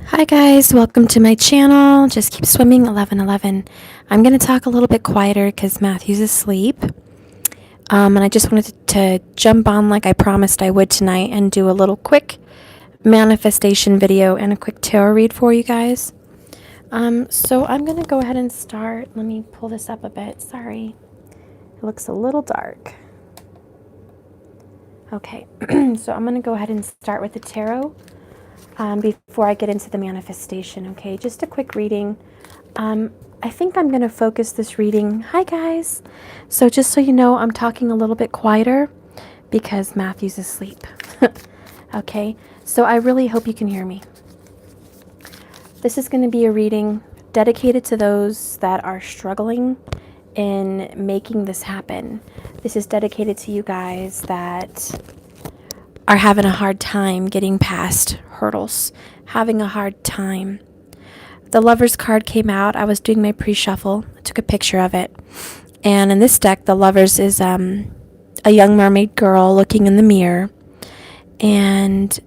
Hi guys, welcome to my channel. Just keep swimming 1111. I'm going to talk a little bit quieter because Matthew's asleep. And I just wanted to jump on like I promised I would tonight and do a little quick manifestation video and a quick tarot read for you guys. So I'm going to go ahead and start. Let me pull this up a bit. Sorry. It looks a little dark. Okay, so I'm going to go ahead and start with the tarot. Before I get into the manifestation, okay? Just a quick reading. I think I'm going to focus this reading. Hi, guys. So just so you know, I'm talking a little bit quieter because Matthew's asleep. Okay? So I really hope you can hear me. This is going to be a reading dedicated to those that are struggling in making this happen. This is dedicated to you guys that are having a hard time getting past hurdles, having a hard time. The Lover's card came out. I was doing my pre-shuffle. I took a picture of it. And in this deck, the Lover's is a young mermaid girl looking in the mirror. And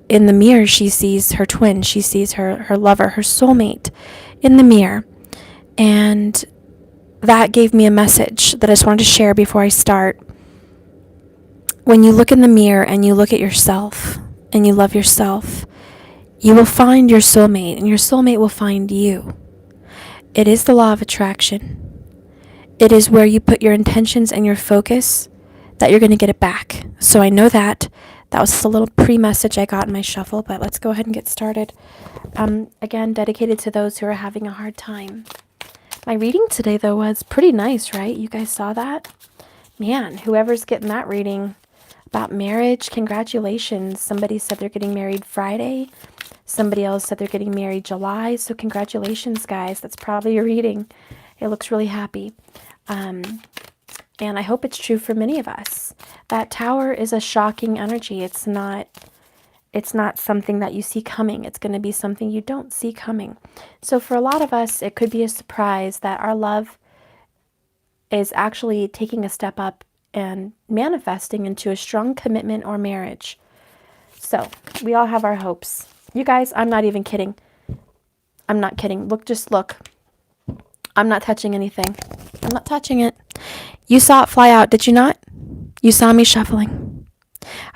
in the mirror, she sees her twin. She sees her lover, her soulmate in the mirror. And that gave me a message that I just wanted to share before I start. When you look in the mirror and you look at yourself and you love yourself, you will find your soulmate and your soulmate will find you. It is the law of attraction. It is where you put your intentions and your focus that you're going to get it back. So I know that. That was just a little pre-message I got in my shuffle, but let's go ahead and get started. Again, dedicated to those who are having a hard time. My reading today, though, was pretty nice, right? You guys saw that? Man, whoever's getting that reading about marriage, congratulations. Somebody said they're getting married Friday. Somebody else said they're getting married July. So congratulations, guys. That's probably your reading. It looks really happy. And I hope it's true for many of us. That tower is a shocking energy. It's not something that you see coming. It's going to be something you don't see coming. So for a lot of us, it could be a surprise that our love is actually taking a step up and manifesting into a strong commitment or marriage. So we all have our hopes. You guys, I'm not even kidding. I'm not kidding. Look, just look. I'm not touching anything. I'm not touching it. You saw it fly out, did you not? You saw me shuffling.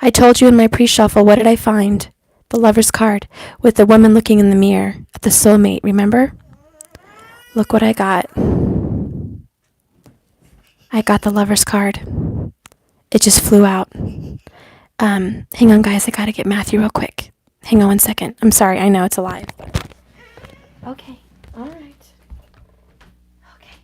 I told you in my pre-shuffle, what did I find? The Lover's card with the woman looking in the mirror at the soulmate, remember? Look what I got. I got the Lover's card. It just flew out. Hang on, guys. I gotta get Matthew real quick. Hang on 1 second. I'm sorry. I know it's alive. Okay. All right. Okay.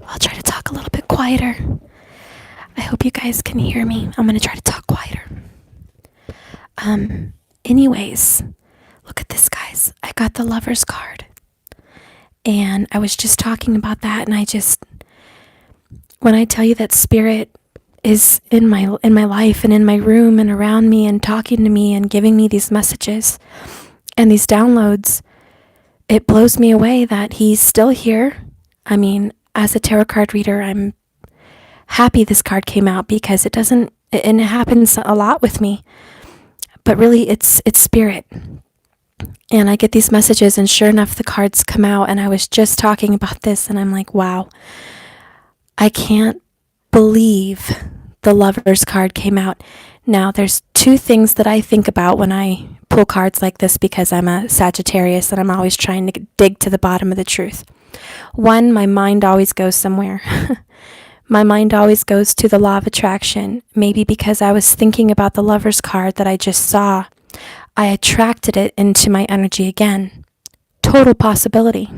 I'll try to talk a little bit quieter. I hope you guys can hear me. I'm going to try to talk quieter. Anyways, look at this, guys. I got the Lover's card. And I was just talking about that, and when I tell you that spirit is in my life and in my room and around me and talking to me and giving me these messages and these downloads, it blows me away that he's still here. I mean, as a tarot card reader, I'm happy this card came out because it happens a lot with me. But really, it's spirit. And I get these messages, and sure enough, the cards come out, and I was just talking about this, and I'm like, wow, I can't believe the Lover's card came out. Now, there's two things that I think about when I pull cards like this because I'm a Sagittarius, and I'm always trying to dig to the bottom of the truth. One, my mind always goes somewhere. My mind always goes to the law of attraction. Maybe because I was thinking about the Lover's card that I just saw, I attracted it into my energy again. Total possibility.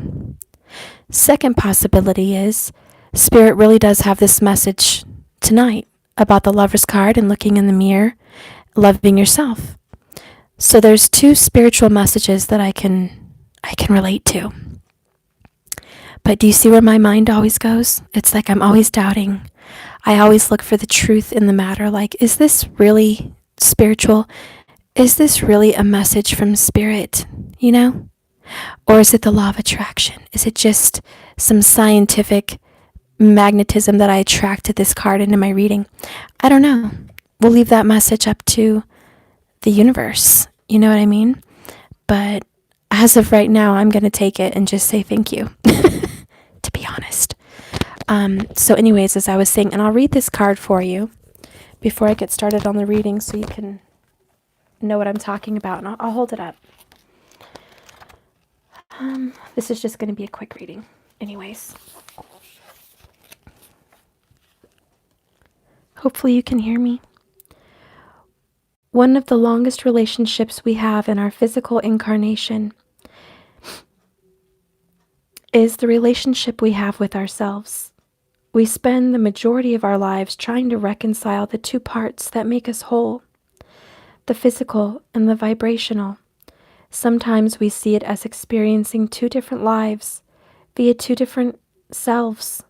Second possibility is Spirit really does have this message tonight about the Lover's card and looking in the mirror, loving yourself. So there's two spiritual messages that I can relate to. But do you see where my mind always goes? It's like I'm always doubting. I always look for the truth in the matter. Like, is this really spiritual? is this really a message from spirit, you know? Or is it the law of attraction? Is it just some scientific magnetism that I attracted this card into my reading? I don't know. We'll leave that message up to the universe. You know what I mean? But as of right now, I'm going to take it and just say thank you, to be honest. So anyways, as I was saying, and I'll read this card for you before I get started on the reading so you can know what I'm talking about, and I'll hold it up. This is just going to be a quick reading. Anyways. Hopefully you can hear me. One of the longest relationships we have in our physical incarnation is the relationship we have with ourselves. We spend the majority of our lives trying to reconcile the two parts that make us whole, the physical and the vibrational. Sometimes we see it as experiencing two different lives via two different selves.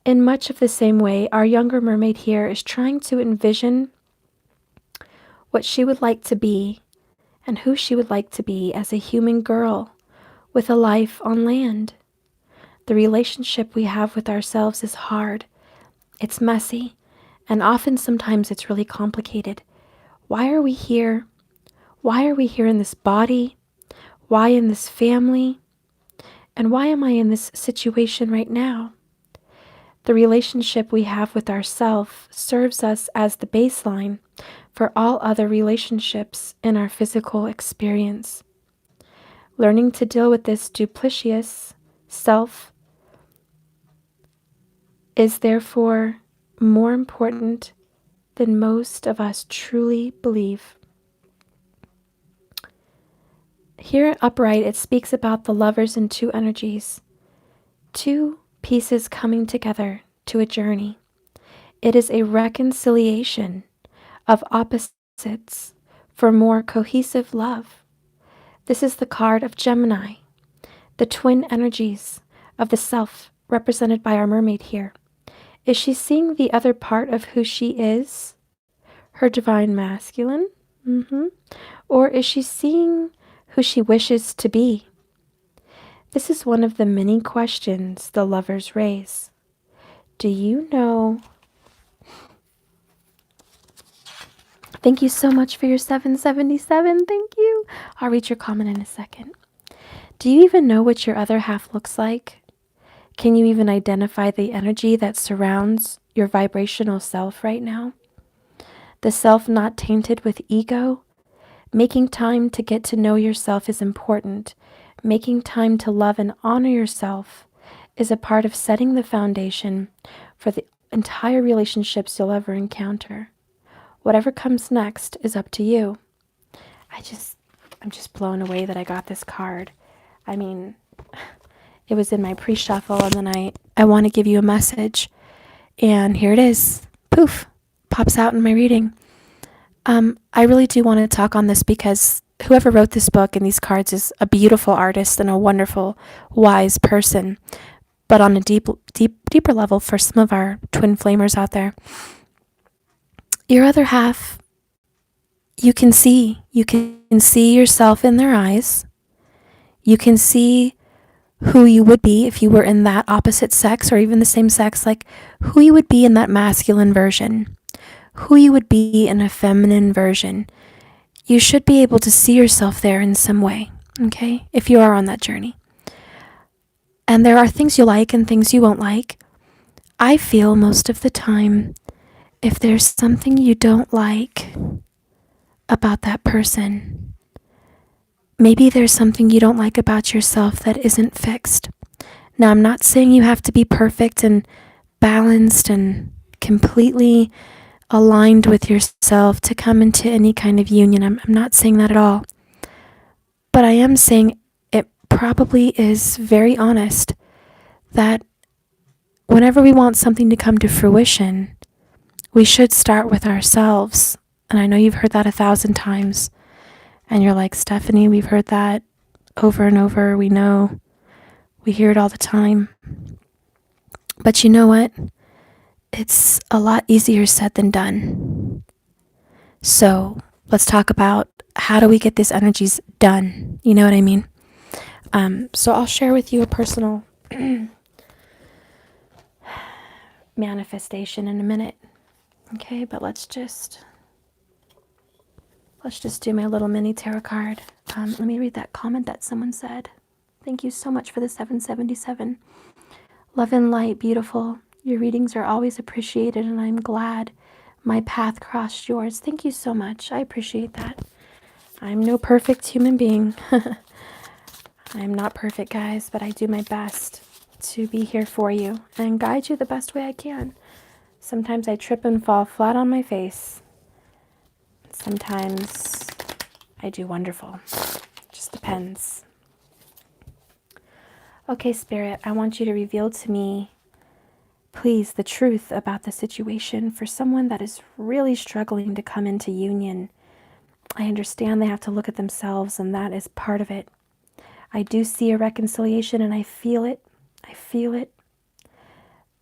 In much of the same way, our younger mermaid here is trying to envision what she would like to be and who she would like to be as a human girl with a life on land. The relationship we have with ourselves is hard, it's messy, and often sometimes it's really complicated. Why are we here? Why are we here in this body? Why in this family? And why am I in this situation right now? The relationship we have with ourself serves us as the baseline for all other relationships in our physical experience. Learning to deal with this duplicitous self is therefore more important than most of us truly believe. Here upright, it speaks about the lovers in two energies, two pieces coming together to a journey. It is a reconciliation of opposites for more cohesive love. This is the card of Gemini, the twin energies of the self represented by our mermaid here. Is she seeing the other part of who she is, her divine masculine? Or is she seeing who she wishes to be? This is one of the many questions the lovers raise. Do you know? Thank you so much for your 777. Thank you. I'll read your comment in a second. Do you even know what your other half looks like? Can you even identify the energy that surrounds your vibrational self right now? The self not tainted with ego? Making time to get to know yourself is important. Making time to love and honor yourself is a part of setting the foundation for the entire relationships you'll ever encounter. Whatever comes next is up to you. I'm just blown away that I got this card. I mean, it was in my pre-shuffle, and then I want to give you a message. And here it is. Poof. Pops out in my reading. I really do want to talk on this because whoever wrote this book and these cards is a beautiful artist and a wonderful, wise person. But on a deeper level for some of our twin flamers out there, your other half, you can see yourself in their eyes. You can see who you would be if you were in that opposite sex or even the same sex, like who you would be in that masculine version, who you would be in a feminine version. You should be able to see yourself there in some way, okay, if you are on that journey. And there are things you like and things you won't like. I feel most of the time, if there's something you don't like about that person, maybe there's something you don't like about yourself that isn't fixed. Now, I'm not saying you have to be perfect and balanced and completely aligned with yourself to come into any kind of union. I'm not saying that at all. But I am saying it probably is very honest that whenever we want something to come to fruition, we should start with ourselves. And I know you've heard that 1,000 times. And you're like, Stephanie, we've heard that over and over. We know. We hear it all the time. But you know what? It's a lot easier said than done. So Let's talk about how do we get these energies done? You know what I mean? So I'll share with you a personal manifestation in a minute. Okay, but let's just do my little mini tarot card. Let me read that comment that someone said. Thank you so much for the 777. Love and light, beautiful. Your readings are always appreciated, and I'm glad my path crossed yours. Thank you so much. I appreciate that. I'm no perfect human being. I'm not perfect, guys, but I do my best to be here for you and guide you the best way I can. Sometimes I trip and fall flat on my face. Sometimes I do wonderful. Just depends. Okay, Spirit, I want you to reveal to me, please, the truth about the situation for someone that is really struggling to come into union. I understand they have to look at themselves, and that is part of it. I do see a reconciliation, and I feel it. I feel it.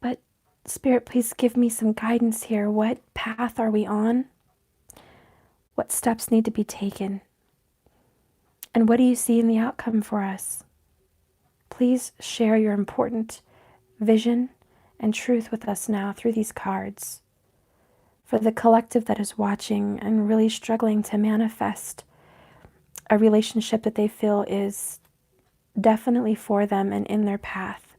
But, Spirit, please give me some guidance here. What path are we on? What steps need to be taken? And what do you see in the outcome for us? Please share your important vision and truth with us now through these cards. For the collective that is watching and really struggling to manifest a relationship that they feel is definitely for them and in their path.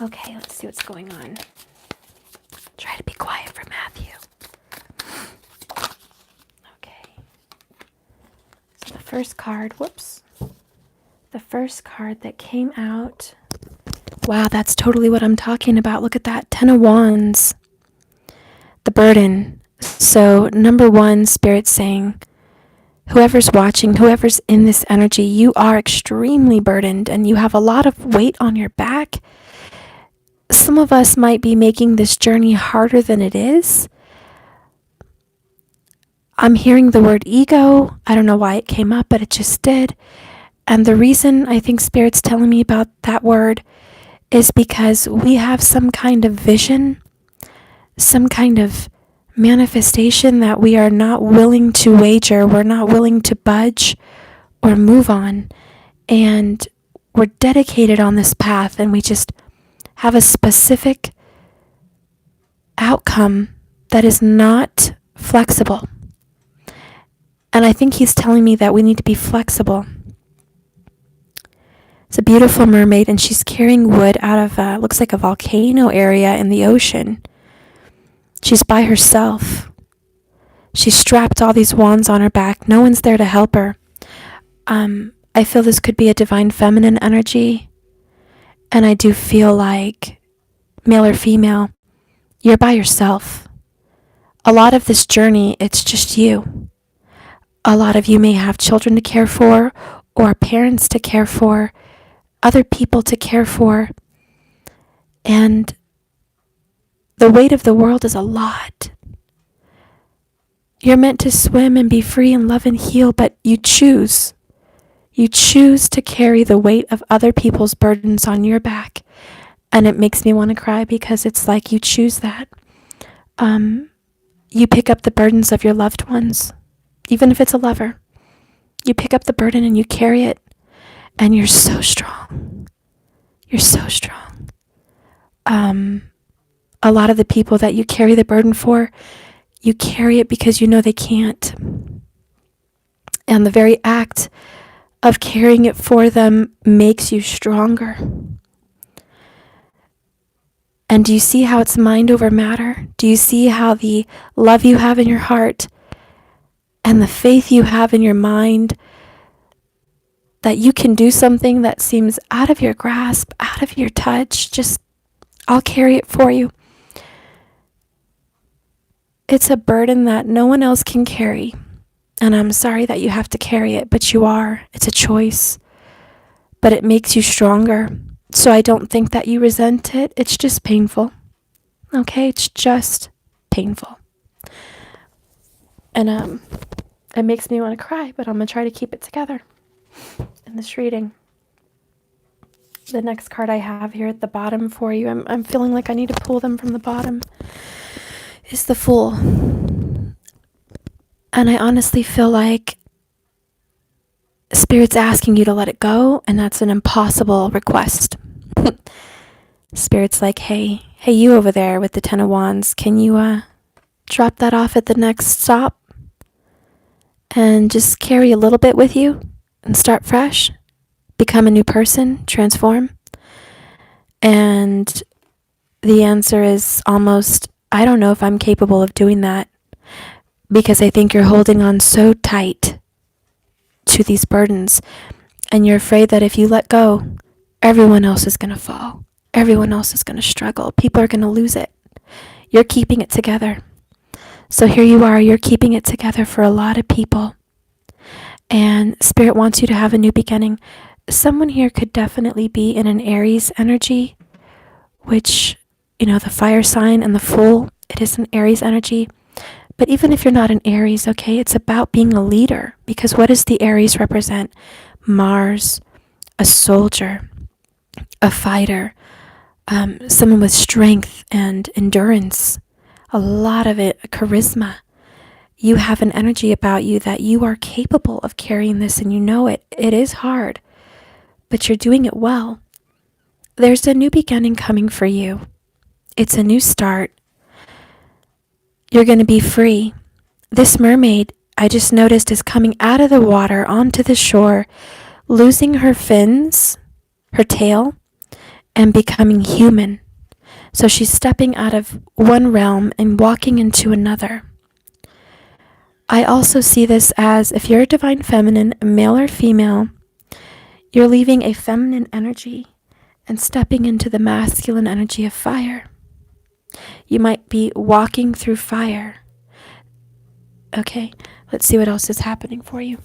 Okay, let's see what's going on. Try to be quiet for Matthew. Okay. So the first card, the first card that came out. Wow, that's totally what I'm talking about. Look at that, 10 of Wands. The burden. So number one, Spirit saying, whoever's watching, whoever's in this energy, you are extremely burdened and you have a lot of weight on your back. Some of us might be making this journey harder than it is. I'm hearing the word ego. I don't know why it came up, but it just did. And the reason I think Spirit's telling me about that word is because we have some kind of vision, some kind of manifestation that we are not willing to wager, we're not willing to budge or move on. And we're dedicated on this path, and we just have a specific outcome that is not flexible. And I think he's telling me that we need to be flexible. It's a beautiful mermaid, and she's carrying wood out of, looks like a volcano area in the ocean. She's by herself. She's strapped all these wands on her back. No one's there to help her. I feel this could be a divine feminine energy. And I do feel like, male or female, you're by yourself. A lot of this journey, it's just you. A lot of you may have children to care for, or parents to care for, other people to care for. And the weight of the world is a lot. You're meant to swim and be free and love and heal, but you choose. You choose to carry the weight of other people's burdens on your back. And it makes me want to cry because it's like you choose that. You pick up the burdens of your loved ones, even if it's a lover. You pick up the burden and you carry it, and you're so strong. You're so strong. A lot of the people that you carry the burden for, you carry it because you know they can't. And the very act of carrying it for them makes you stronger. And do you see how it's mind over matter? Do you see how the love you have in your heart and the faith you have in your mind that you can do something that seems out of your grasp, out of your touch, just, I'll carry it for you. It's a burden that no one else can carry. And I'm sorry that you have to carry it, but you are. It's a choice. But it makes you stronger. So I don't think that you resent it. It's just painful. Okay? It's just painful. And it makes me want to cry, but I'm going to try to keep it together in this reading. The next card I have here at the bottom for you, I'm feeling like I need to pull them from the bottom, is the Fool. And I honestly feel like Spirit's asking you to let it go, and that's an impossible request. Spirit's like, hey, you over there with the Ten of Wands, can you drop that off at the next stop and just carry a little bit with you and start fresh, become a new person, transform? And the answer is almost, I don't know if I'm capable of doing that, because I think you're holding on so tight to these burdens, and you're afraid that if you let go, everyone else is going to fall. Everyone else is going to struggle. People are going to lose it. You're keeping it together. So here you are, you're keeping it together for a lot of people. And Spirit wants you to have a new beginning. Someone here could definitely be in an Aries energy, which, the fire sign and the Fool, it is an Aries energy. But even if you're not an Aries, okay, it's about being a leader. Because what does the Aries represent? Mars, a soldier, a fighter, someone with strength and endurance, a lot of it, charisma. You have an energy about you that you are capable of carrying this, and you know it. It is hard, but you're doing it well. There's a new beginning coming for you. It's a new start. You're going to be free. This mermaid, I just noticed, is coming out of the water onto the shore, losing her fins, her tail, and becoming human. So she's stepping out of one realm and walking into another. I also see this as, if you're a divine feminine, male or female, you're leaving a feminine energy and stepping into the masculine energy of fire. You might be walking through fire. Okay, let's see what else is happening for you.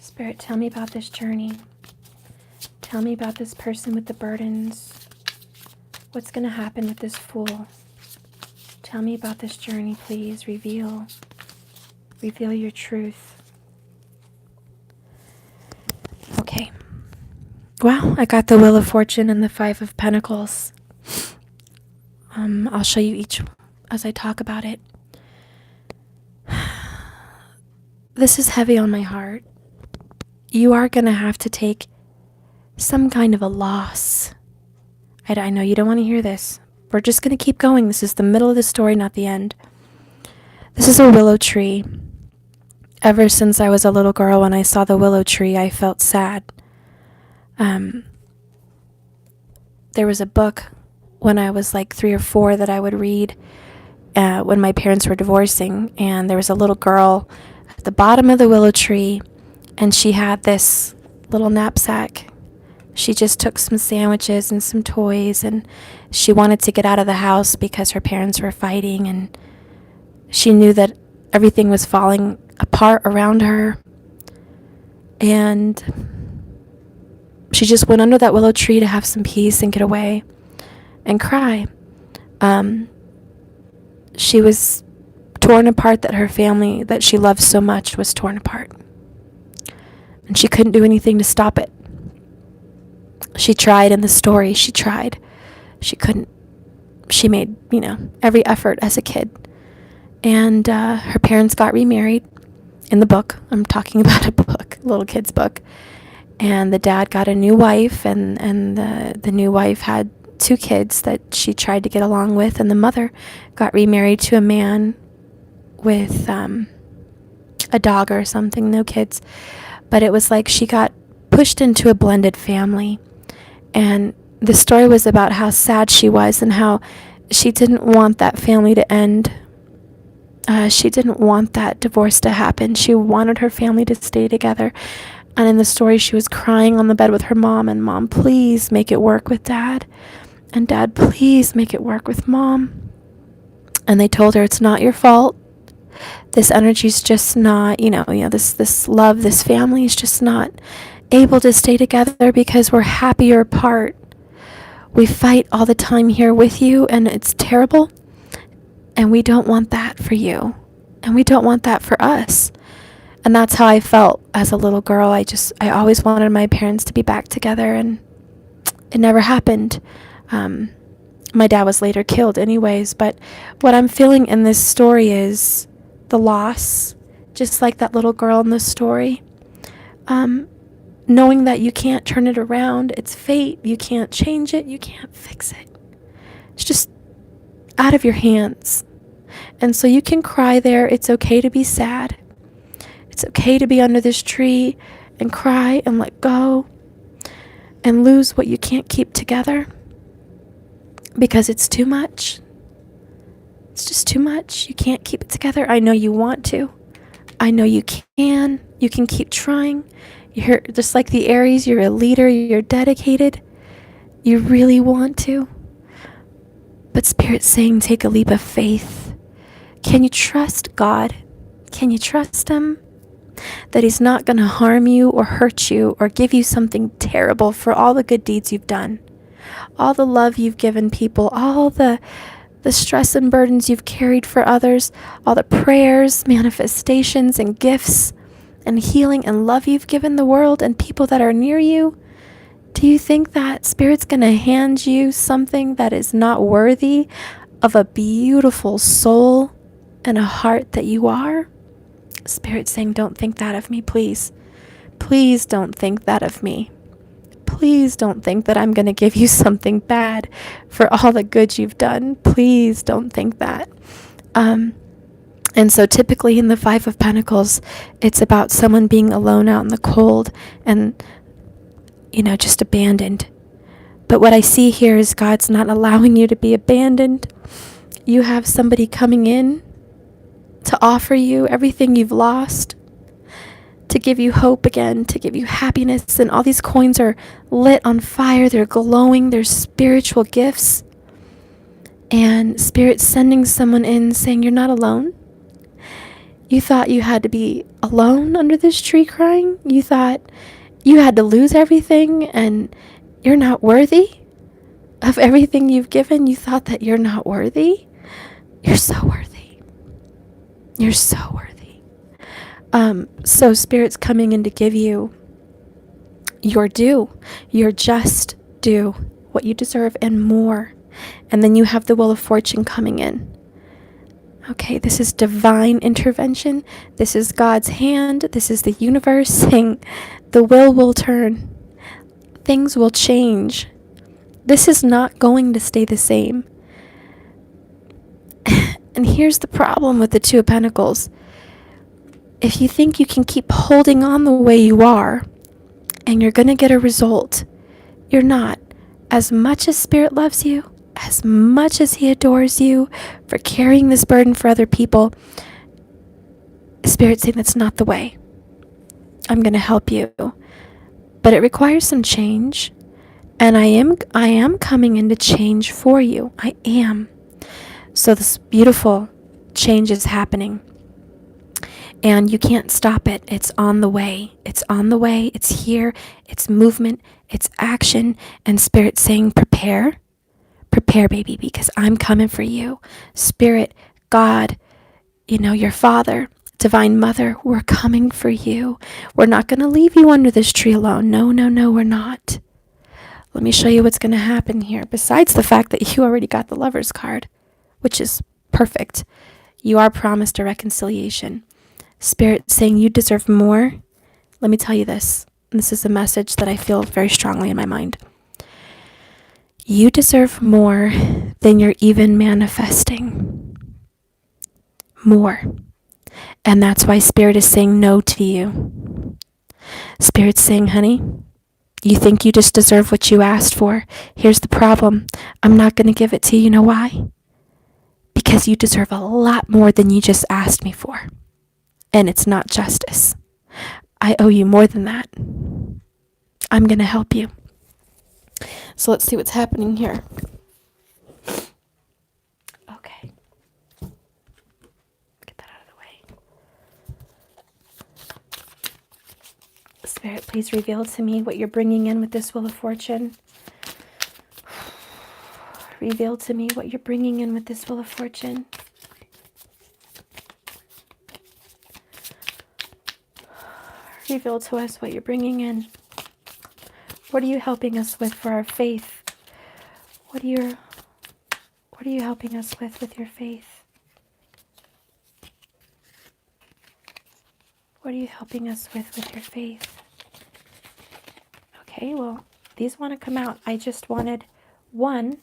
Spirit, tell me about this journey. Tell me about this person with the burdens. What's going to happen with this Fool? Tell me about this journey, please. Reveal your truth. Okay. Wow, I got the Wheel of Fortune and the Five of Pentacles. I'll show you each as I talk about it. This is heavy on my heart. You are going to have to take some kind of a loss. I know you don't want to hear this. We're just going to keep going. This is the middle of the story, not the end. This is a willow tree. Ever since I was a little girl, when I saw the willow tree, I felt sad. There was a book when I was like 3 or 4 that I would read when my parents were divorcing, and there was a little girl at the bottom of the willow tree, and she had this little knapsack. She just took some sandwiches and some toys, and she wanted to get out of the house because her parents were fighting, and she knew that everything was falling apart around her. And she just went under that willow tree to have some peace and get away and cry. She was torn apart, that her family that she loved so much was torn apart. And she couldn't do anything to stop it. She tried in the story. She tried. She couldn't. She made, every effort as a kid. And her parents got remarried in the book. I'm talking about a book, a little kid's book. And the dad got a new wife, and the new wife had 2 kids that she tried to get along with. And the mother got remarried to a man with a dog or something, no kids. But it was like she got pushed into a blended family. And the story was about how sad she was and how she didn't want that family to end. She didn't want that divorce to happen. She wanted her family to stay together. And in the story, she was crying on the bed with her mom, and Mom, please make it work with Dad. And Dad, please make it work with Mom. And they told her, it's not your fault. This energy's just not, this love, this family is just not able to stay together because we're happier apart. We fight all the time here with you, and it's terrible. And we don't want that for you. And we don't want that for us. And that's how I felt as a little girl. I always wanted my parents to be back together, and it never happened. My dad was later killed anyways, but what I'm feeling in this story is the loss, just like that little girl in the story. Knowing that you can't turn it around, it's fate, you can't change it, you can't fix it. It's just out of your hands. And so you can cry there. It's okay to be sad. It's okay to be under this tree and cry and let go and lose what you can't keep together, because it's too much. It's just too much. You can't keep it together. I know you want to. I know you can. You can keep trying. You're just like the Aries. You're a leader. You're dedicated. You really want to. But Spirit's saying take a leap of faith. Can you trust God? Can you trust Him? That He's not going to harm you or hurt you or give you something terrible for all the good deeds you've done. All the love you've given people, all the stress and burdens you've carried for others, all the prayers, manifestations, and gifts, and healing and love you've given the world and people that are near you. Do you think that Spirit's going to hand you something that is not worthy of a beautiful soul and a heart that you are? Spirit's saying, don't think that of me, please. Please don't think that of me. Please don't think that I'm going to give you something bad for all the good you've done. Please don't think that. And so typically in the Five of Pentacles, it's about someone being alone out in the cold and, just abandoned. But what I see here is God's not allowing you to be abandoned. You have somebody coming in to offer you everything you've lost, to give you hope again, to give you happiness. And all these coins are lit on fire. They're glowing. They're spiritual gifts. And Spirit's sending someone in saying, you're not alone. You thought you had to be alone under this tree crying? You thought you had to lose everything and you're not worthy of everything you've given? You thought that you're not worthy? You're so worthy. You're so worthy. So Spirit's coming in to give you your due, your just due, what you deserve and more. And then you have the Wheel of Fortune coming in. Okay, this is divine intervention. This is God's hand. This is the universe saying the wheel will turn. Things will change. This is not going to stay the same. And here's the problem with the Two of Pentacles. If you think you can keep holding on the way you are and you're going to get a result, you're not. As much as Spirit loves you, as much as He adores you for carrying this burden for other people, Spirit's saying that's not the way. I'm going to help you. But it requires some change. And I am coming in to change for you. I am. So this beautiful change is happening. And you can't stop it. It's on the way. It's on the way. It's here. It's movement. It's action. And Spirit's saying, prepare. Prepare, baby, because I'm coming for you. Spirit, God, your Father, Divine Mother, we're coming for you. We're not going to leave you under this tree alone. No, no, no, we're not. Let me show you what's going to happen here. Besides the fact that you already got the Lover's card, which is perfect. You are promised a reconciliation. Spirit saying you deserve more. Let me tell you this. This is a message that I feel very strongly in my mind. You deserve more than you're even manifesting. More. And that's why Spirit is saying no to you. Spirit's saying, honey, you think you just deserve what you asked for. Here's the problem. I'm not going to give it to you. You know why? Because you deserve a lot more than you just asked me for. And it's not justice. I owe you more than that. I'm going to help you. So let's see what's happening here. Okay. Get that out of the way. Spirit, please reveal to me what you're bringing in with this Wheel of Fortune. Reveal to me what you're bringing in with this Wheel of Fortune. reveal to us what you're bringing in. What are you helping us with for our faith? What are you helping us with your faith? What are you helping us with your faith? Okay, well, these want to come out. I just wanted one,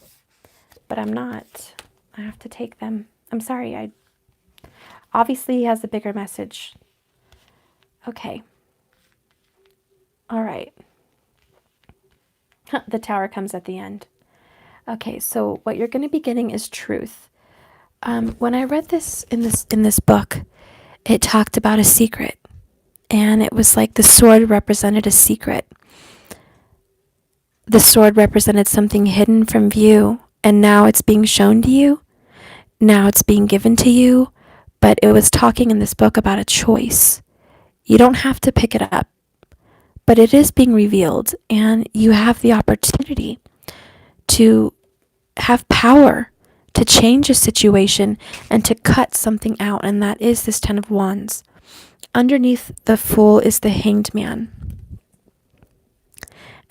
but I'm not. I have to take them. I'm sorry. Obviously he has a bigger message. Okay. All right. The Tower comes at the end. Okay, so what you're going to be getting is truth. When I read this in this book, it talked about a secret, and it was like the sword represented a secret. The sword represented something hidden from view, and now it's being shown to you. Now it's being given to you, but it was talking in this book about a choice. You don't have to pick it up, but it is being revealed, and you have the opportunity to have power to change a situation and to cut something out, and that is this Ten of Wands. Underneath the Fool is the Hanged Man.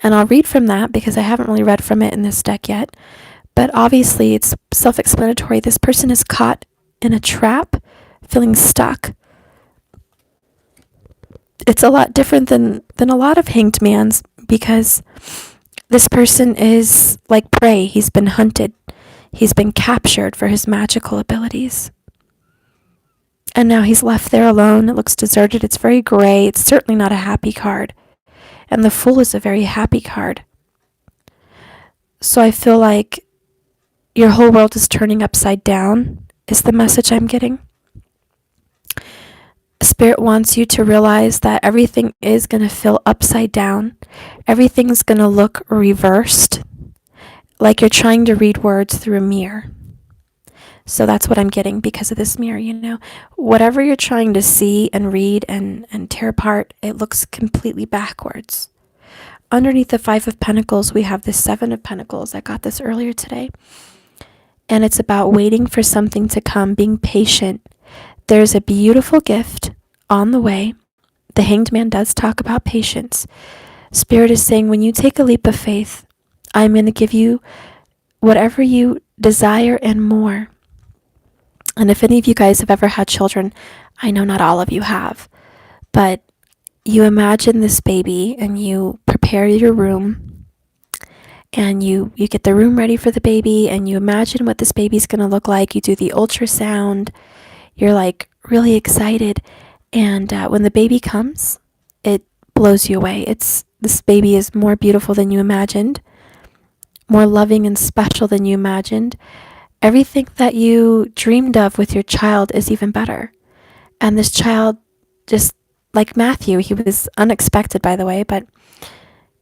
And I'll read from that because I haven't really read from it in this deck yet. But obviously it's self-explanatory. This person is caught in a trap, feeling stuck. It's a lot different than a lot of hanged mans, because this person is like prey. He's been hunted. He's been captured for his magical abilities. And now he's left there alone. It looks deserted. It's very gray. It's certainly not a happy card. And the Fool is a very happy card. So I feel like your whole world is turning upside down, is the message I'm getting. Spirit wants you to realize that everything is going to feel upside down. Everything's going to look reversed, like you're trying to read words through a mirror. So that's what I'm getting because of this mirror, you know. Whatever you're trying to see and read and tear apart, it looks completely backwards. Underneath the Five of Pentacles, we have the Seven of Pentacles. I got this earlier today. And it's about waiting for something to come, being patient. There's a beautiful gift on the way. The Hanged Man does talk about patience. Spirit is saying, when you take a leap of faith, I'm going to give you whatever you desire and more. And if any of you guys have ever had children, I know not all of you have, but you imagine this baby and you prepare your room. And you get the room ready for the baby, and you imagine what this baby's going to look like. You do the ultrasound. You're like really excited. And when the baby comes, it blows you away. This baby is more beautiful than you imagined, more loving and special than you imagined. Everything that you dreamed of with your child is even better. And this child, just like Matthew, he was unexpected, by the way, but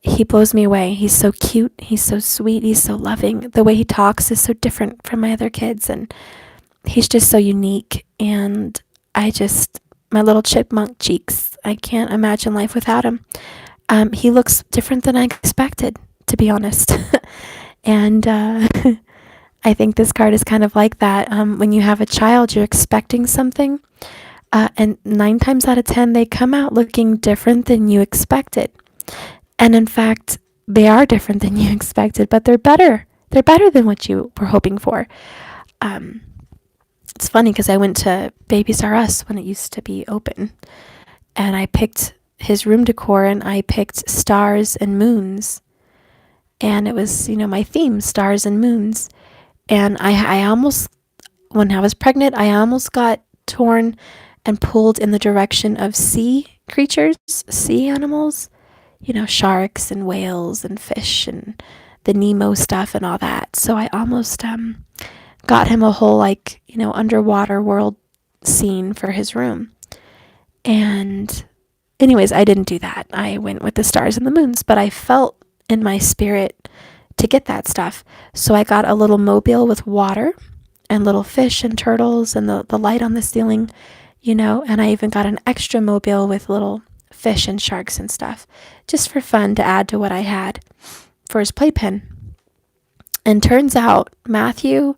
he blows me away. He's so cute. He's so sweet. He's so loving. The way he talks is so different from my other kids. And he's just so unique. And my little chipmunk cheeks, I can't imagine life without him. He looks different than I expected, to be honest. And I think this card is kind of like that. When you have a child, you're expecting something. And 9 times out of 10, they come out looking different than you expected. And in fact, they are different than you expected, but they're better. They're better than what you were hoping for. It's funny because I went to Babies R Us when it used to be open, and I picked his room decor, and I picked stars and moons. And it was, my theme, stars and moons. And I almost, when I was pregnant, I almost got torn and pulled in the direction of sea creatures, sea animals. Sharks and whales and fish and the Nemo stuff and all that. So I almost got him a whole underwater world scene for his room. And anyways, I didn't do that. I went with the stars and the moons, but I felt in my spirit to get that stuff. So I got a little mobile with water and little fish and turtles and the light on the ceiling, and I even got an extra mobile with little fish and sharks and stuff, just for fun to add to what I had for his playpen. And turns out Matthew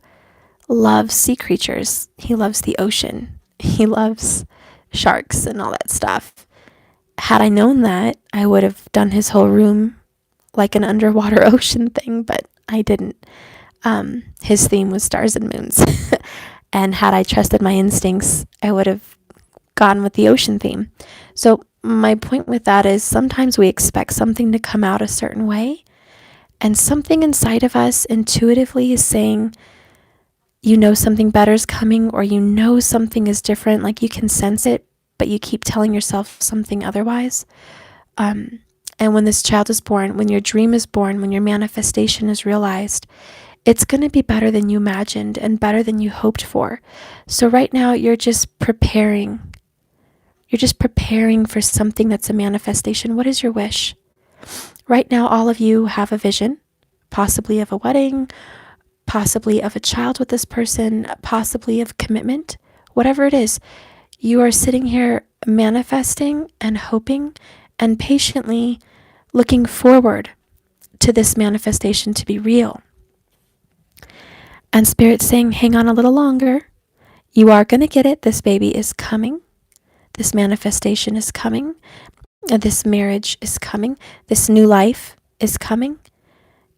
loves sea creatures. He loves the ocean. He loves sharks and all that stuff. had I known that, I would have done his whole room like an underwater ocean thing, but I didn't. His theme was stars and moons. And had I trusted my instincts, I would have gone with the ocean theme. So my point with that is sometimes we expect something to come out a certain way, and something inside of us intuitively is saying, you know, something better is coming, or you know something is different, like you can sense it, but you keep telling yourself something otherwise. And when this child is born, when your dream is born, when your manifestation is realized, it's going to be better than you imagined and better than you hoped for. So right now you're just preparing. You're just preparing for something that's a manifestation. What is your wish? Right now, all of you have a vision, possibly of a wedding, possibly of a child with this person, possibly of commitment, whatever it is. You are sitting here manifesting and hoping and patiently looking forward to this manifestation to be real. And Spirit's saying, hang on a little longer. You are going to get it. This baby is coming. This manifestation is coming. This marriage is coming. This new life is coming.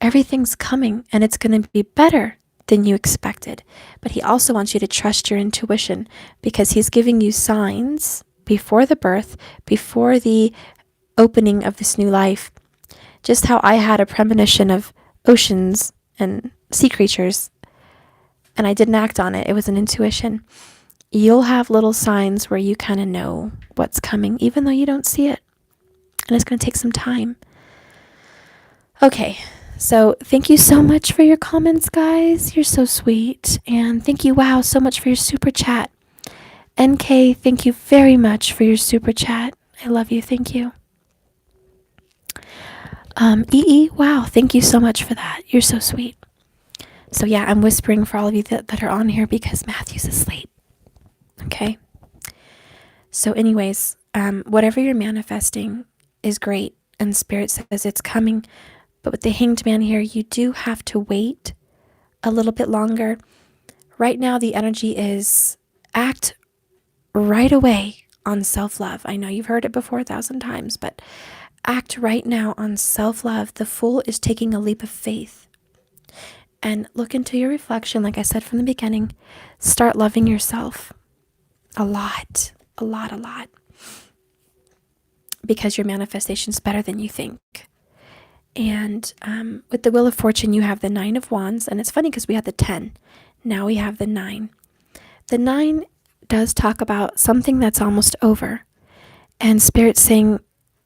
Everything's coming, and it's going to be better than you expected. But he also wants you to trust your intuition, because he's giving you signs before the birth, before the opening of this new life. Just how I had a premonition of oceans and sea creatures, and I didn't act on it. It was an intuition. You'll have little signs where you kind of know what's coming, even though you don't see it. And it's going to take some time. Okay, so thank you so much for your comments, guys. You're so sweet. And thank you, wow, so much for your super chat. NK, thank you very much for your super chat. I love you. Thank you. EE, wow, thank you so much for that. You're so sweet. So yeah, I'm whispering for all of you that are on here because Matthew's asleep. Okay? So anyways, whatever you're manifesting is great, and Spirit says it's coming. But with the Hanged Man here, you do have to wait a little bit longer. Right now, the energy is act right away on self-love. I know you've heard it before 1,000 times, but act right now on self-love. The Fool is taking a leap of faith. And look into your reflection, like I said from the beginning. Start loving yourself a lot, a lot, a lot. Because your manifestation is better than you think. And with the Wheel of Fortune, you have the 9 of Wands. And it's funny because we had the 10. Now we have the 9. The 9 does talk about something that's almost over. And Spirit's saying,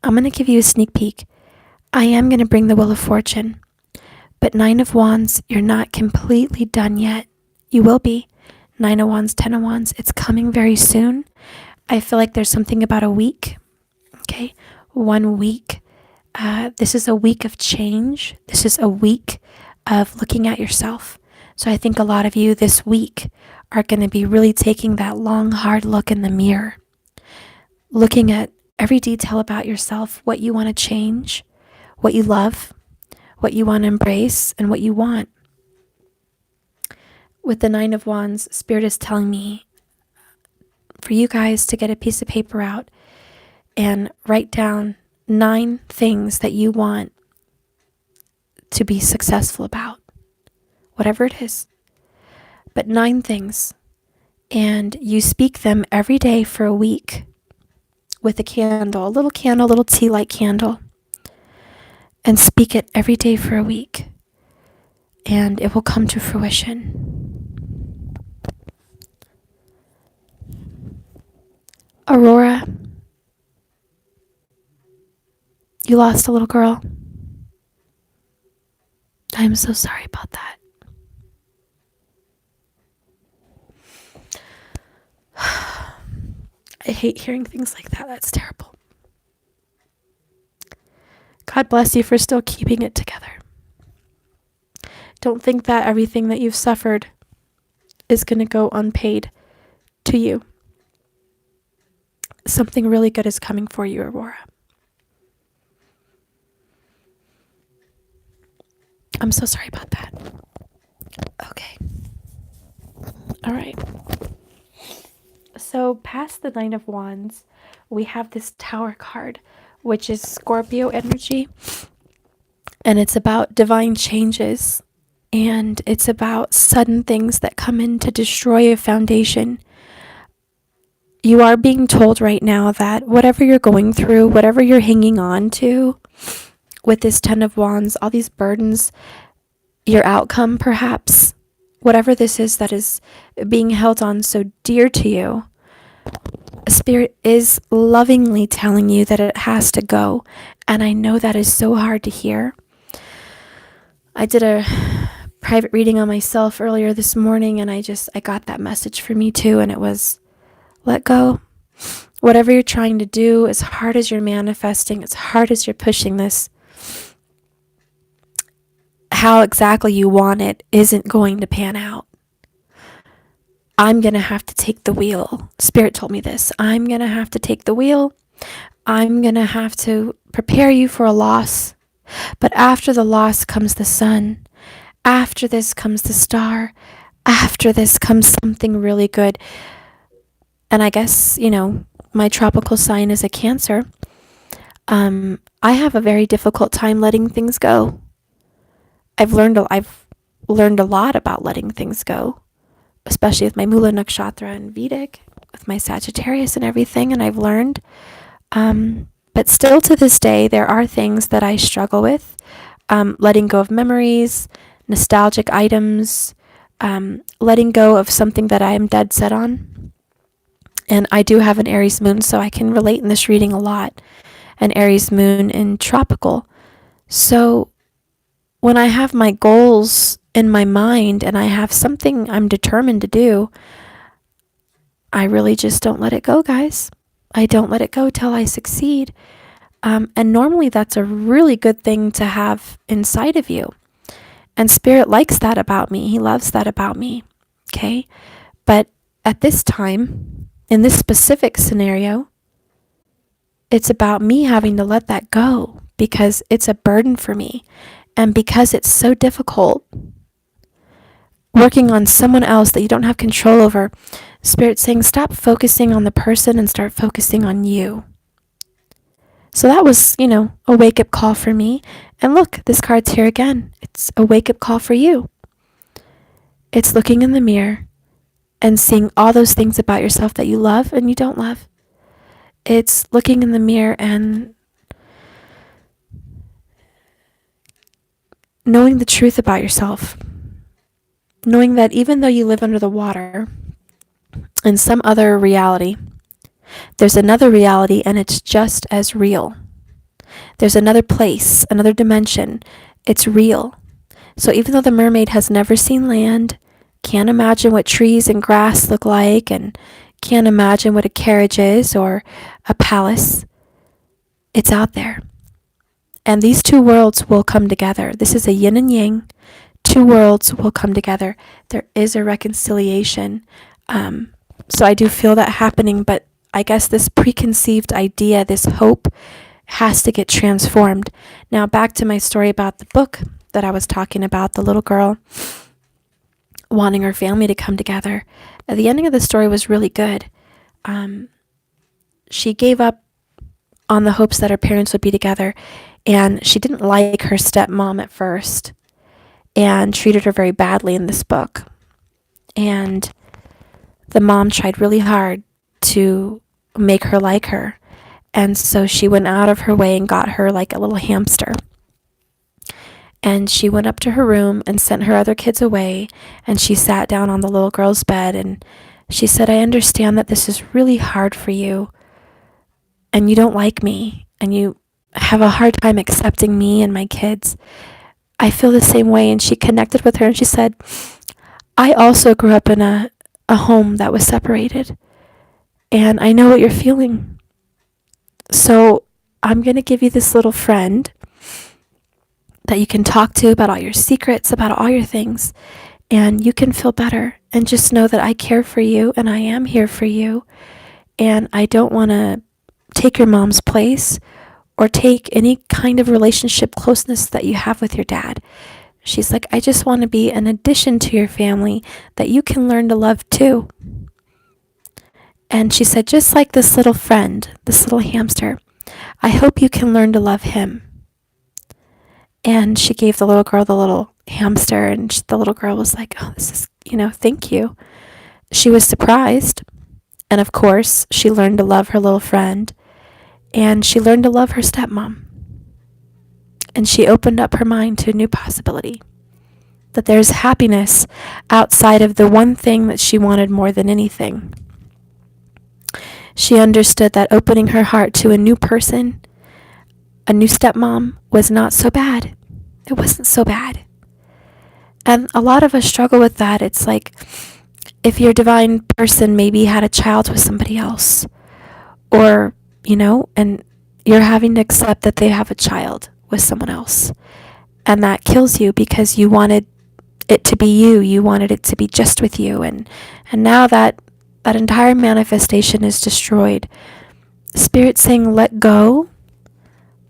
I'm going to give you a sneak peek. I am going to bring the Wheel of Fortune. But 9 of Wands, you're not completely done yet. You will be. 9 of Wands, 10 of Wands, it's coming very soon. I feel like there's something about a week. Okay, 1 week. This is a week of change. This is a week of looking at yourself. So I think a lot of you this week are going to be really taking that long, hard look in the mirror. Looking at every detail about yourself, what you want to change, what you love, what you want to embrace, and what you want. With the 9 of Wands, Spirit is telling me for you guys to get a piece of paper out and write down 9 things that you want to be successful about, whatever it is. But 9 things. And you speak them every day for a week with a candle, a little tea light candle. And speak it every day for a week. And it will come to fruition. Aurora, you lost a little girl. I'm so sorry about that. I hate hearing things like that. That's terrible. God bless you for still keeping it together. Don't think that everything that you've suffered is going to go unpaid to you. Something really good is coming for you, Aurora. I'm so sorry about that. Okay. All right. So past the 9 of Wands, we have this Tower card, which is Scorpio energy, and it's about divine changes, and it's about sudden things that come in to destroy a foundation. You are being told right now that whatever you're going through, whatever you're hanging on to with this Ten of Wands, all these burdens, your outcome perhaps, whatever this is that is being held on so dear to you, Spirit is lovingly telling you that it has to go. And I know that is so hard to hear. I did a private reading on myself earlier this morning, and I got that message for me too, and it was, let go. Whatever you're trying to do, as hard as you're manifesting, as hard as you're pushing this, how exactly you want it isn't going to pan out. I'm going to have to take the wheel. Spirit told me this. I'm going to have to take the wheel. I'm going to have to prepare you for a loss. But after the loss comes the sun. After this comes the star. After this comes something really good. And I guess, my tropical sign is a Cancer. I have a very difficult time letting things go. I've learned a lot about letting things go, especially with my Mula Nakshatra and Vedic, with my Sagittarius and everything, and I've learned. But still to this day, there are things that I struggle with. Letting go of memories, nostalgic items, letting go of something that I am dead set on. And I do have an Aries moon, so I can relate in this reading a lot. An Aries moon in tropical. So when I have my goals in my mind and I have something I'm determined to do, I really just don't let it go, guys. I don't let it go till I succeed. And normally that's a really good thing to have inside of you. And Spirit likes that about me. He loves that about me. Okay? But at this time, in this specific scenario, it's about me having to let that go because it's a burden for me. And because it's so difficult working on someone else that you don't have control over, Spirit's saying stop focusing on the person and start focusing on you. So that was, a wake-up call for me. And look, this card's here again. It's a wake-up call for you. It's looking in the mirror and seeing all those things about yourself that you love and you don't love. It's looking in the mirror and knowing the truth about yourself. Knowing that even though you live under the water in some other reality, there's another reality and it's just as real. There's another place, another dimension. It's real. So even though the mermaid has never seen land, can't imagine what trees and grass look like, and can't imagine what a carriage is or a palace, it's out there. And these two worlds will come together. This is a yin and yang. Two worlds will come together. There is a reconciliation. So I do feel that happening, but I guess this preconceived idea, this hope, has to get transformed. Now back to my story about the book that I was talking about, the little girl wanting her family to come together. The ending of the story was really good. She gave up on the hopes that her parents would be together, and she didn't like her stepmom at first and treated her very badly in this book. And the mom tried really hard to make her like her. And so she went out of her way and got her like a little hamster. And she went up to her room and sent her other kids away, and she sat down on the little girl's bed and she said, I understand that this is really hard for you and you don't like me and you have a hard time accepting me and my kids. I feel the same way. And she connected with her and she said, I also grew up in a home that was separated, and I know what you're feeling. So I'm going to give you this little friend that you can talk to about all your secrets, about all your things, and you can feel better. And just know that I care for you and I am here for you. And I don't want to take your mom's place or take any kind of relationship closeness that you have with your dad. She's like, I just want to be an addition to your family that you can learn to love too. And she said, just like this little friend, this little hamster, I hope you can learn to love him. And she gave the little girl the little hamster, and the little girl was like, oh, this is, thank you. She was surprised. And of course, she learned to love her little friend, and she learned to love her stepmom. And she opened up her mind to a new possibility, that there's happiness outside of the one thing that she wanted more than anything. She understood that opening her heart to a new person, a new stepmom, was not so bad. It wasn't so bad. And a lot of us struggle with that. It's like if your divine person maybe had a child with somebody else, or, and you're having to accept that they have a child with someone else. And that kills you because you wanted it to be you. You wanted it to be just with you. And now that entire manifestation is destroyed. Spirit's saying let go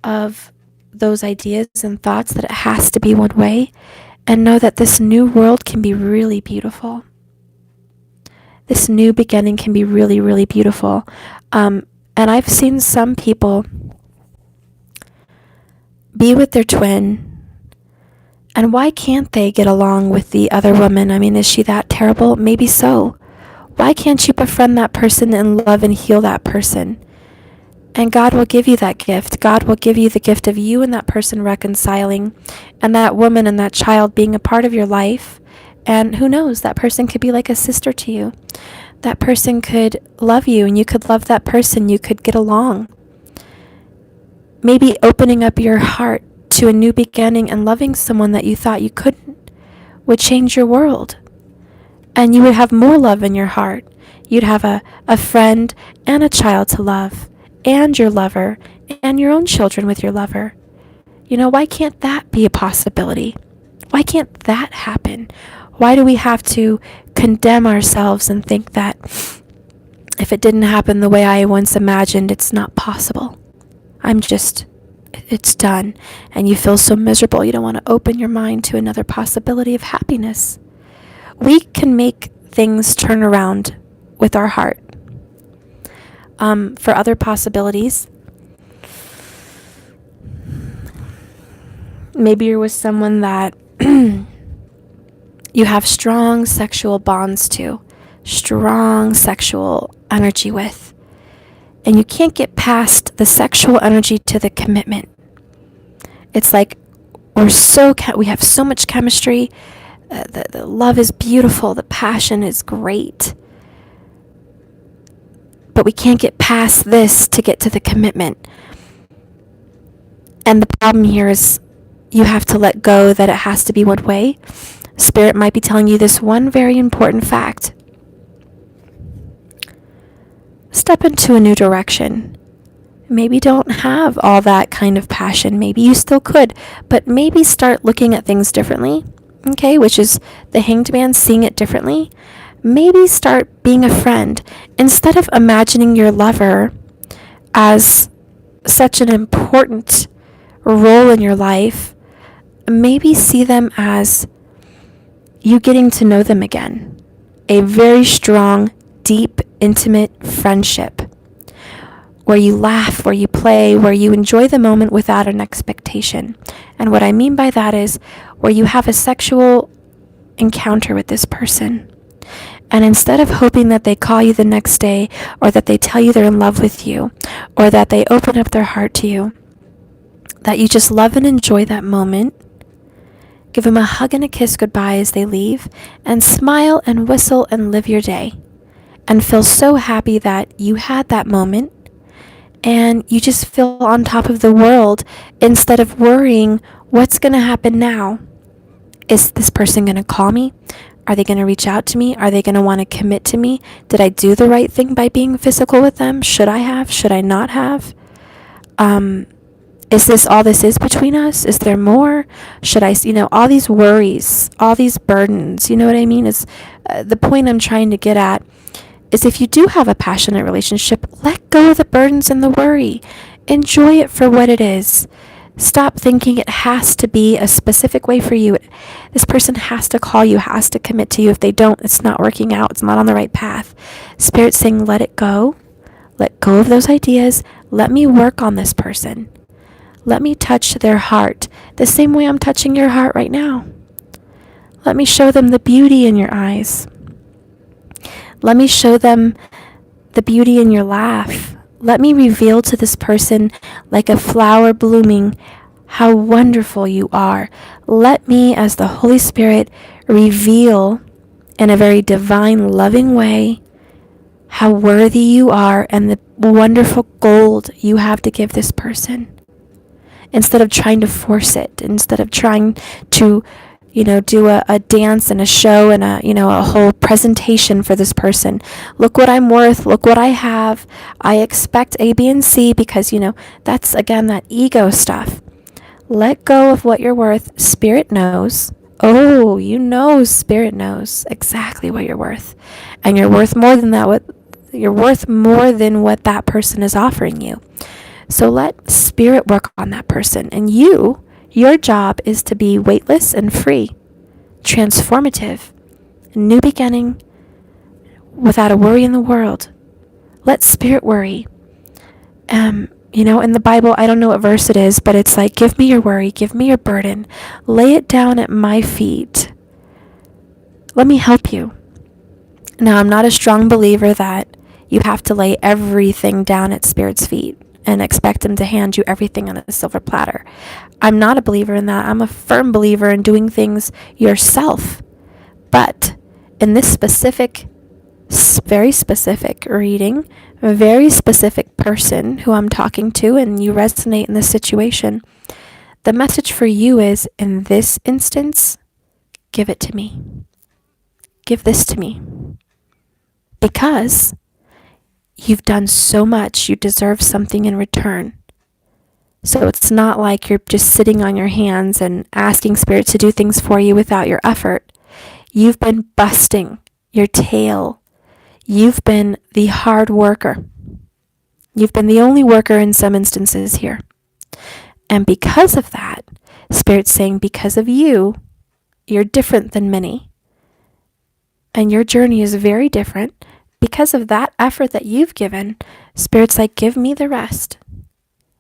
of those ideas and thoughts that it has to be one way, and know that this new world can be really beautiful. This new beginning can be really, really beautiful. And I've seen some people be with their twin, and why can't they get along with the other woman? I mean, is she that terrible? Maybe so. Why can't you befriend that person and love and heal that person? And God will give you that gift. God will give you the gift of you and that person reconciling, and that woman and that child being a part of your life. And who knows, that person could be like a sister to you. That person could love you, and you could love that person. You could get along. Maybe opening up your heart to a new beginning and loving someone that you thought you couldn't would change your world. And you would have more love in your heart. You'd have a friend and a child to love, and your lover, and your own children with your lover. Why can't that be a possibility? Why can't that happen? Why do we have to condemn ourselves and think that if it didn't happen the way I once imagined, it's not possible? It's done. And you feel so miserable. You don't want to open your mind to another possibility of happiness. We can make things turn around with our heart. For other possibilities, maybe you're with someone that you have strong sexual bonds to, strong sexual energy with, and you can't get past the sexual energy to the commitment. It's like we have so much chemistry. The love is beautiful. The passion is great. But we can't get past this to get to the commitment. And the problem here is you have to let go that it has to be one way. Spirit might be telling you this one very important fact. Step into a new direction. Maybe don't have all that kind of passion. Maybe you still could, but maybe start looking at things differently. Okay, which is the Hanged Man, seeing it differently. Maybe start being a friend. Instead of imagining your lover as such an important role in your life, maybe see them as you getting to know them again. A very strong, deep, intimate friendship where you laugh, where you play, where you enjoy the moment without an expectation. And what I mean by that is where you have a sexual encounter with this person. And instead of hoping that they call you the next day, or that they tell you they're in love with you, or that they open up their heart to you, that you just love and enjoy that moment, give them a hug and a kiss goodbye as they leave, and smile and whistle and live your day. And feel so happy that you had that moment, and you just feel on top of the world instead of worrying what's going to happen now. Is this person going to call me? Are they going to reach out to me? Are they going to want to commit to me? Did I do the right thing by being physical with them? Should I have? Should I not have? Is this all this is between us? Is there more? Should I, all these worries, all these burdens, you know what I mean? Is the point I'm trying to get at is if you do have a passionate relationship, let go of the burdens and the worry. Enjoy it for what it is. Stop thinking it has to be a specific way for you. This person has to call you, has to commit to you. If they don't, it's not working out. It's not on the right path. Spirit's saying, let it go. Let go of those ideas. Let me work on this person. Let me touch their heart the same way I'm touching your heart right now. Let me show them the beauty in your eyes. Let me show them the beauty in your laugh. Let me reveal to this person, like a flower blooming, how wonderful you are. Let me, as the Holy Spirit, reveal in a very divine, loving way how worthy you are and the wonderful gold you have to give this person. Instead of trying to force it, instead of trying to do a dance and a show and a whole presentation for this person. Look what I'm worth. Look what I have. I expect A, B, and C because, that's, again, that ego stuff. Let go of what you're worth. Spirit knows. Oh, Spirit knows exactly what you're worth. And you're worth more than that. You're worth more than what that person is offering you. So let Spirit work on that person. And your job is to be weightless and free, transformative, new beginning, without a worry in the world. Let Spirit worry. In the Bible, I don't know what verse it is, but it's like, give me your worry, give me your burden, lay it down at my feet. Let me help you. Now, I'm not a strong believer that you have to lay everything down at Spirit's feet and expect him to hand you everything on a silver platter. I'm not a believer in that. I'm a firm believer in doing things yourself. But in this very specific reading, a very specific person who I'm talking to, and you resonate in this situation, the message for you is, in this instance, give it to me. Give this to me. Because you've done so much, you deserve something in return. So it's not like you're just sitting on your hands and asking Spirit to do things for you without your effort. You've been busting your tail. You've been the hard worker. You've been the only worker in some instances here. And because of that, Spirit's saying, because of you, you're different than many. And your journey is very different. Because of that effort that you've given, Spirit's like, give me the rest.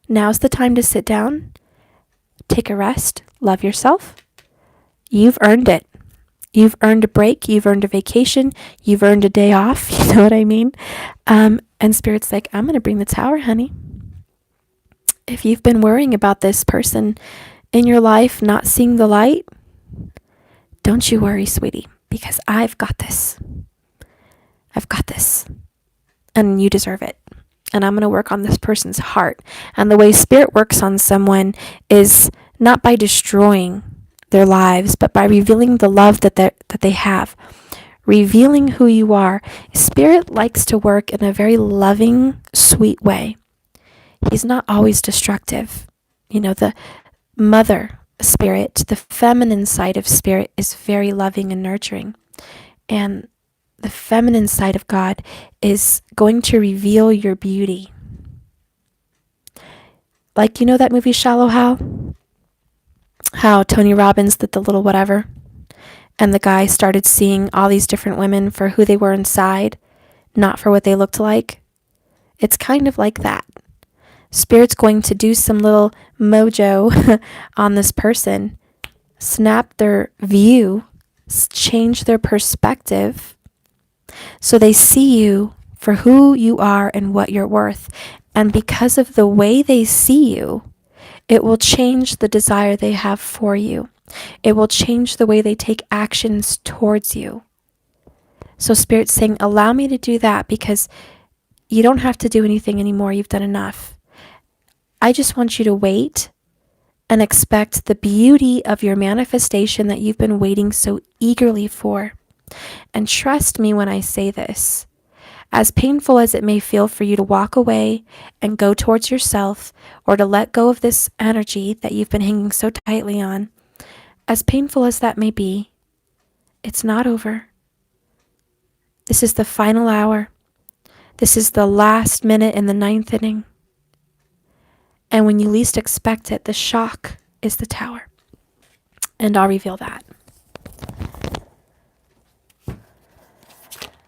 Now's the time to sit down, take a rest, love yourself. You've earned it. You've earned a break. You've earned a vacation. You've earned a day off. You know what I mean? And Spirit's like, I'm going to bring the tower, honey. If you've been worrying about this person in your life not seeing the light, don't you worry, sweetie, because I've got this. I've got this. And you deserve it. And I'm going to work on this person's heart. And the way Spirit works on someone is not by destroying their lives, but by revealing the love that they have. Revealing who you are. Spirit likes to work in a very loving, sweet way. He's not always destructive. The mother Spirit, the feminine side of Spirit, is very loving and nurturing. And the feminine side of God is going to reveal your beauty. Like, that movie Shallow Hal? How Tony Robbins did the little whatever, and the guy started seeing all these different women for who they were inside, not for what they looked like. It's kind of like that. Spirit's going to do some little mojo on this person, snap their view, change their perspective, so they see you for who you are and what you're worth. And because of the way they see you, it will change the desire they have for you. It will change the way they take actions towards you. So Spirit's saying, allow me to do that, because you don't have to do anything anymore. You've done enough. I just want you to wait and expect the beauty of your manifestation that you've been waiting so eagerly for. And trust me when I say this. As painful as it may feel for you to walk away and go towards yourself, or to let go of this energy that you've been hanging so tightly on, as painful as that may be, it's not over. This is the final hour. This is the last minute in the 9th inning. And when you least expect it, the shock is the Tower. And I'll reveal that.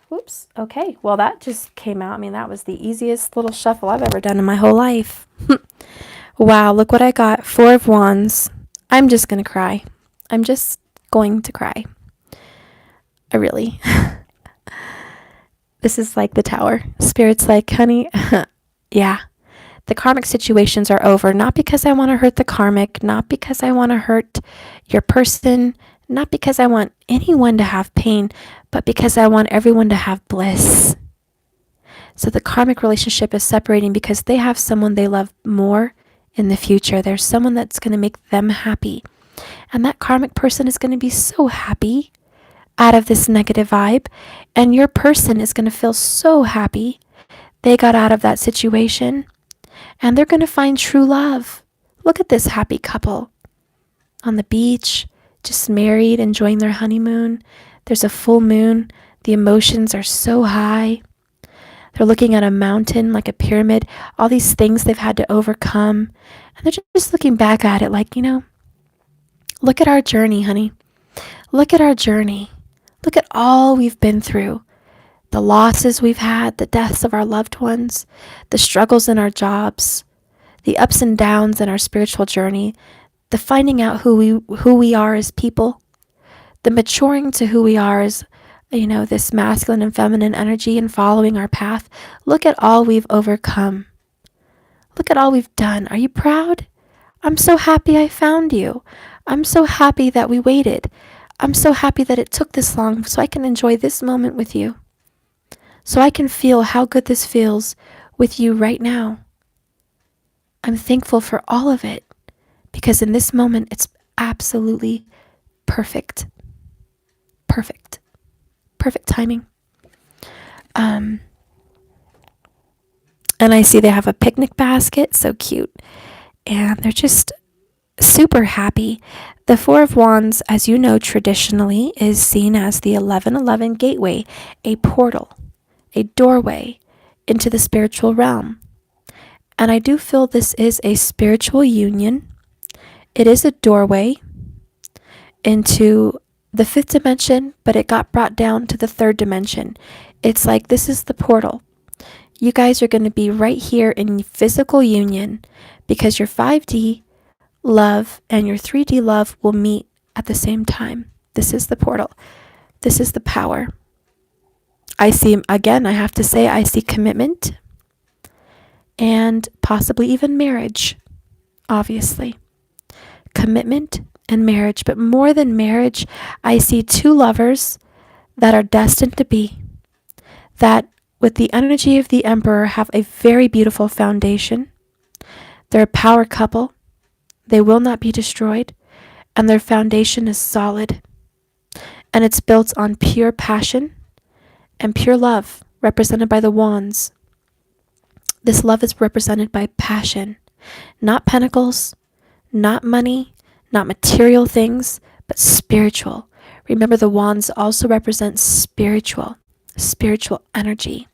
Whoops. Okay. Well, that just came out. I mean, that was the easiest little shuffle I've ever done in my whole life. Wow. Look what I got. 4 of Wands. I'm just going to cry. I'm just going to cry. I really. This is like the Tower. Spirit's like, honey, yeah. The karmic situations are over. Not because I want to hurt the karmic. Not because I want to hurt your person. Not because I want anyone to have pain, but because I want everyone to have bliss. So the karmic relationship is separating because they have someone they love more in the future. There's someone that's going to make them happy. And that karmic person is going to be so happy out of this negative vibe. And your person is going to feel so happy they got out of that situation. And they're going to find true love. Look at this happy couple on the beach, just married, enjoying their honeymoon. There's a full moon. The emotions are so high. They're looking at a mountain like a pyramid, all these things they've had to overcome. And they're just looking back at it like, look at our journey, honey. Look at our journey. Look at all we've been through. The losses we've had, the deaths of our loved ones, the struggles in our jobs, the ups and downs in our spiritual journey, the finding out who we are as people, the maturing to who we are as, this masculine and feminine energy and following our path. Look at all we've overcome. Look at all we've done. Are you proud? I'm so happy I found you. I'm so happy that we waited. I'm so happy that it took this long so I can enjoy this moment with you. So I can feel how good this feels with you right now. I'm thankful for all of it because in this moment it's absolutely perfect. Perfect. Perfect timing. And I see they have a picnic basket, so cute. And they're just super happy. The 4 of Wands, as you know, traditionally is seen as the 1111 gateway, a portal, a doorway into the spiritual realm. And I do feel this is a spiritual union. It is a doorway into the 5th dimension, but it got brought down to the 3rd dimension. It's like this is the portal. You guys are going to be right here in physical union because your 5D love and your 3D love will meet at the same time. This is the portal. This is the power. I see, again, I have to say, I see commitment and possibly even marriage, obviously. Commitment and marriage, but more than marriage, I see 2 lovers that are destined to be, that with the energy of the Emperor have a very beautiful foundation. They're a power couple. They will not be destroyed, and their foundation is solid. And it's built on pure passion and pure love, represented by the wands. This love is represented by passion, not pentacles, not money, not material things, but spiritual. Remember, the wands also represent spiritual energy,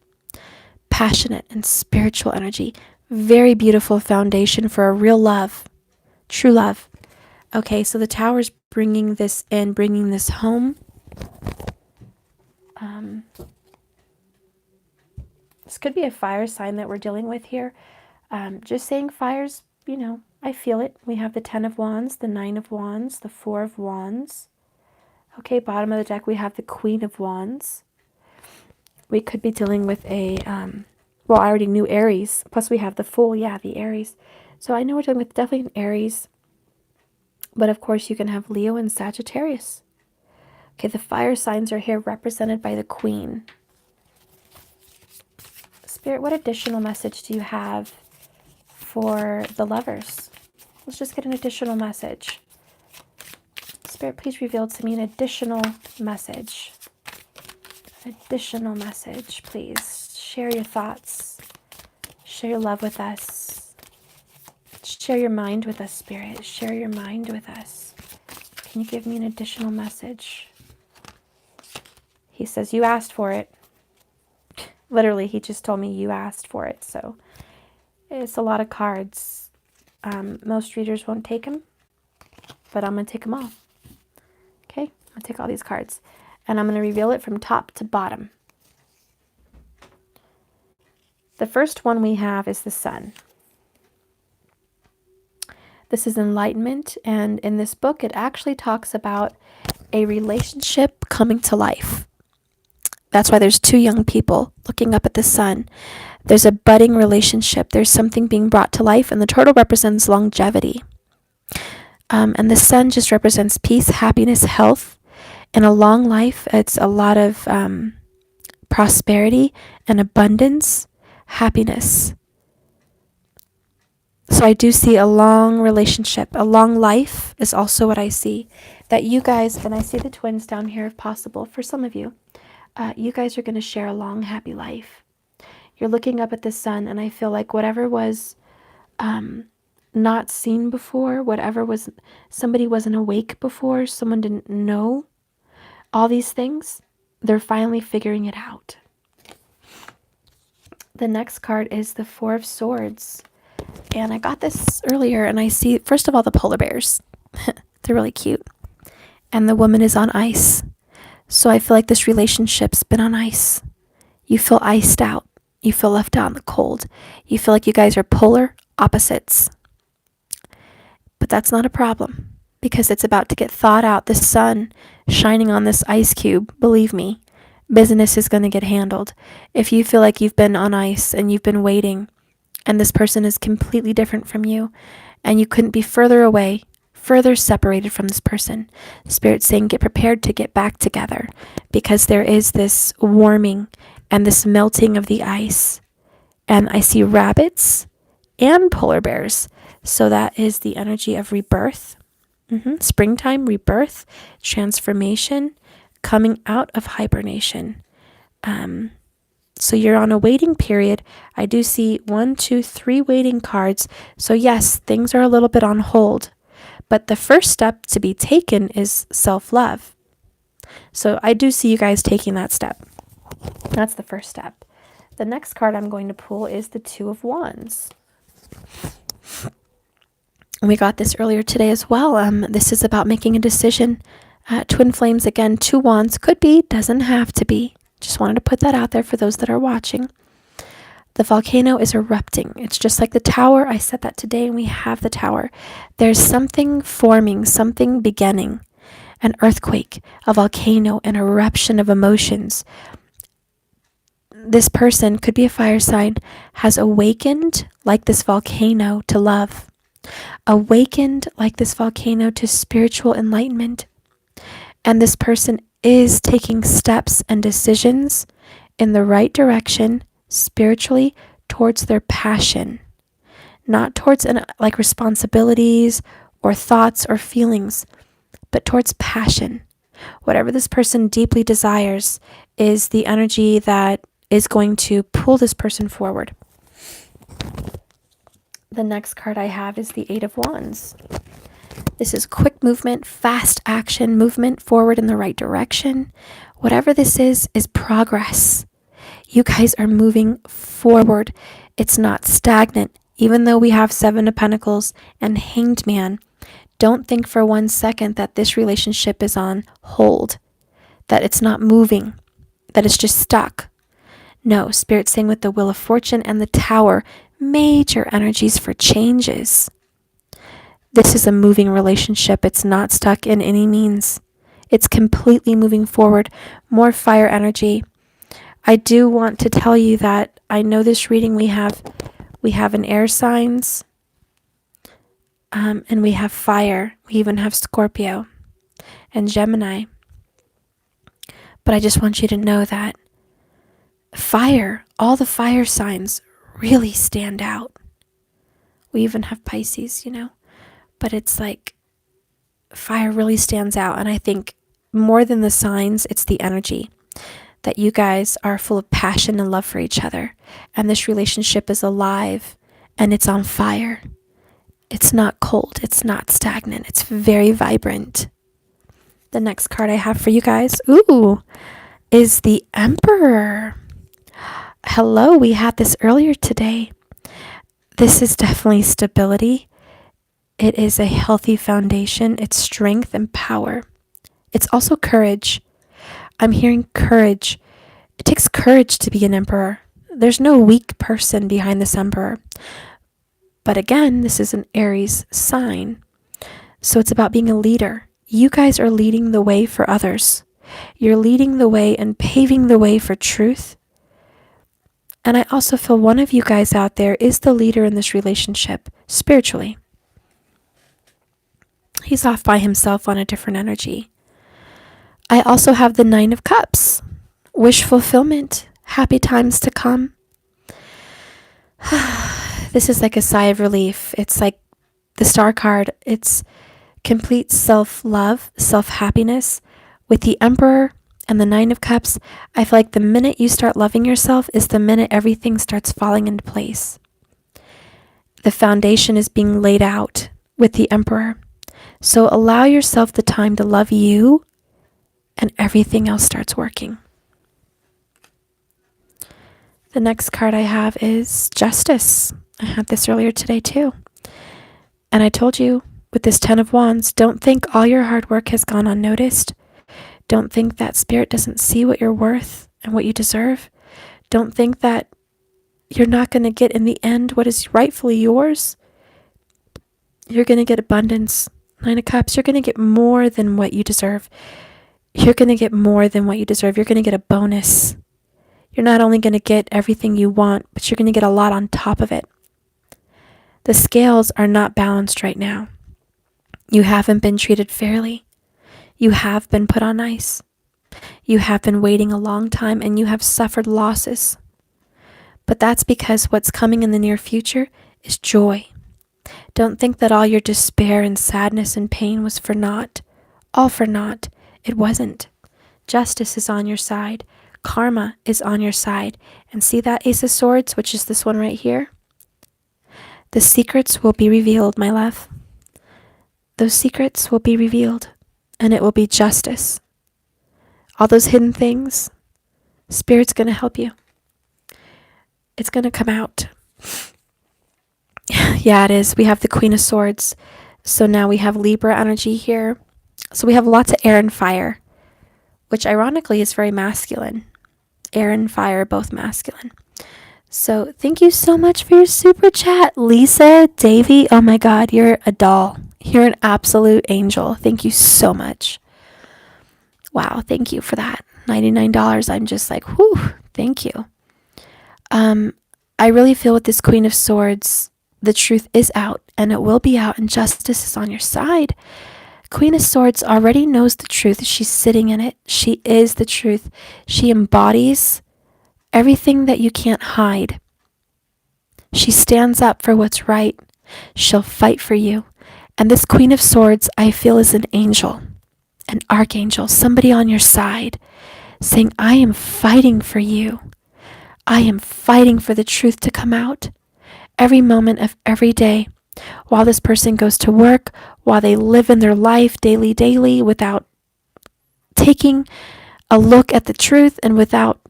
passionate and spiritual energy. Very beautiful foundation for a real love, true love. Okay, so the Tower's bringing this in, bringing this home. This could be a fire sign that we're dealing with here. Just saying fires, I feel it. We have the 10 of Wands, the 9 of Wands, the 4 of Wands. Okay, bottom of the deck, we have the Queen of Wands. We could be dealing with a, I already knew Aries. Plus we have the Fool, the Aries. So I know we're dealing with definitely an Aries. But of course you can have Leo and Sagittarius. Okay, the fire signs are here represented by the Queen. Spirit, what additional message do you have for the lovers? Let's just get an additional message. Spirit, please reveal to me an additional message. Additional message, please. Share your thoughts. Share your love with us. Share your mind with us, Spirit. Share your mind with us. Can you give me an additional message? He says, you asked for it. Literally, he just told me you asked for it. So it's a lot of cards. Most readers won't take them, but I'm going to take them all. Okay, I'm going to take all these cards, and I'm going to reveal it from top to bottom. The first one we have is the Sun. This is enlightenment, and in this book, it actually talks about a relationship coming to life. That's why there's two young people looking up at the sun. There's a budding relationship. There's something being brought to life, and the turtle represents longevity. And the sun just represents peace, happiness, health, and a long life. It's a lot of prosperity and abundance, happiness. So I do see a long relationship. A long life is also what I see. That you guys, and I see the twins down here if possible, for some of you, you guys are going to share a long, happy life. You're looking up at the sun, and I feel like whatever was not seen before, whatever was, somebody wasn't awake before, someone didn't know all these things, they're finally figuring it out. The next card is the Four of Swords. And I got this earlier, and I see, first of all, the polar bears. They're really cute. And the woman is on ice. So I feel like this relationship's been on ice. You feel iced out. You feel left out in the cold. You feel like you guys are polar opposites. But that's not a problem, because it's about to get thawed out. The sun shining on this ice cube, believe me, business is going to get handled. If you feel like you've been on ice and you've been waiting, and this person is completely different from you, and you couldn't be further away, further separated from this person, Spirit's saying get prepared to get back together, because there is this warming and this melting of the ice. And I see rabbits and polar bears. So that is the energy of rebirth. Springtime, rebirth, transformation, coming out of hibernation. So you're on a waiting period. I do see 1, 2, 3 waiting cards. So yes, things are a little bit on hold. But the first step to be taken is self-love. So I do see you guys taking that step. That's the first step. The next card I'm going to pull is the Two of Wands. We got this earlier today as well. This is about making a decision. Twin flames again, 2 wands. Could be, doesn't have to be. Just wanted to put that out there for those that are watching. The volcano is erupting. It's just like the tower. I said that today, and we have the tower. There's something forming, something beginning. An earthquake, a volcano, an eruption of emotions. This person, could be a fire sign, has awakened like this volcano to love. Awakened like this volcano to spiritual enlightenment. And this person is taking steps and decisions in the right direction spiritually towards their passion, not towards like responsibilities or thoughts or feelings, but towards passion. Whatever this person deeply desires is the energy that is going to pull this person forward. The next card I have is the Eight of Wands. This is quick movement, fast action, movement forward in the right direction. Whatever this is progress. You guys are moving forward. It's not stagnant. Even though we have 7 of Pentacles and Hanged Man, don't think for 1 second that this relationship is on hold, that it's not moving, that it's just stuck. No, Spirit's saying with the Wheel of Fortune and the Tower, major energies for changes. This is a moving relationship. It's not stuck in any means. It's completely moving forward. More fire energy. I do want to tell you that I know this reading we have an air signs, and we have fire. We even have Scorpio and Gemini. But I just want you to know that fire, all the fire signs really stand out. We even have Pisces, but it's like fire really stands out. And I think more than the signs, it's the energy that you guys are full of passion and love for each other. And this relationship is alive and it's on fire. It's not cold. It's not stagnant. It's very vibrant. The next card I have for you guys, is the Emperor. Hello, we had this earlier today. This is definitely stability. It is a healthy foundation. It's strength and power. It's also courage. I'm hearing courage. It takes courage to be an emperor. There's no weak person behind this emperor. But again, this is an Aries sign. So it's about being a leader. You guys are leading the way for others. You're leading the way and paving the way for truth. And I also feel one of you guys out there is the leader in this relationship, spiritually. He's off by himself on a different energy. I also have the Nine of Cups. Wish fulfillment. Happy times to come. This is like a sigh of relief. It's like the Star card. It's complete self-love, self-happiness. With the Emperor and the Nine of Cups, I feel like the minute you start loving yourself is the minute everything starts falling into place. The foundation is being laid out with the Emperor. So allow yourself the time to love you, and everything else starts working. The next card I have is Justice. I had this earlier today too. And I told you, with this Ten of Wands, don't think all your hard work has gone unnoticed. Don't think that Spirit doesn't see what you're worth and what you deserve. Don't think that you're not going to get in the end what is rightfully yours. You're going to get abundance. Nine of Cups, you're going to get more than what you deserve. You're going to get more than what you deserve. You're going to get a bonus. You're not only going to get everything you want, but you're going to get a lot on top of it. The scales are not balanced right now. You haven't been treated fairly. You have been put on ice. You have been waiting a long time and you have suffered losses. But that's because what's coming in the near future is joy. Don't think that all your despair and sadness and pain was for naught. All for naught. It wasn't. Justice is on your side. Karma is on your side. And see that Ace of Swords, which is this one right here? The secrets will be revealed, my love. Those secrets will be revealed, and it will be justice. All those hidden things, Spirit's going to help you. It's going to come out. Yeah, it is. We have the Queen of Swords. So now we have Libra energy here. So we have lots of air and fire, which ironically is very masculine. Air and fire are both masculine. So thank you so much for your super chat, Lisa, Davy. Oh my God, you're a doll. You're an absolute angel. Thank you so much. Wow, thank you for that. $99. I'm just like, whew, thank you. I really feel with this Queen of Swords, the truth is out, and it will be out, and justice is on your side. Queen of Swords already knows the truth. She's sitting in it. She is the truth. She embodies everything that you can't hide. She stands up for what's right. She'll fight for you. And this Queen of Swords, I feel, is an angel, an archangel, somebody on your side saying, I am fighting for you. I am fighting for the truth to come out every moment of every day while this person goes to work, while they live in their life daily without taking a look at the truth and without,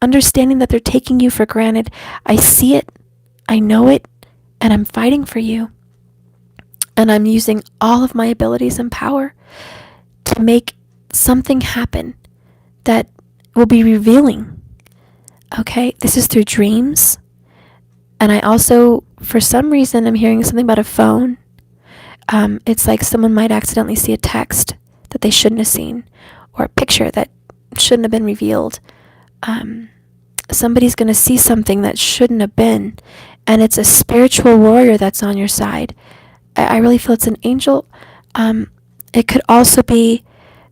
understanding that they're taking you for granted. I see it, I know it, and I'm fighting for you. And I'm using all of my abilities and power to make something happen that will be revealing. Okay, this is through dreams. And I also, for some reason, I'm hearing something about a phone. It's like someone might accidentally see a text that they shouldn't have seen, or a picture that shouldn't have been revealed. Somebody's going to see something that shouldn't have been, and it's a spiritual warrior that's on your side. I really feel it's an angel. It could also be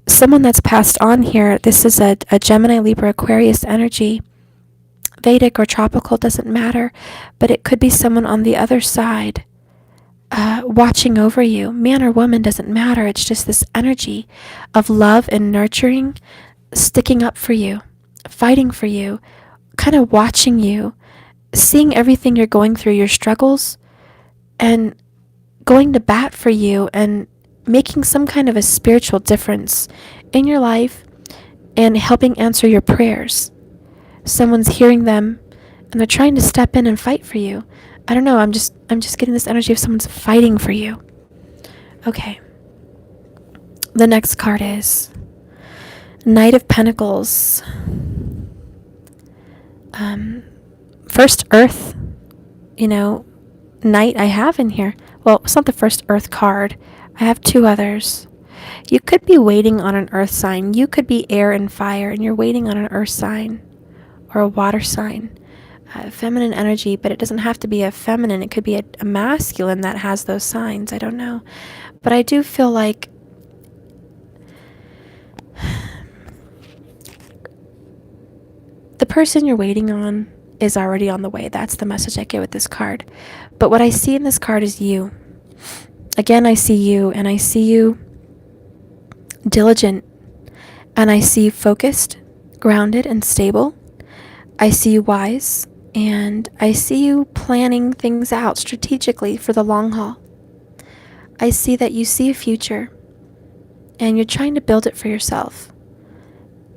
someone that's passed on here. This is a Gemini, Libra, Aquarius energy. Vedic or tropical, doesn't matter, but it could be someone on the other side watching over you. Man or woman, doesn't matter. It's just this energy of love and nurturing, sticking up for you, fighting for you, kind of watching you, seeing everything you're going through, your struggles, and going to bat for you and making some kind of a spiritual difference in your life and helping answer your prayers. Someone's hearing them and they're trying to step in and fight for you. I don't know, I'm just getting this energy of someone's fighting for you. Okay. The next card is Knight of Pentacles. First Earth, Knight I have in here. Well, it's not the first Earth card. I have two others. You could be waiting on an Earth sign. You could be air and fire, and you're waiting on an Earth sign or a water sign. Feminine energy, but it doesn't have to be a feminine. It could be a masculine that has those signs. I don't know. But I do feel like the person you're waiting on is already on the way. That's the message I get with this card. But what I see in this card is you. Again, I see you, and I see you diligent, and I see you focused, grounded, and stable. I see you wise, and I see you planning things out strategically for the long haul. I see that you see a future, and you're trying to build it for yourself.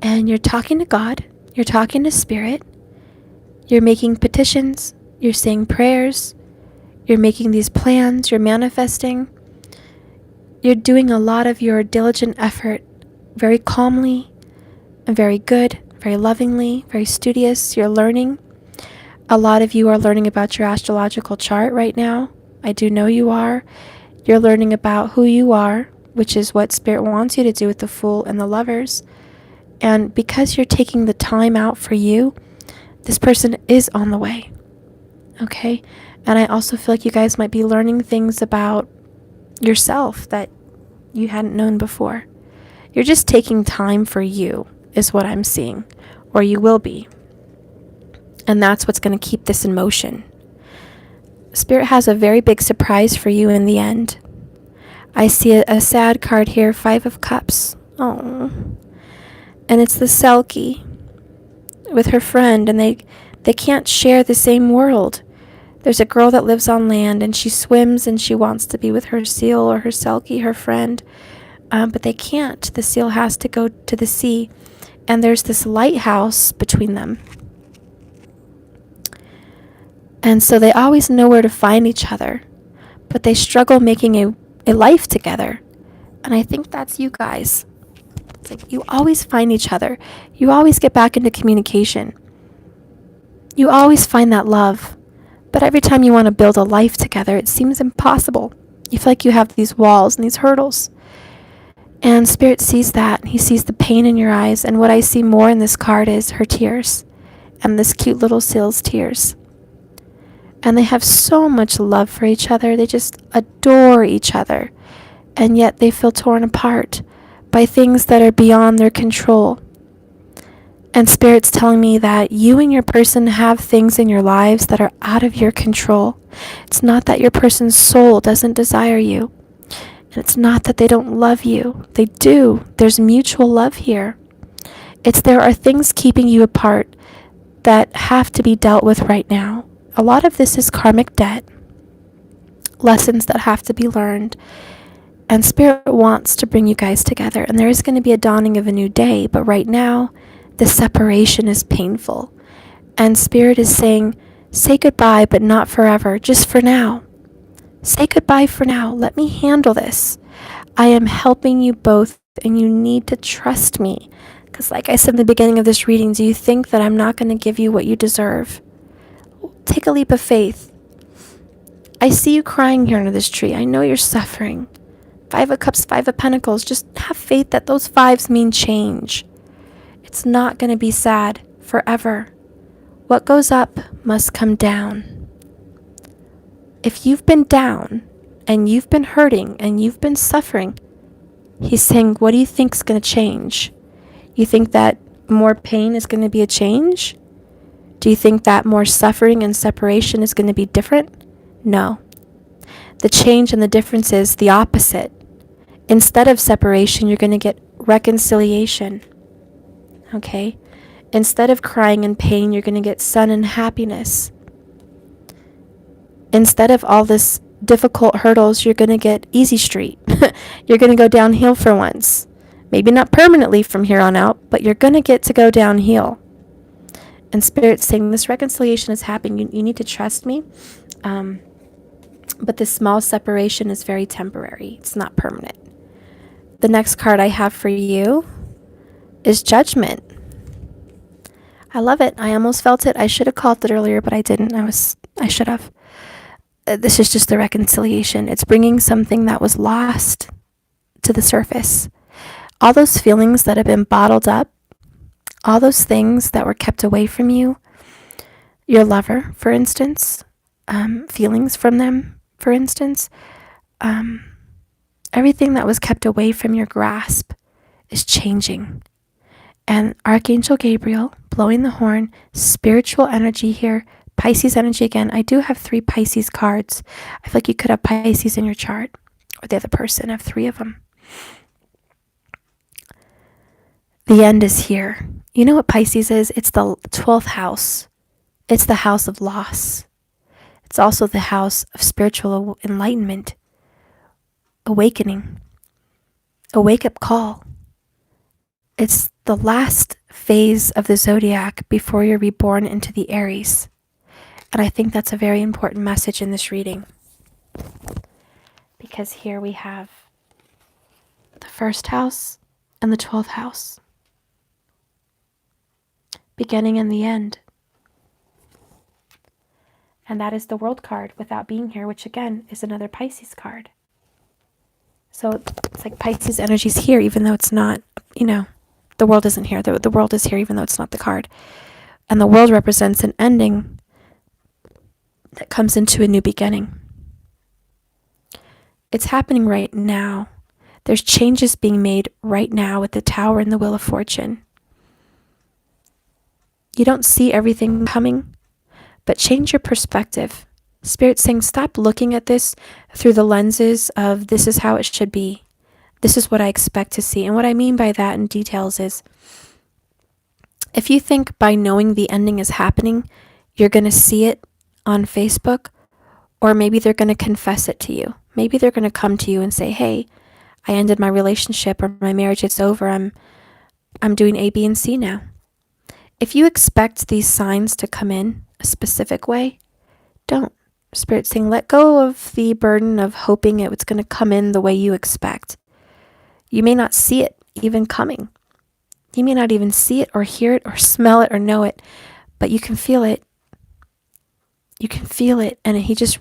And you're talking to God, you're talking to Spirit, you're making petitions, you're saying prayers, you're making these plans, you're manifesting. You're doing a lot of your diligent effort very calmly and very good, very lovingly, very studious. You're learning. A lot of you are learning about your astrological chart right now. I do know you are. You're learning about who you are, which is what Spirit wants you to do with the Fool and the Lovers. And because you're taking the time out for you, this person is on the way. Okay? And I also feel like you guys might be learning things about yourself that you hadn't known before. You're just taking time for you, is what I'm seeing. Or you will be. And that's what's going to keep this in motion. Spirit has a very big surprise for you in the end. I see a sad card here, 5 of Cups. Oh. And it's the Selkie with her friend, and they can't share the same world. There's a girl that lives on land, and she swims, and she wants to be with her seal or her Selkie, her friend. But they can't. The seal has to go to the sea. And there's this lighthouse between them. And so they always know where to find each other. But they struggle making a life together. And I think that's you guys. It's like you always find each other. You always get back into communication. You always find that love. But every time you want to build a life together, it seems impossible. You feel like you have these walls and these hurdles. And Spirit sees that. He sees the pain in your eyes. And what I see more in this card is her tears. And this cute little seal's tears. And they have so much love for each other. They just adore each other. And yet they feel torn apart by things that are beyond their control. And Spirit's telling me that you and your person have things in your lives that are out of your control. It's not that your person's soul doesn't desire you. And it's not that they don't love you. They do. There's mutual love here. It's there are things keeping you apart that have to be dealt with right now. A lot of this is karmic debt. Lessons that have to be learned. And Spirit wants to bring you guys together. And there is going to be a dawning of a new day. But right now, the separation is painful. And Spirit is saying, say goodbye, but not forever. Just for now. Say goodbye for now. Let me handle this. I am helping you both, and you need to trust me. Because like I said in the beginning of this reading, do you think that I'm not going to give you what you deserve? Take a leap of faith. I see you crying here under this tree. I know you're suffering. 5 of Cups, 5 of Pentacles. Just have faith that those 5s mean change. It's not going to be sad forever. What goes up must come down. If you've been down, and you've been hurting, and you've been suffering, he's saying, what do you think's going to change? You think that more pain is going to be a change? Do you think that more suffering and separation is going to be different? No. The change and the difference is the opposite. Instead of separation, you're going to get reconciliation. Okay? Instead of crying in pain, you're going to get sun and happiness. Instead of all this difficult hurdles, you're going to get easy street. You're going to go downhill for once. Maybe not permanently from here on out, but you're going to get to go downhill. And Spirit's saying this reconciliation is happening. You need to trust me. But this small separation is very temporary. It's not permanent. The next card I have for you is Judgment. I love it. I almost felt it. I should have called it earlier, but I didn't. I should have. This is just the reconciliation. It's bringing something that was lost to the surface. All those feelings that have been bottled up, all those things that were kept away from you, your lover, for instance, feelings from them, for instance, everything that was kept away from your grasp is changing. And Archangel Gabriel, blowing the horn, spiritual energy here, Pisces energy again. I do have 3 Pisces cards. I feel like you could have Pisces in your chart, or the other person have 3 of them. The end is here. You know what Pisces is? It's the 12th house. It's the house of loss. It's also the house of spiritual enlightenment, awakening, a wake-up call. It's the last phase of the zodiac before you're reborn into the Aries. And I think that's a very important message in this reading. Because here we have the 1st house and the 12th house. Beginning and the end. And that is the World card without being here, which again is another Pisces card. So it's like Pisces energy is here, even though it's not, the world isn't here. The world is here, even though it's not the card. And the world represents an ending that comes into a new beginning. It's happening right now. There's changes being made right now with the Tower and the Wheel of Fortune. You don't see everything coming, but change your perspective. Spirit's saying stop looking at this through the lenses of this is how it should be. This is what I expect to see. And what I mean by that in details is if you think by knowing the ending is happening, you're going to see it on Facebook, or maybe they're going to confess it to you. Maybe they're going to come to you and say, hey, I ended my relationship or my marriage, it's over. I'm doing A, B, and C now. If you expect these signs to come in a specific way, don't. Spirit's saying let go of the burden of hoping it's going to come in the way you expect. You may not see it even coming. You may not even see it or hear it or smell it or know it, but you can feel it. You can feel it. And he just,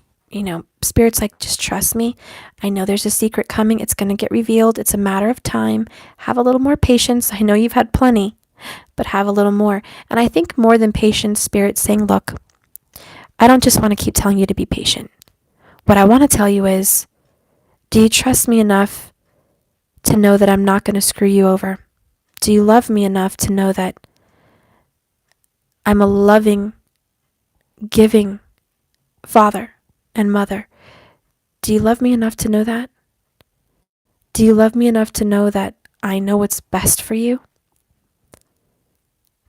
Spirit's like, just trust me. I know there's a secret coming. It's going to get revealed. It's a matter of time. Have a little more patience. I know you've had plenty, but have a little more. And I think more than patience, Spirit's saying, look, I don't just want to keep telling you to be patient. What I want to tell you is, do you trust me enough to know that I'm not going to screw you over? Do you love me enough to know that I'm a loving, giving father and mother? Do you love me enough to know that? Do you love me enough to know that I know what's best for you?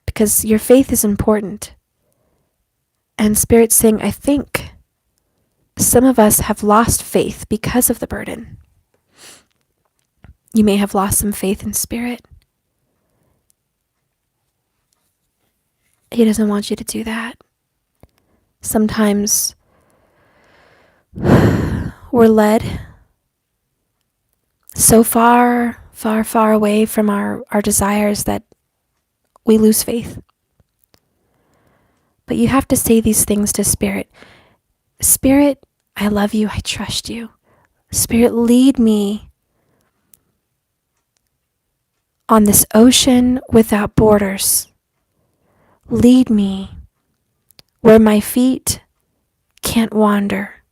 Because your faith is important. And Spirit's saying, I think some of us have lost faith because of the burden. You may have lost some faith in Spirit. He doesn't want you to do that. Sometimes we're led so far, far, far away from our desires that we lose faith. But you have to say these things to Spirit. Spirit, I love you. I trust you. Spirit, lead me on this ocean without borders. Lead me where my feet can't wander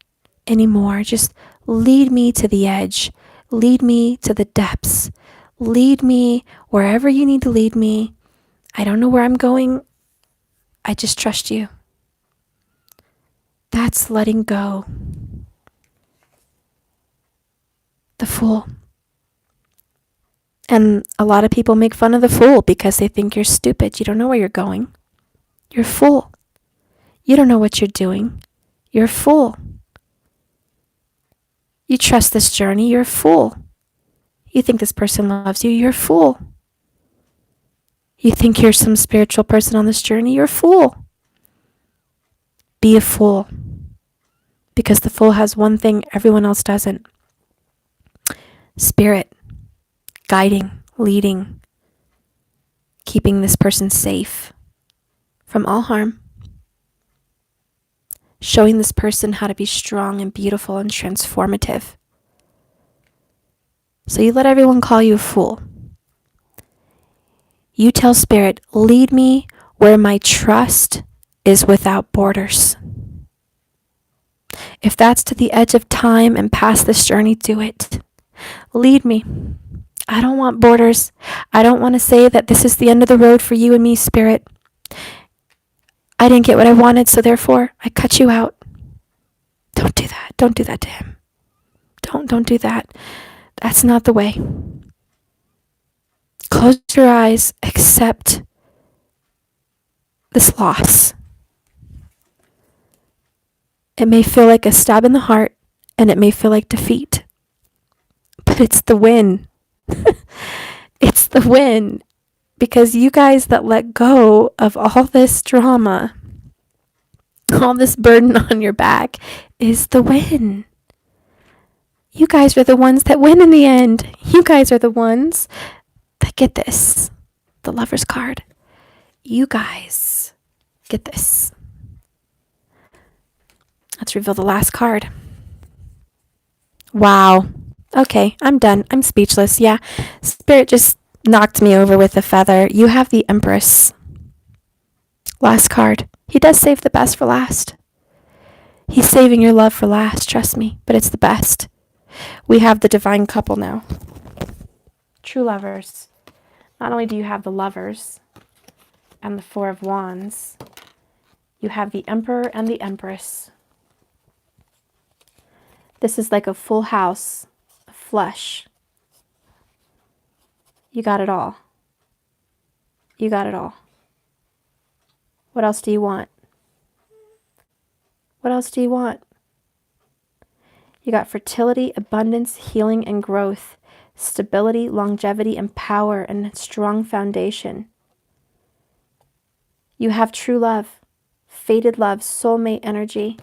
anymore. Just lead me to the edge. Lead me to the depths. Lead me wherever you need to lead me. I don't know where I'm going. I just trust you. That's letting go. The Fool. And a lot of people make fun of the Fool because they think you're stupid. You don't know where you're going. You're a fool. You don't know what you're doing. You're a fool. You trust this journey. You're a fool. You think this person loves you. You're a fool. You think you're some spiritual person on this journey. You're a fool. Be a fool. because the Fool has one thing everyone else doesn't. Spirit, guiding, leading, keeping this person safe from all harm, showing this person how to be strong and beautiful and transformative. So you let everyone call you a fool. You tell Spirit, lead me where my trust is without borders. If that's to the edge of time and past this journey, do it. Lead me. I don't want borders. I don't want to say that this is the end of the road for you and me, Spirit. I didn't get what I wanted, so therefore I cut you out. Don't do that. Don't do that to him. Don't do that. That's not the way. Close your eyes. Accept this loss. It may feel like a stab in the heart, and it may feel like defeat. But it's the win. It's the win. Because you guys that let go of all this drama, all this burden on your back, is the win. You guys are the ones that win in the end. You guys are the ones that get this. The Lover's card. You guys get this. Let's reveal the last card. Wow. Okay, I'm done. I'm speechless. Yeah, Spirit just knocked me over with a feather. You have the Empress. Last card. He does save the best for last. He's saving your love for last, trust me, but it's the best. We have the divine couple now. True lovers. Not only do you have the Lovers and the Four of Wands, you have the Emperor and the Empress. This is like a full house, a flush. You got it all. You got it all. What else do you want? What else do you want? You got fertility, abundance, healing, and growth, stability, longevity, and power, and a strong foundation. You have true love, fated love, soulmate energy,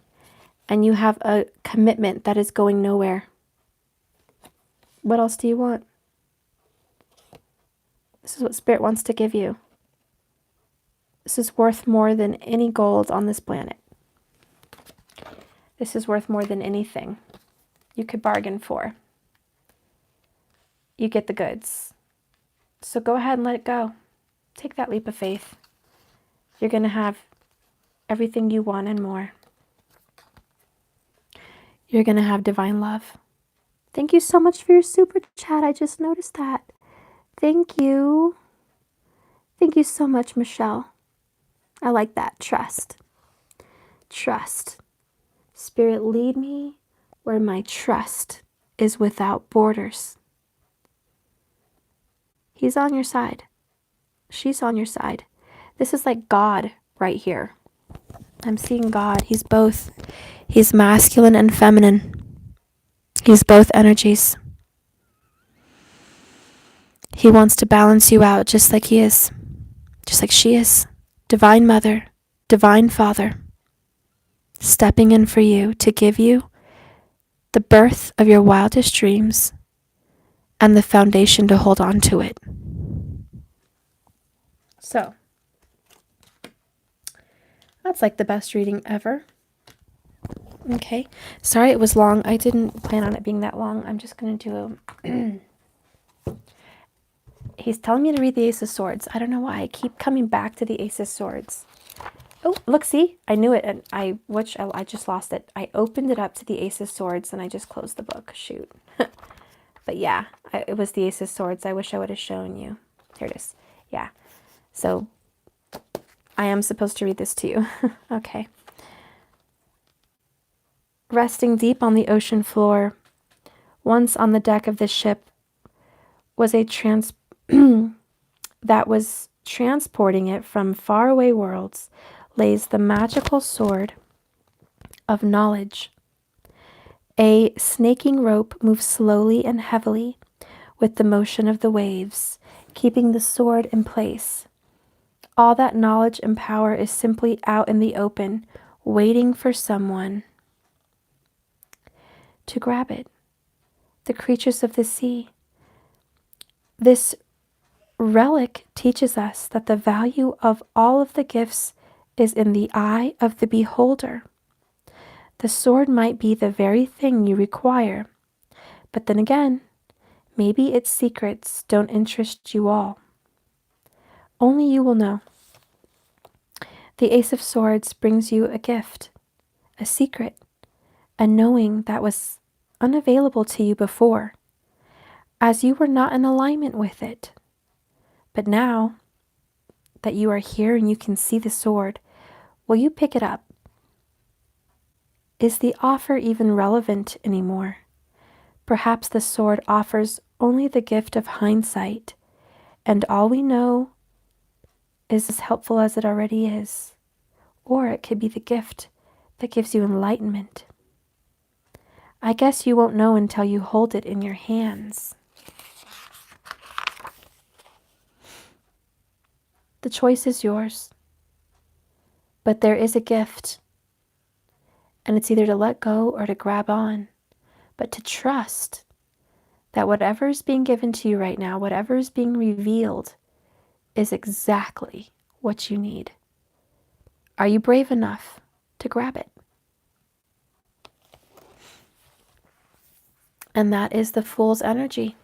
and you have a commitment that is going nowhere. What else do you want? This is what Spirit wants to give you. This is worth more than any gold on this planet. This is worth more than anything you could bargain for. You get the goods. So go ahead and let it go. Take that leap of faith. You're going to have everything you want and more. You're going to have divine love. Thank you so much for your super chat. I just noticed that. Thank you. Thank you so much, Michelle. I like that. Trust. Trust. Spirit, lead me where my trust is without borders. He's on your side. She's on your side. This is like God right here. I'm seeing God. He's both. He's masculine and feminine. He's both energies. He wants to balance you out just like he is. Just like she is. Divine Mother, Divine Father, stepping in for you to give you the birth of your wildest dreams and the foundation to hold on to it. So, that's like the best reading ever. Okay. Sorry it was long. I didn't plan on it being that long. I'm just going to do a... He's telling me to read the Ace of Swords. I don't know why. I keep coming back to the Ace of Swords. Oh, look, see? I knew it, and I just lost it. I opened it up to the Ace of Swords, and I just closed the book. Shoot. But yeah, it was the Ace of Swords. I wish I would have shown you. Here it is. Yeah. So, I am supposed to read this to you. Okay. Resting deep on the ocean floor, once on the deck of the ship, was a that was transporting it from faraway worlds, lays the magical sword of knowledge. A snaking rope moves slowly and heavily with the motion of the waves, keeping the sword in place. All that knowledge and power is simply out in the open, waiting for someone. to grab it. The creatures of the sea. This relic teaches us that the value of all of the gifts is in the eye of the beholder. The sword might be the very thing you require, but then again, maybe its secrets don't interest you all. Only you will know. The Ace of Swords brings you a gift, a secret, a knowing that was unavailable to you before, as you were not in alignment with it. But now that you are here and you can see the sword, will you pick it up? Is the offer even relevant anymore? Perhaps the sword offers only the gift of hindsight, and all we know is as helpful as it already is. Or it could be the gift that gives you enlightenment. I guess you won't know until you hold it in your hands. The choice is yours. But there is a gift, and it's either to let go or to grab on, but to trust that whatever is being given to you right now, whatever is being revealed, is exactly what you need. Are you brave enough to grab it? And that is the Fool's energy.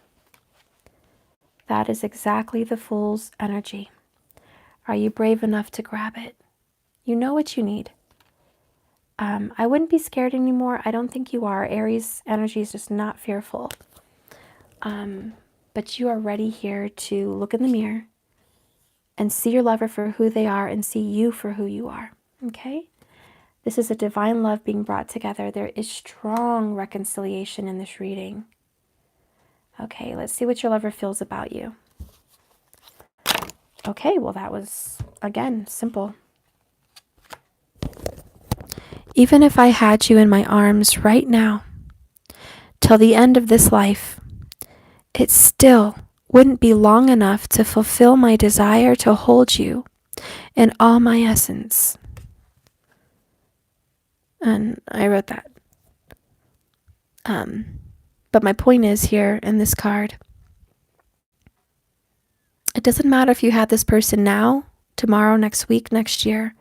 That is exactly the Fool's energy. Are you brave enough to grab it? You know what you need. I wouldn't be scared anymore. I don't think you are. Aries energy is just not fearful. But you are ready here to look in the mirror and see your lover for who they are and see you for who you are. Okay? This is a divine love being brought together. There is strong reconciliation in this reading. Okay, let's see what your lover feels about you. Okay, well that was, again, simple. Even if I had you in my arms right now, till the end of this life, it still wouldn't be long enough to fulfill my desire to hold you in all my essence. And I wrote that. But my point is here in this card, it doesn't matter if you had this person now, tomorrow, next week, next year.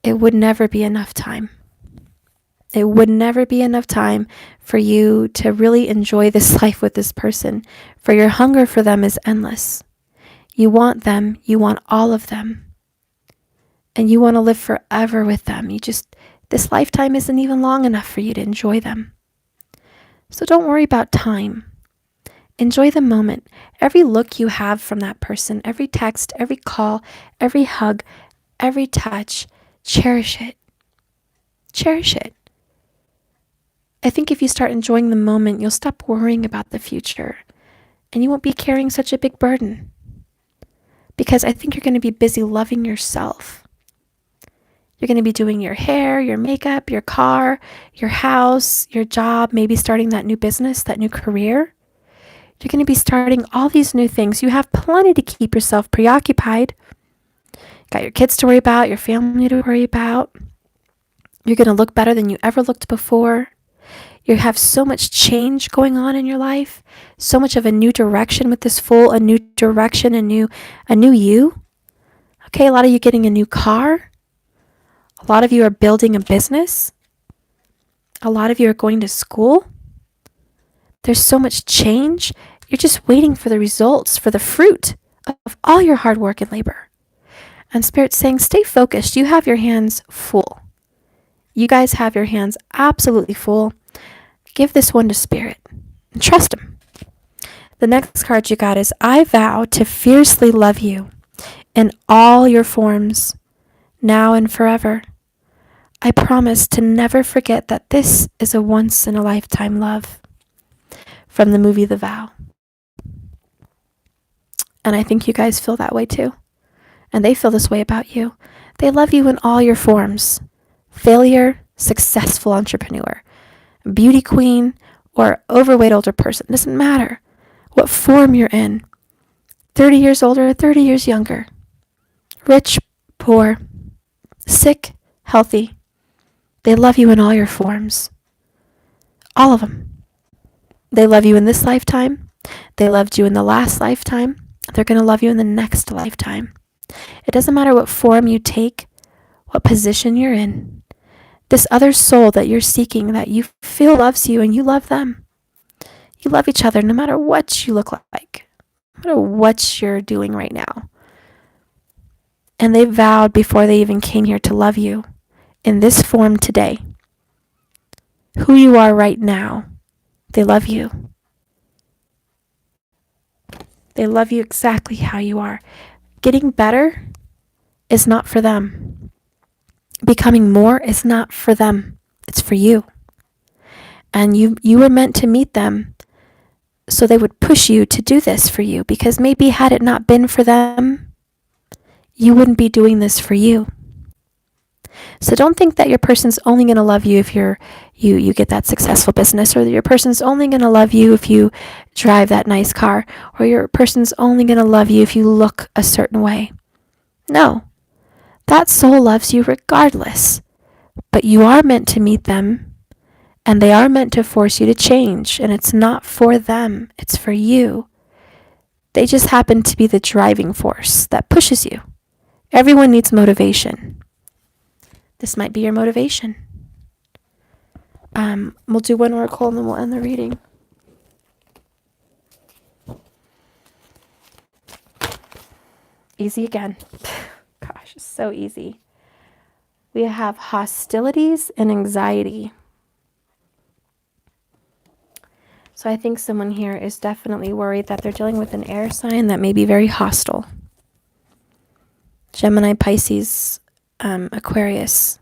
It would never be enough time. It would never be enough time for you to really enjoy this life with this person, for your hunger for them is endless. You want them, you want all of them, and you want to live forever with them. This lifetime isn't even long enough for you to enjoy them. So don't worry about time. Enjoy the moment. Every look you have from that person, every text, every call, every hug, every touch, cherish it. Cherish it. I think if you start enjoying the moment, you'll stop worrying about the future, and you won't be carrying such a big burden. Because I think you're going to be busy loving yourself. You're going to be doing your hair, your makeup, your car, your house, your job, maybe starting that new business, that new career. You're going to be starting all these new things. You have plenty to keep yourself preoccupied. Got your kids to worry about, your family to worry about. You're going to look better than you ever looked before. You have so much change going on in your life, so much of a new direction with this Fool, a new direction, a new you. Okay, a lot of you getting a new car. A lot of you are building a business. A lot of you are going to school. There's so much change. You're just waiting for the results, for the fruit of all your hard work and labor. And Spirit's saying, stay focused. You have your hands full. You guys have your hands absolutely full. Give this one to Spirit and trust him. The next card you got is, I vow to fiercely love you in all your forms, now and forever. I promise to never forget that this is a once-in-a-lifetime love. From the movie The Vow. And I think you guys feel that way too. And they feel this way about you. They love you in all your forms. Failure, successful entrepreneur, beauty queen, or overweight older person. It doesn't matter what form you're in. 30 years older or 30 years younger. Rich, poor, sick, healthy. They love you in all your forms. All of them. They love you in this lifetime. They loved you in the last lifetime. They're going to love you in the next lifetime. It doesn't matter what form you take, what position you're in. This other soul that you're seeking, that you feel loves you and you love them. You love each other no matter what you look like, no matter what you're doing right now. And they vowed before they even came here to love you in this form today. Who you are right now, they love you. They love you exactly how you are. Getting better is not for them. Becoming more is not for them. It's for you. And you were meant to meet them so they would push you to do this for you, because maybe had it not been for them, you wouldn't be doing this for you. So don't think that your person's only going to love you if you get that successful business, or that your person's only going to love you if you drive that nice car, or your person's only going to love you if you look a certain way. No. That soul loves you regardless. But you are meant to meet them, and they are meant to force you to change, and it's not for them, it's for you. They just happen to be the driving force that pushes you. Everyone needs motivation. This might be your motivation. We'll do one oracle and then we'll end the reading. Easy again. Gosh, it's so easy. We have hostilities and anxiety. So I think someone here is definitely worried that they're dealing with an air sign that may be very hostile. Gemini, Pisces, Aquarius.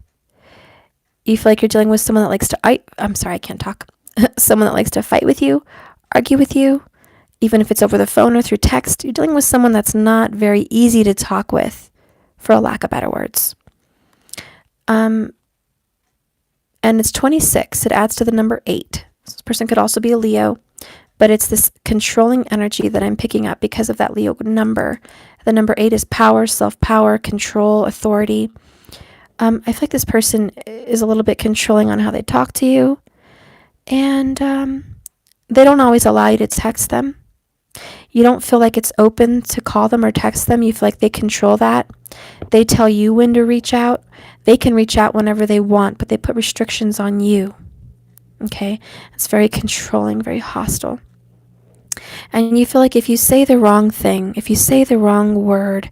You feel like you're dealing with someone that likes to, I can't talk. Someone that likes to fight with you, argue with you, even if it's over the phone or through text. You're dealing with someone that's not very easy to talk with, for a lack of better words. And it's 26. It adds to the number 8. This person could also be a Leo, but it's this controlling energy that I'm picking up because of that Leo number. The number 8 is power, self-power, control, authority. I feel like this person is a little bit controlling on how they talk to you, and they don't always allow you to text them. You don't feel like it's open to call them or text them. You feel like they control that. They tell you when to reach out. They can reach out whenever they want, but they put restrictions on you. Okay? It's very controlling, very hostile. And you feel like if you say the wrong thing, if you say the wrong word,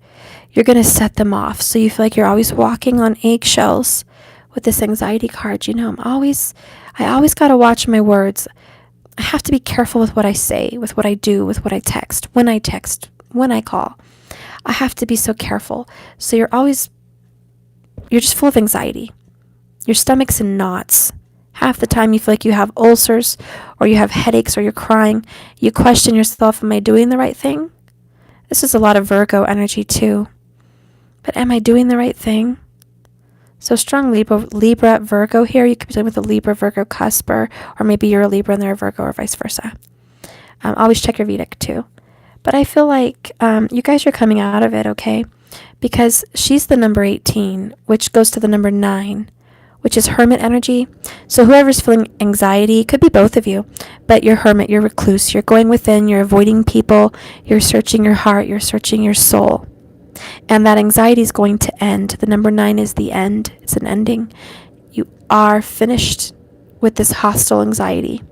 you're going to set them off. So you feel like you're always walking on eggshells with this anxiety card. You know, I always got to watch my words. I have to be careful with what I say, with what I do, with what I text, when I call. I have to be so careful. So you're just full of anxiety. Your stomach's in knots. Half the time you feel like you have ulcers, or you have headaches, or you're crying. You question yourself, am I doing the right thing? This is a lot of Virgo energy too. But am I doing the right thing? So strong Libra, Virgo here. You could be dealing with a Libra, Virgo cusp, or maybe you're a Libra and they're a Virgo, or vice versa. Always check your Vedic too. But I feel like you guys are coming out of it, okay? Because she's the number 18, which goes to the number 9, which is hermit energy. So whoever's feeling anxiety, could be both of you, but you're hermit, you're recluse, you're going within, you're avoiding people, you're searching your heart, you're searching your soul. And that anxiety is going to end. The number 9 is the end. It's an ending. You are finished with this hostile anxiety.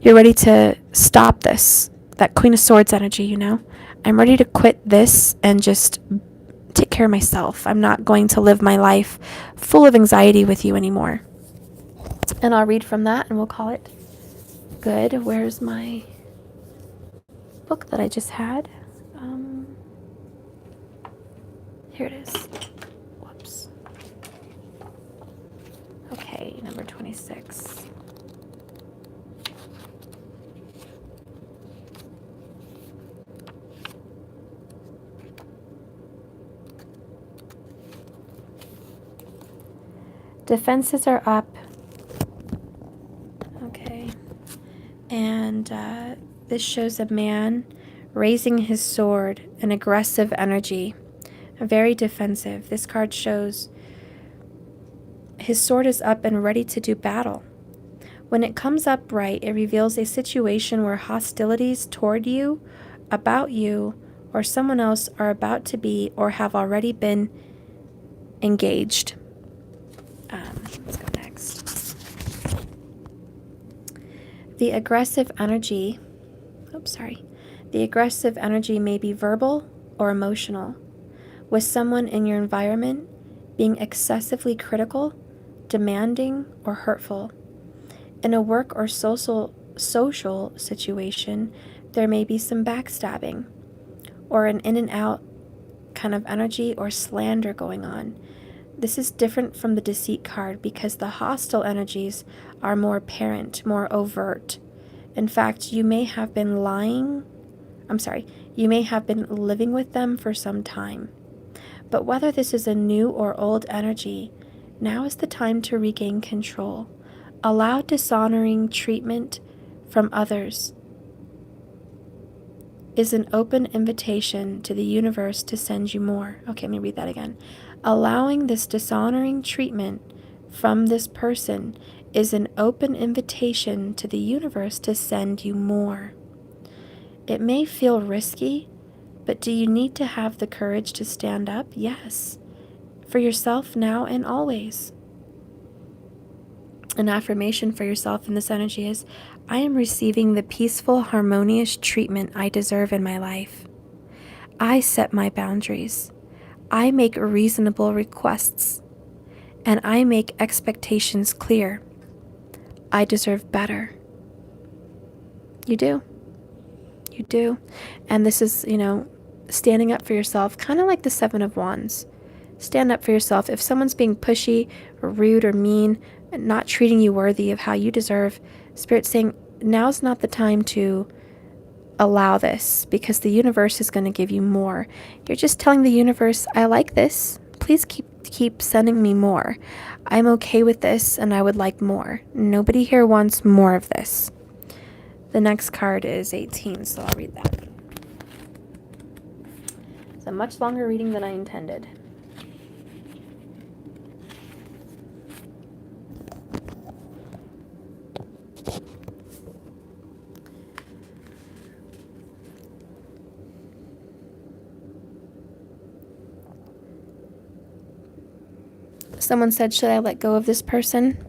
You're ready to stop this. That Queen of Swords energy, you know. I'm ready to quit this and just take care of myself. I'm not going to live my life full of anxiety with you anymore. And I'll read from that and we'll call it good. Where's my book that I just had? Here it is. Whoops. Okay, number 26. Defenses are up. Okay. And this shows a man raising his sword, an aggressive energy. Very defensive. This card shows his sword is up and ready to do battle. When it comes upright, it reveals a situation where hostilities toward you, about you, or someone else are about to be or have already been engaged. Let's go next. The aggressive energy, the aggressive energy may be verbal or emotional, with someone in your environment being excessively critical, demanding, or hurtful. In a work or social situation, there may be some backstabbing or an in and out kind of energy or slander going on. This is different from the deceit card because the hostile energies are more apparent, more overt. In fact, you may have been living with them for some time. But whether this is a new or old energy, now is the time to regain control. Allow dishonoring treatment from others is an open invitation to the universe to send you more. Okay, let me read that again. Allowing this dishonoring treatment from this person is an open invitation to the universe to send you more. It may feel risky, but do you need to have the courage to stand up? Yes. For yourself now and always. An affirmation for yourself in this energy is, I am receiving the peaceful, harmonious treatment I deserve in my life. I set my boundaries. I make reasonable requests. And I make expectations clear. I deserve better. You do. You do. And this is, standing up for yourself, kind of like the Seven of Wands. Stand up for yourself. If someone's being pushy or rude or mean, and not treating you worthy of how you deserve, Spirit's saying, now's not the time to allow this, because the universe is going to give you more. You're just telling the universe, I like this. Please keep sending me more. I'm okay with this and I would like more. Nobody here wants more of this. The next card is 18, so I'll read that. It's a much longer reading than I intended. Someone said, should I let go of this person?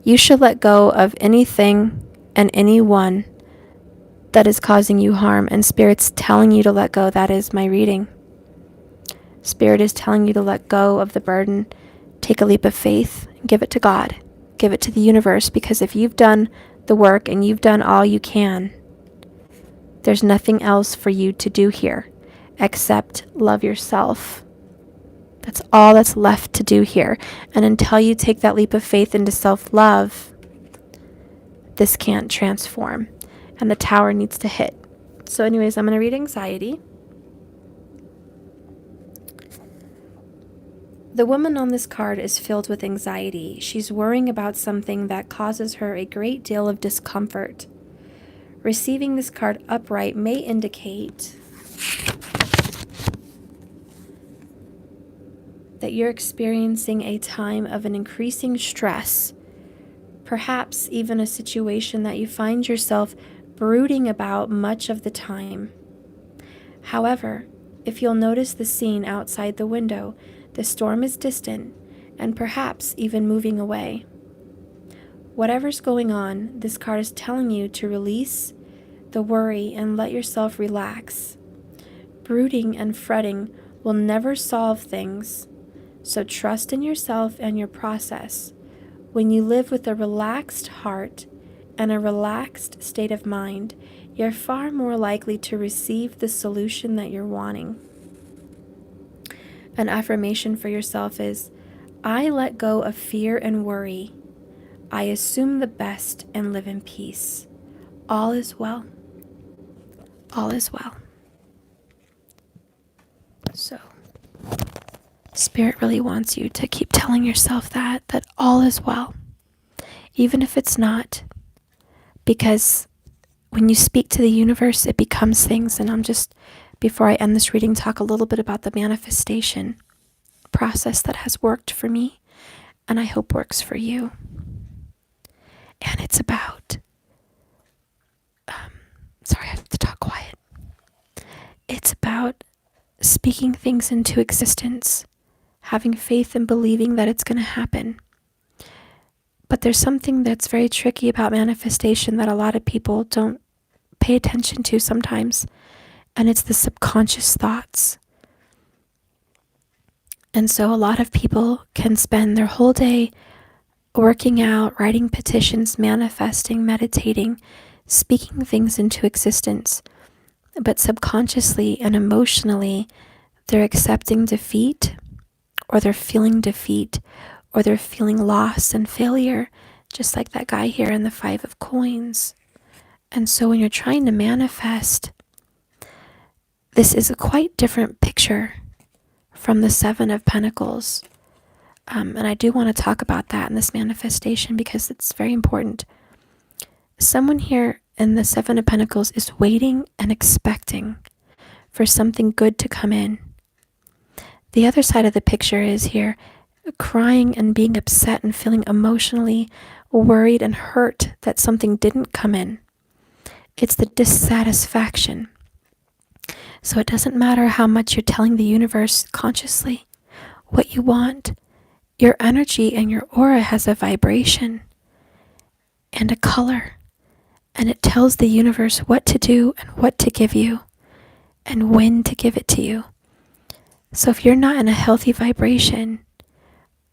You should let go of anything and anyone that is causing you harm, and Spirit's telling you to let go. That is my reading. Spirit is telling you to let go of the burden. Take a leap of faith and give it to God. Give it to the universe, because if you've done the work and you've done all you can, there's nothing else for you to do here except love yourself. That's all that's left to do here. And until you take that leap of faith into self-love, this can't transform. And the tower needs to hit. So anyways, I'm going to read anxiety. The woman on this card is filled with anxiety. She's worrying about something that causes her a great deal of discomfort. Receiving this card upright may indicate that you're experiencing a time of an increasing stress, perhaps even a situation that you find yourself brooding about much of the time. However, if you'll notice the scene outside the window, the storm is distant and perhaps even moving away. Whatever's going on, this card is telling you to release the worry and let yourself relax. Brooding and fretting will never solve things. So trust in yourself and your process. When you live with a relaxed heart and a relaxed state of mind, you're far more likely to receive the solution that you're wanting. An affirmation for yourself is, I let go of fear and worry. I assume the best and live in peace. All is well. All is well. So Spirit really wants you to keep telling yourself that all is well, even if it's not, because when you speak to the universe, it becomes things. And I'm just, before I end this reading, talk a little bit about the manifestation process that has worked for me, and I hope works for you. And it's about, sorry, I have to talk quiet. It's about speaking things into existence, having faith and believing that it's going to happen. But there's something that's very tricky about manifestation that a lot of people don't pay attention to sometimes, and it's the subconscious thoughts. And so a lot of people can spend their whole day working out, writing petitions, manifesting, meditating, speaking things into existence, but subconsciously and emotionally, they're accepting defeat, or they're feeling defeat, or they're feeling loss and failure, just like that guy here in the 5 of coins. And so when you're trying to manifest, this is a quite different picture from the 7 of Pentacles. And I do want to talk about that in this manifestation because it's very important. Someone here in the 7 of Pentacles is waiting and expecting for something good to come in. The other side of the picture is here crying and being upset and feeling emotionally worried and hurt that something didn't come in. It's the dissatisfaction. So it doesn't matter how much you're telling the universe consciously what you want. Your energy and your aura has a vibration and a color, and it tells the universe what to do and what to give you and when to give it to you. So if you're not in a healthy vibration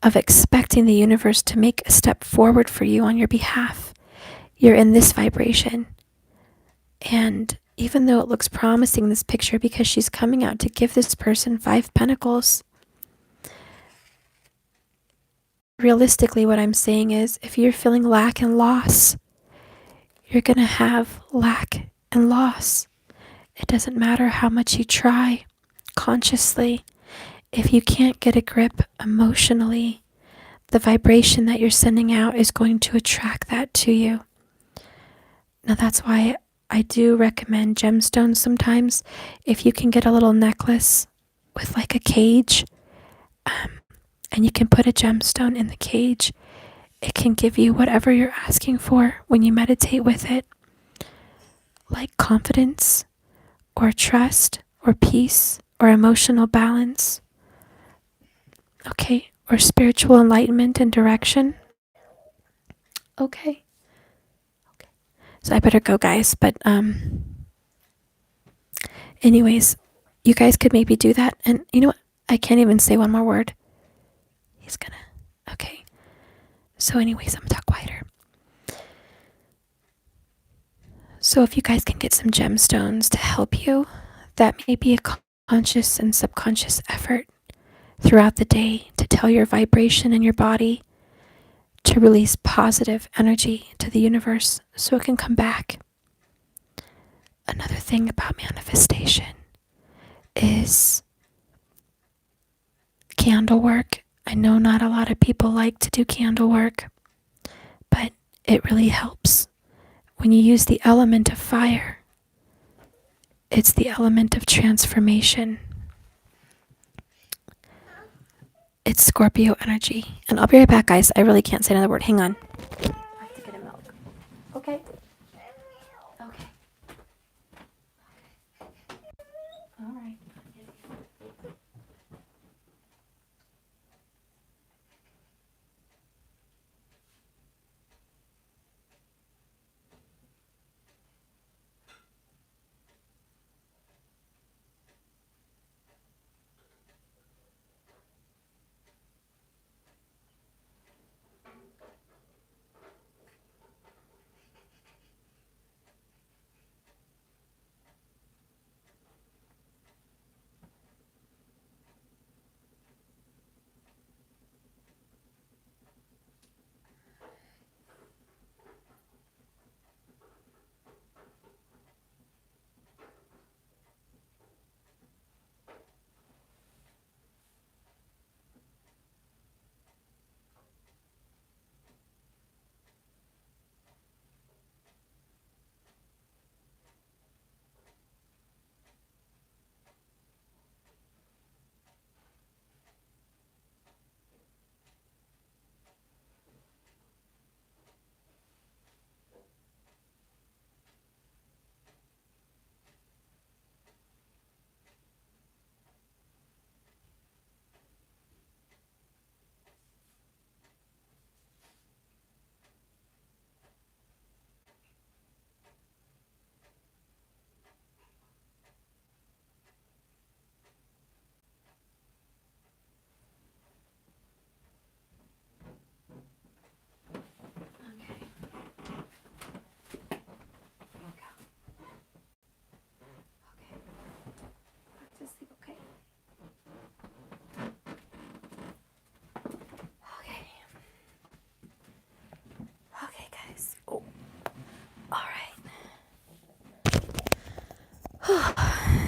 of expecting the universe to make a step forward for you on your behalf, you're in this vibration. And even though it looks promising, this picture, because she's coming out to give this person 5 pentacles, realistically what I'm saying is if you're feeling lack and loss, you're going to have lack and loss. It doesn't matter how much you try consciously. If you can't get a grip emotionally, the vibration that you're sending out is going to attract that to you. Now that's why I do recommend gemstones sometimes. If you can get a little necklace with like a cage, and you can put a gemstone in the cage, it can give you whatever you're asking for when you meditate with it, like confidence or trust or peace or emotional balance, okay, or spiritual enlightenment and direction. Okay. So I better go, guys, but anyways, you guys could maybe do that. And you know what? I can't even say one more word. He's gonna. Okay. So anyways, I'm gonna talk quieter. So if you guys can get some gemstones to help you, that may be a conscious and subconscious effort throughout the day to tell your vibration in your body to release positive energy to the universe so it can come back. Another thing about manifestation is candle work. I know not a lot of people like to do candle work, but it really helps. When you use the element of fire, it's the element of transformation. It's Scorpio energy. And I'll be right back, guys. I really can't say another word. Hang on. I have to get a milk. Okay. Okay. All right.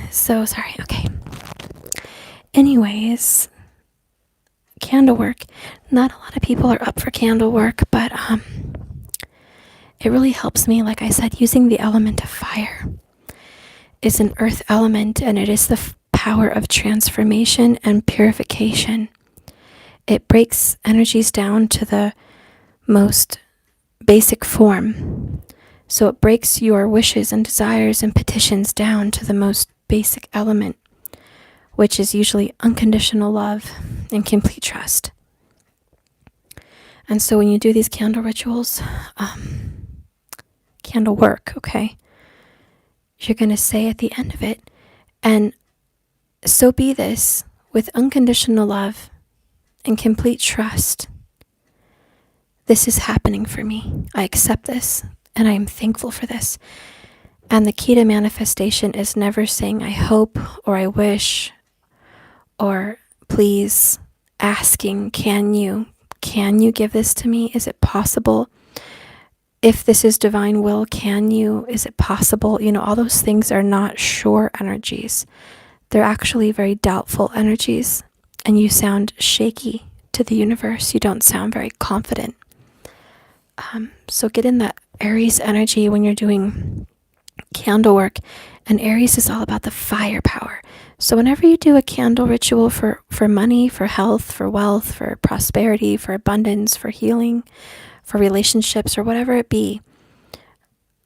So sorry. Okay. Anyways, candle work. Not a lot of people are up for candle work, but it really helps me. Like I said, using the element of fire is an earth element, and it is the power of transformation and purification. It breaks energies down to the most basic form. So it breaks your wishes and desires and petitions down to the most basic element, which is usually unconditional love and complete trust. And so when you do these candle rituals, candle work, okay, you're going to say at the end of it, and so be this with unconditional love and complete trust. This is happening for me. I accept this, and I am thankful for this. And the key to manifestation is never saying I hope or I wish or please, asking, can you give this to me? Is it possible? If this is divine will, is it possible? All those things are not sure energies. They're actually very doubtful energies, and you sound shaky to the universe. You don't sound very confident. So get in that Aries energy when you're doing candle work, and Aries is all about the fire power. So whenever you do a candle ritual for money, for health, for wealth, for prosperity, for abundance, for healing, for relationships, or whatever it be,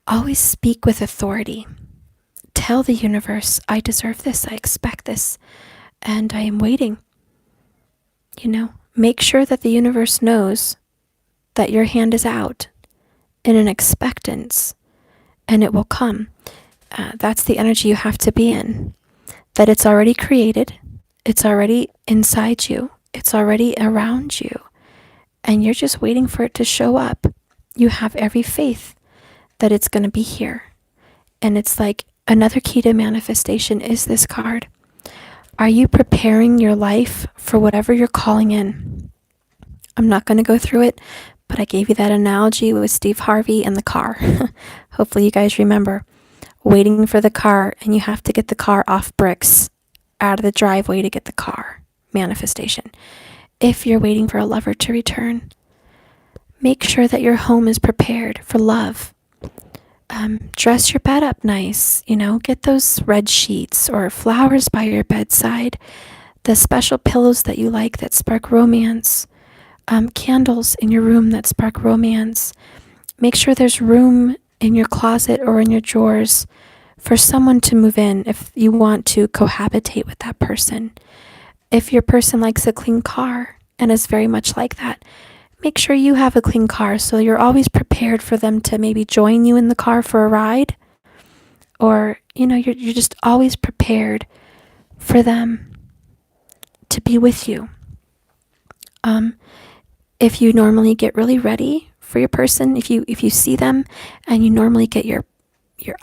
always speak with authority. Tell the universe, I deserve this, I expect this, and I am waiting. Make sure that the universe knows that your hand is out in an expectance, and it will come. That's the energy you have to be in. That it's already created, it's already inside you, it's already around you, and you're just waiting for it to show up. You have every faith that it's going to be here. And it's like another key to manifestation is this card. Are you preparing your life for whatever you're calling in? I'm not going to go through it, but I gave you that analogy with Steve Harvey and the car. Hopefully you guys remember. Waiting for the car, and you have to get the car off bricks, out of the driveway to get the car. Manifestation. If you're waiting for a lover to return, make sure that your home is prepared for love. Dress your bed up nice, get those red sheets or flowers by your bedside, the special pillows that you like that spark romance, candles in your room that spark romance. Make sure there's room in your closet or in your drawers for someone to move in if you want to cohabitate with that person. If your person likes a clean car and is very much like that, make sure you have a clean car so you're always prepared for them to maybe join you in the car for a ride, or you're just always prepared for them to be with you. If you normally get really ready for your person, if you see them and you normally get your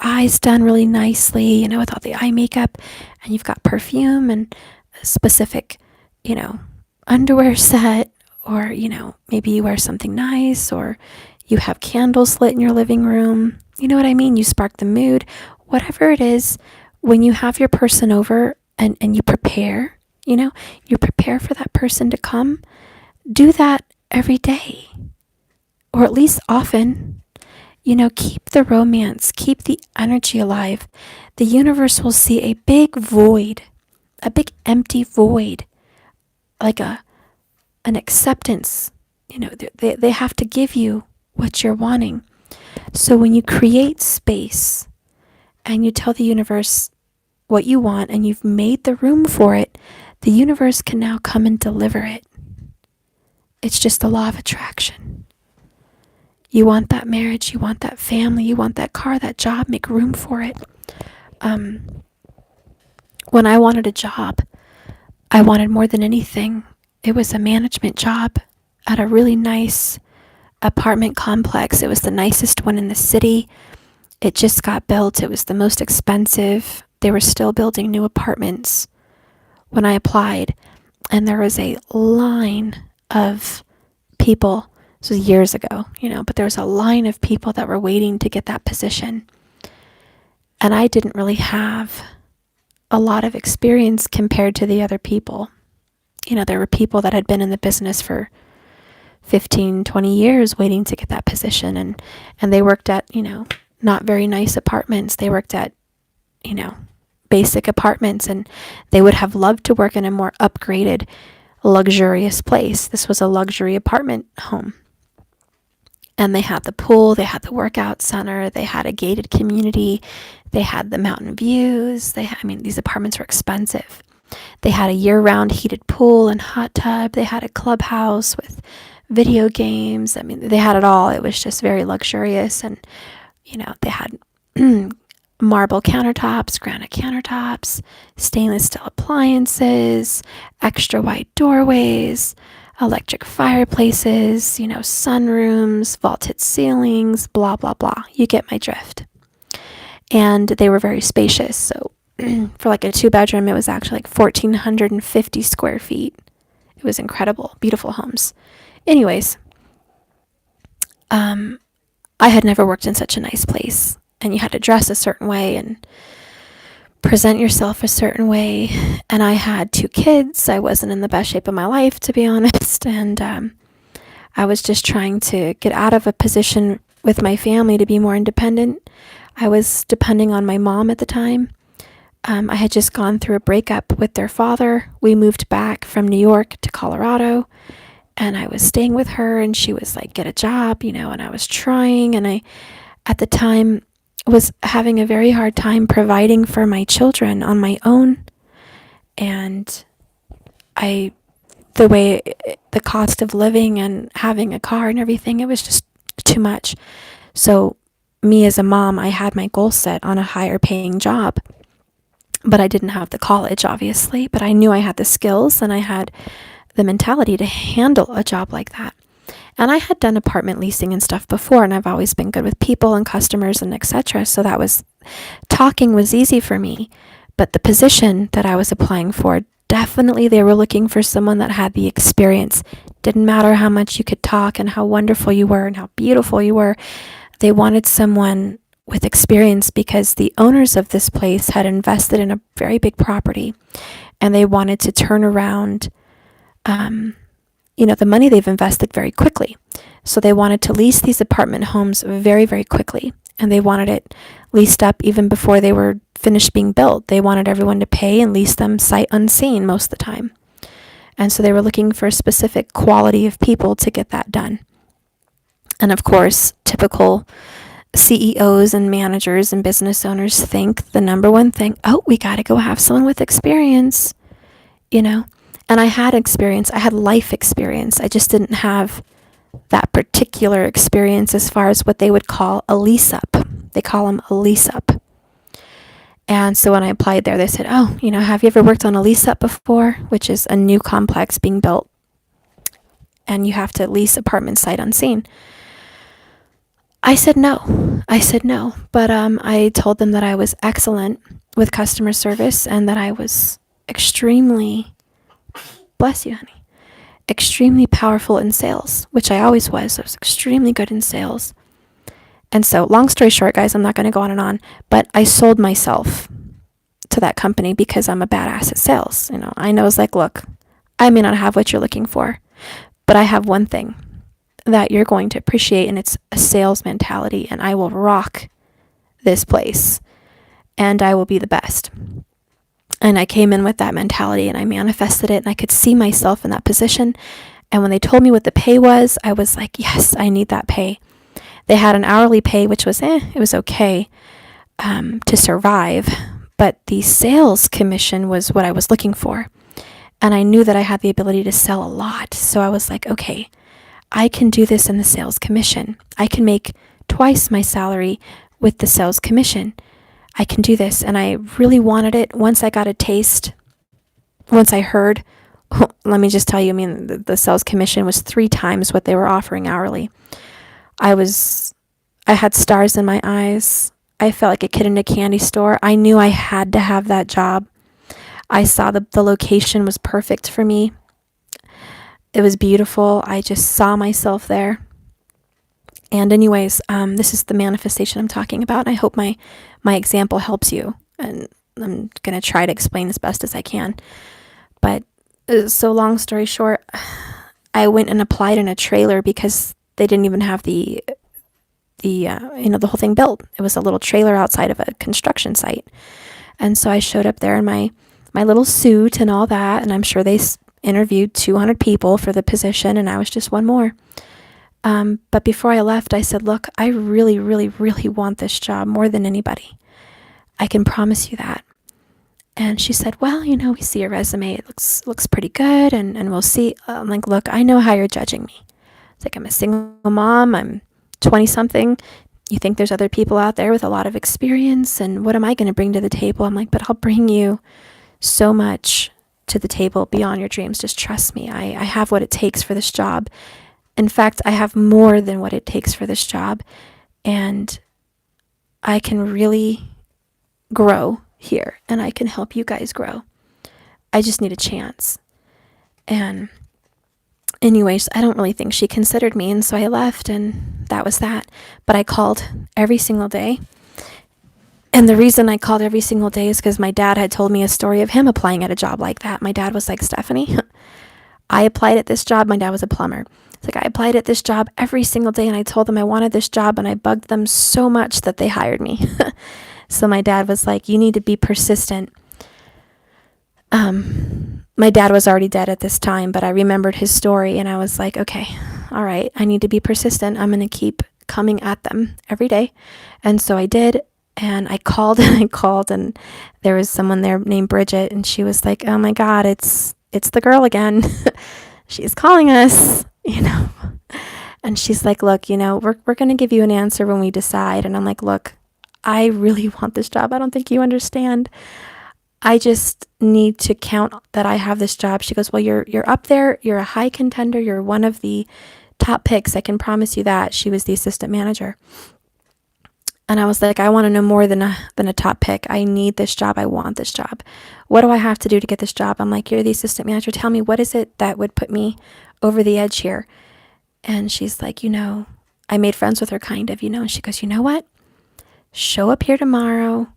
eyes done really nicely, with all the eye makeup, and you've got perfume and a specific, underwear set, or, maybe you wear something nice, or you have candles lit in your living room, you know what I mean? You spark the mood, whatever it is, when you have your person over and you prepare, you prepare for that person to come, do that every day, or at least often. Keep the romance, keep the energy alive. The universe will see a big void, a big empty void, like an acceptance. They have to give you what you're wanting. So when you create space and you tell the universe what you want and you've made the room for it, the universe can now come and deliver it. It's just the law of attraction. You want that marriage, you want that family, you want that car, that job, make room for it. When I wanted a job, I wanted more than anything. It was a management job at a really nice apartment complex. It was the nicest one in the city. It just got built. It was the most expensive. They were still building new apartments when I applied. And there was a line of people. This was years ago, but there was a line of people that were waiting to get that position. And I didn't really have a lot of experience compared to the other people. You know, there were people that had been in the business for 15, 20 years waiting to get that position. And they worked at, you know, not very nice apartments. They worked at, you know, basic apartments, and they would have loved to work in a more upgraded, luxurious place. This was a luxury apartment home. And they had the pool, they had the workout center, they had a gated community, they had the mountain views. These apartments were expensive. They had a year-round heated pool and hot tub. They had a clubhouse with video games. I mean, they had it all. It was just very luxurious. And, you know, they had marble countertops, granite countertops, stainless steel appliances, extra wide doorways, electric fireplaces, you know, sunrooms, vaulted ceilings, blah, blah, blah. You get my drift. And they were very spacious. So for like a 2-bedroom, it was actually like 1,450 square feet. It was incredible, beautiful homes. Anyways, I had never worked in such a nice place. And you had to dress a certain way and present yourself a certain way. And I had 2 kids. I wasn't in the best shape of my life, to be honest. And I was just trying to get out of a position with my family to be more independent. I was depending on my mom at the time. I had just gone through a breakup with their father. We moved back from New York to Colorado, and I was staying with her, and she was like, get a job, you know, and I was trying. And I, at the time, was having a very hard time providing for my children on my own. And the cost of living and having a car and everything, it was just too much. So me as a mom, I had my goal set on a higher paying job, but I didn't have the college, obviously, but I knew I had the skills and I had the mentality to handle a job like that. And I had done apartment leasing and stuff before, and I've always been good with people and customers and etc. So talking was easy for me. But the position that I was applying for, definitely they were looking for someone that had the experience. Didn't matter how much you could talk and how wonderful you were and how beautiful you were. They wanted someone with experience because the owners of this place had invested in a very big property, and they wanted to turn around the money they've invested very quickly. So they wanted to lease these apartment homes very, very quickly. And they wanted it leased up even before they were finished being built. They wanted everyone to pay and lease them sight unseen most of the time. And so they were looking for a specific quality of people to get that done. And of course, typical CEOs and managers and business owners think the number one thing, we got to go have someone with experience, you know. And I had experience. I had life experience. I just didn't have that particular experience as far as what they would call a lease up. They call them a lease up. And so when I applied there, they said, have you ever worked on a lease up before? Which is a new complex being built. And you have to lease apartments sight unseen. I said no. But I told them that I was excellent with customer service and that I was extremely, bless you, honey, extremely powerful in sales, which I always was. I was extremely good in sales. And so, long story short, guys, I'm not going to go on and on, but I sold myself to that company because I'm a badass at sales. You know, I know it's like, look, I may not have what you're looking for, but I have one thing that you're going to appreciate, and it's a sales mentality, and I will rock this place, and I will be the best. And I came in with that mentality, and I manifested it, and I could see myself in that position. And when they told me what the pay was, I was like, yes, I need that pay. They had an hourly pay, which was, it was okay to survive. But the sales commission was what I was looking for. And I knew that I had the ability to sell a lot. So I was like, okay, I can do this in the sales commission. I can make twice my salary with the sales commission. I can do this. And I really wanted it. Once I got a taste, once I heard, let me just tell you, the sales commission was 3 times what they were offering hourly. I had stars in my eyes. I felt like a kid in a candy store. I knew I had to have that job. I saw the location was perfect for me. It was beautiful. I just saw myself there. And anyways, this is the manifestation I'm talking about. I hope my example helps you. And I'm going to try to explain as best as I can. But so long story short, I went and applied in a trailer because they didn't even have the whole thing built. It was a little trailer outside of a construction site. And so I showed up there in my little suit and all that. And I'm sure they interviewed 200 people for the position, and I was just one more. But before I left, I said, look, I really, really, really want this job more than anybody. I can promise you that. And she said, well, we see your resume. It looks pretty good, and we'll see. I'm like, look, I know how you're judging me. It's like, I'm a single mom. I'm 20-something. You think there's other people out there with a lot of experience, and what am I going to bring to the table? I'm like, but I'll bring you so much to the table beyond your dreams. Just trust me. I have what it takes for this job. In fact, I have more than what it takes for this job, and I can really grow here, and I can help you guys grow. I just need a chance. And anyways, I don't really think she considered me, and so I left, and that was that. But I called every single day. And the reason I called every single day is because my dad had told me a story of him applying at a job like that. My dad was like, Stephanie, I applied at this job. My dad was a plumber. It's like, I applied at this job every single day, and I told them I wanted this job, and I bugged them so much that they hired me. So my dad was like, you need to be persistent. My dad was already dead at this time, but I remembered his story, and I was like, okay, all right, I need to be persistent. I'm going to keep coming at them every day. And so I did, and I called and I called, and there was someone there named Bridget, and she was like, oh my God, it's the girl again. She's calling us, and she's like, look, we're going to give you an answer when we decide. And I'm like, look, I really want this job. I don't think you understand. I just need to count that I have this job. She goes, well, you're up there. You're a high contender. You're one of the top picks. I can promise you that. She was the assistant manager. And I was like, I want to know more than a top pick. I need this job. I want this job. What do I have to do to get this job? I'm like, you're the assistant manager. Tell me, what is it that would put me over the edge here? And she's like, I made friends with her kind of, and she goes, you know what? Show up here tomorrow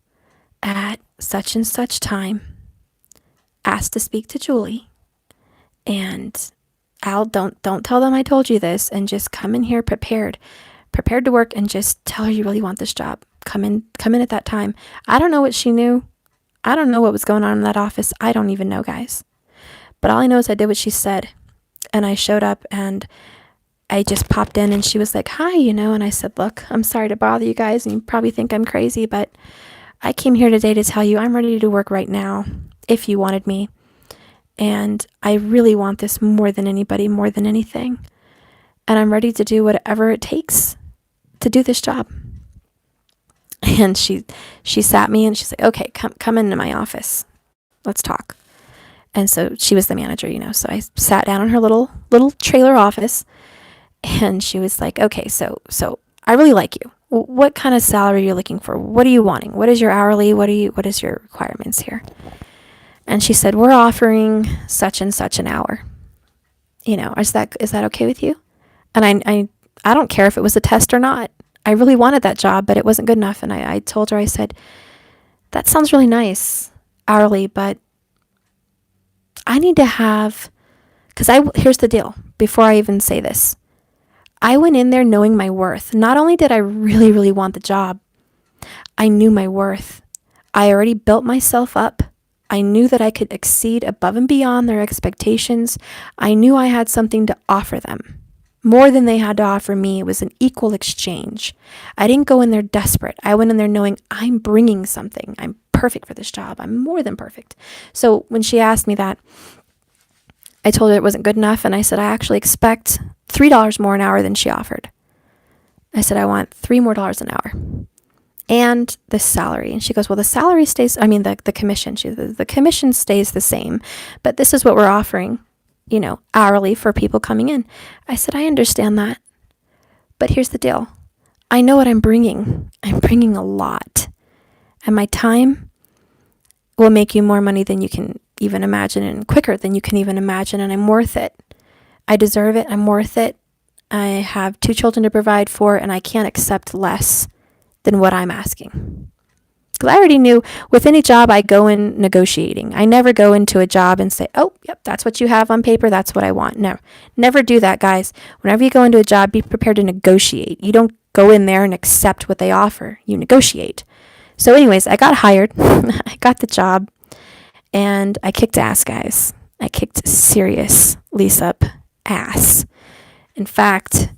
at such and such time. Ask to speak to Julie. And don't tell them I told you this, and just come in here prepared to work, and just tell her you really want this job. Come in at that time. I don't know what she knew. I don't know what was going on in that office. I don't even know, guys. But all I know is I did what she said, and I showed up, and I just popped in, and she was like, hi, and I said, look, I'm sorry to bother you guys, and you probably think I'm crazy, but I came here today to tell you I'm ready to work right now if you wanted me. And I really want this more than anybody, more than anything. And I'm ready to do whatever it takes to do this job. And she sat me, and she's like, okay, come into my office. Let's talk. And so she was the manager, so I sat down in her little trailer office, and she was like, okay, so I really like you. What kind of salary are you looking for? What are you wanting? What is your hourly? What is your requirements here? And she said, we're offering such and such an hour. Is that okay with you? And I don't care if it was a test or not. I really wanted that job, but it wasn't good enough. And I told her, I said, that sounds really nice, hourly, but I need to have, here's the deal, before I even say this. I went in there knowing my worth. Not only did I really, really want the job, I knew my worth. I already built myself up. I knew that I could exceed above and beyond their expectations. I knew I had something to offer them. More than they had to offer me. It was an equal exchange. I didn't go in there desperate. I went in there knowing I'm bringing something. I'm perfect for this job. I'm more than perfect. So when she asked me that, I told her it wasn't good enough, and I said, I actually expect $3 more an hour than she offered. I said, I want $3 more an hour. And the salary. And she goes, well, the salary stays, the commission. The commission stays the same, but this is what we're offering, hourly for people coming in. I said, I understand that, but here's the deal. I know what I'm bringing. I'm bringing a lot, and my time will make you more money than you can even imagine, and quicker than you can even imagine, and I'm worth it. I deserve it. I'm worth it. I have 2 children to provide for, and I can't accept less than what I'm asking. Because I already knew with any job I go in negotiating. I never go into a job and say, oh, yep, that's what you have on paper. That's what I want. No, never do that, guys. Whenever you go into a job, be prepared to negotiate. You don't go in there and accept what they offer. You negotiate. So anyways, I got hired. I got the job. And I kicked ass, guys. I kicked serious lease up ass. In fact,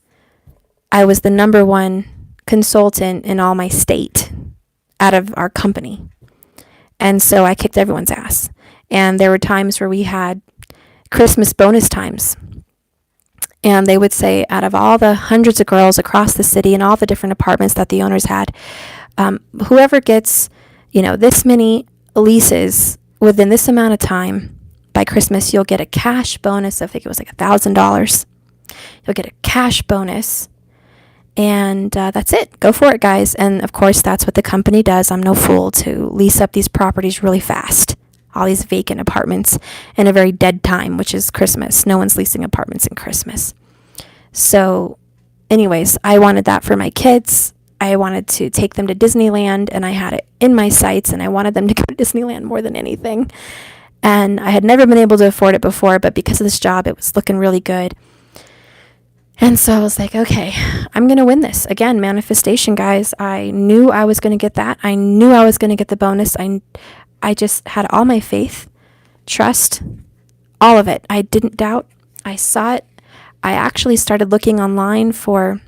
I was the number 1 consultant in all my state out of our company. And so I kicked everyone's ass. And there were times where we had Christmas bonus times. And they would say, out of all the hundreds of girls across the city and all the different apartments that the owners had, whoever gets, this many leases within this amount of time, by Christmas, you'll get a cash bonus. I think it was like $1,000. You'll get a cash bonus. And that's it. Go for it, guys. And of course, that's what the company does. I'm no fool to lease up these properties really fast. All these vacant apartments in a very dead time, which is Christmas. No one's leasing apartments in Christmas. So anyways, I wanted that for my kids. I wanted to take them to Disneyland, and I had it in my sights, and I wanted them to go to Disneyland more than anything. And I had never been able to afford it before, but because of this job, it was looking really good. And so I was like, okay, I'm going to win this. Again, manifestation, guys. I knew I was going to get that. I knew I was going to get the bonus. I just had all my faith, trust, all of it. I didn't doubt. I saw it. I actually started looking online for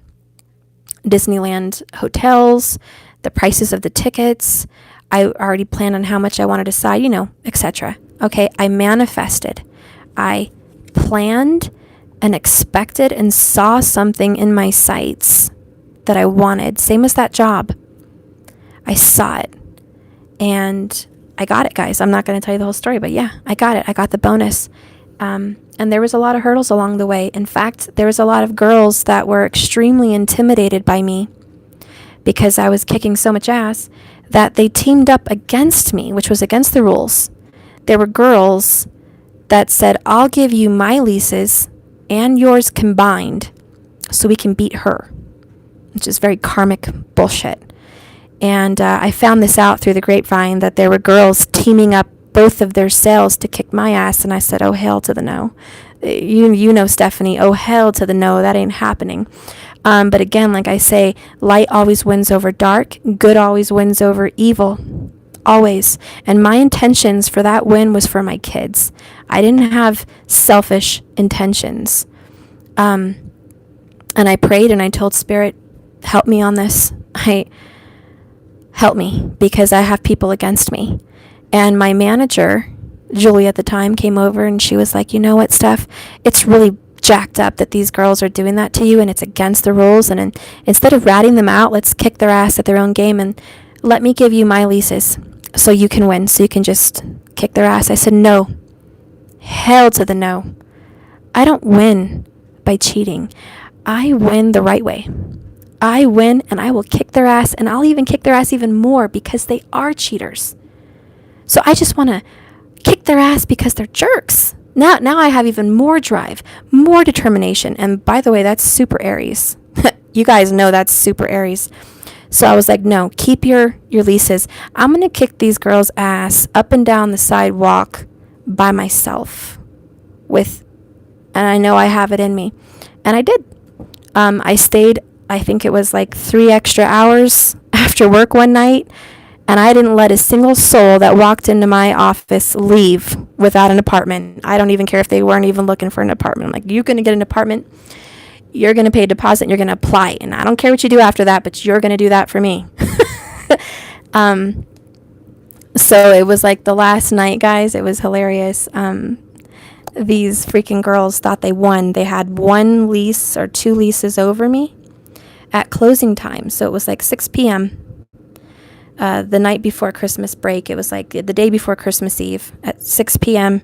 Disneyland hotels, the prices of the tickets. I already planned on how much I wanted to side, etc. Okay, I manifested. I planned and expected and saw something in my sights that I wanted. Same as that job. I saw it. And I got it, guys. I'm not going to tell you the whole story, but yeah, I got it. I got the bonus. And there was a lot of hurdles along the way. In fact, there was a lot of girls that were extremely intimidated by me because I was kicking so much ass that they teamed up against me, which was against the rules. There were girls that said, I'll give you my leases and yours combined so we can beat her, which is very karmic bullshit. And I found this out through the grapevine that there were girls teaming up both of their sales to kick my ass, and I said, oh, hell to the no. You know, Stephanie, oh, hell to the no, that ain't happening. But again, like I say, light always wins over dark, good always wins over evil. Always. And my intentions for that win was for my kids. I didn't have selfish intentions. And I prayed and I told Spirit, help me on this. Help me, because I have people against me. And my manager, Julie at the time, came over and she was like, you know what, Steph? It's really jacked up that these girls are doing that to you, and it's against the rules. And instead of ratting them out, let's kick their ass at their own game and let me give you my leases so you can win, so you can just kick their ass. I said, no. Hell to the no. I don't win by cheating. I win the right way. I win, and I will kick their ass, and I'll even kick their ass even more because they are cheaters. So I just want to kick their ass because they're jerks. Now I have even more drive, more determination. And by the way, that's super Aries. You guys know that's super Aries. So I was like, no, keep your leases. I'm going to kick these girls' ass up and down the sidewalk by myself and I know I have it in me. And I did. I stayed, I think it was like 3 extra hours after work one night, and I didn't let a single soul that walked into my office leave without an apartment. I don't even care if they weren't even looking for an apartment. I'm like, you're going to get an apartment. You're going to pay a deposit, and you're going to apply. And I don't care what you do after that, but you're going to do that for me. So it was like the last night, guys. It was hilarious. These freaking girls thought they won. They had 1 lease or 2 leases over me at closing time. So it was like 6 p.m. The night before Christmas break. It was like the day before Christmas Eve at 6 p.m.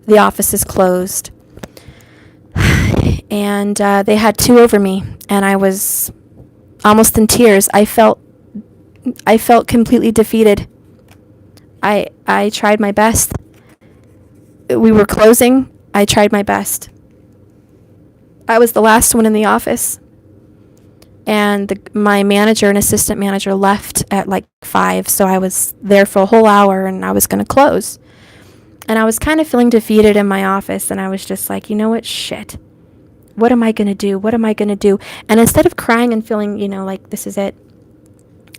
The office is closed. And they had 2 over me, and I was almost in tears. I felt completely defeated. I tried my best. We were closing. I tried my best. I was the last one in the office. And my manager and assistant manager left at like 5, so I was there for a whole hour and I was going to close. And I was kind of feeling defeated in my office, and I was just like, you know what, shit. What am I going to do? What am I going to do? And instead of crying and feeling, like this is it,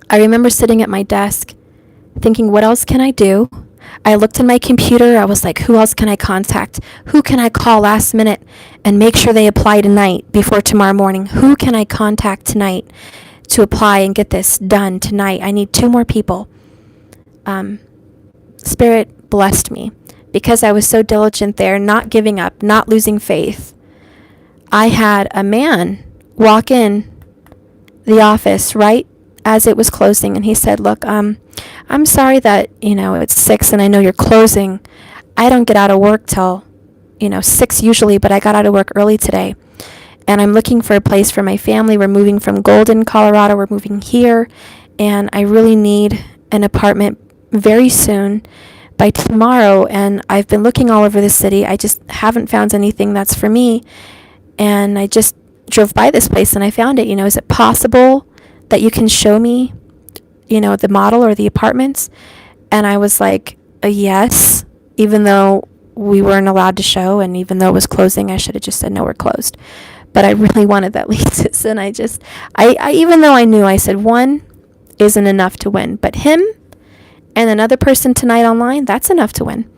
I remember sitting at my desk thinking, what else can I do? I looked in my computer. I was like, who else can I contact? Who can I call last minute and make sure they apply tonight before tomorrow morning? Who can I contact tonight to apply and get this done tonight? I need 2 more people. Spirit blessed me because I was so diligent there, not giving up, not losing faith. I had a man walk in the office right as it was closing, and he said, look, I'm sorry that, it's 6 and I know you're closing. I don't get out of work till, 6 usually, but I got out of work early today. And I'm looking for a place for my family. We're moving from Golden, Colorado. We're moving here. And I really need an apartment very soon by tomorrow. And I've been looking all over the city. I just haven't found anything that's for me. And I just drove by this place and I found it. Is it possible that you can show me, the model or the apartments? And I was like, yes, even though we weren't allowed to show, and even though it was closing, I should have just said, no, we're closed. But I really wanted that leases, and I even though I knew, I said, 1 isn't enough to win, but him and another person tonight online, that's enough to win,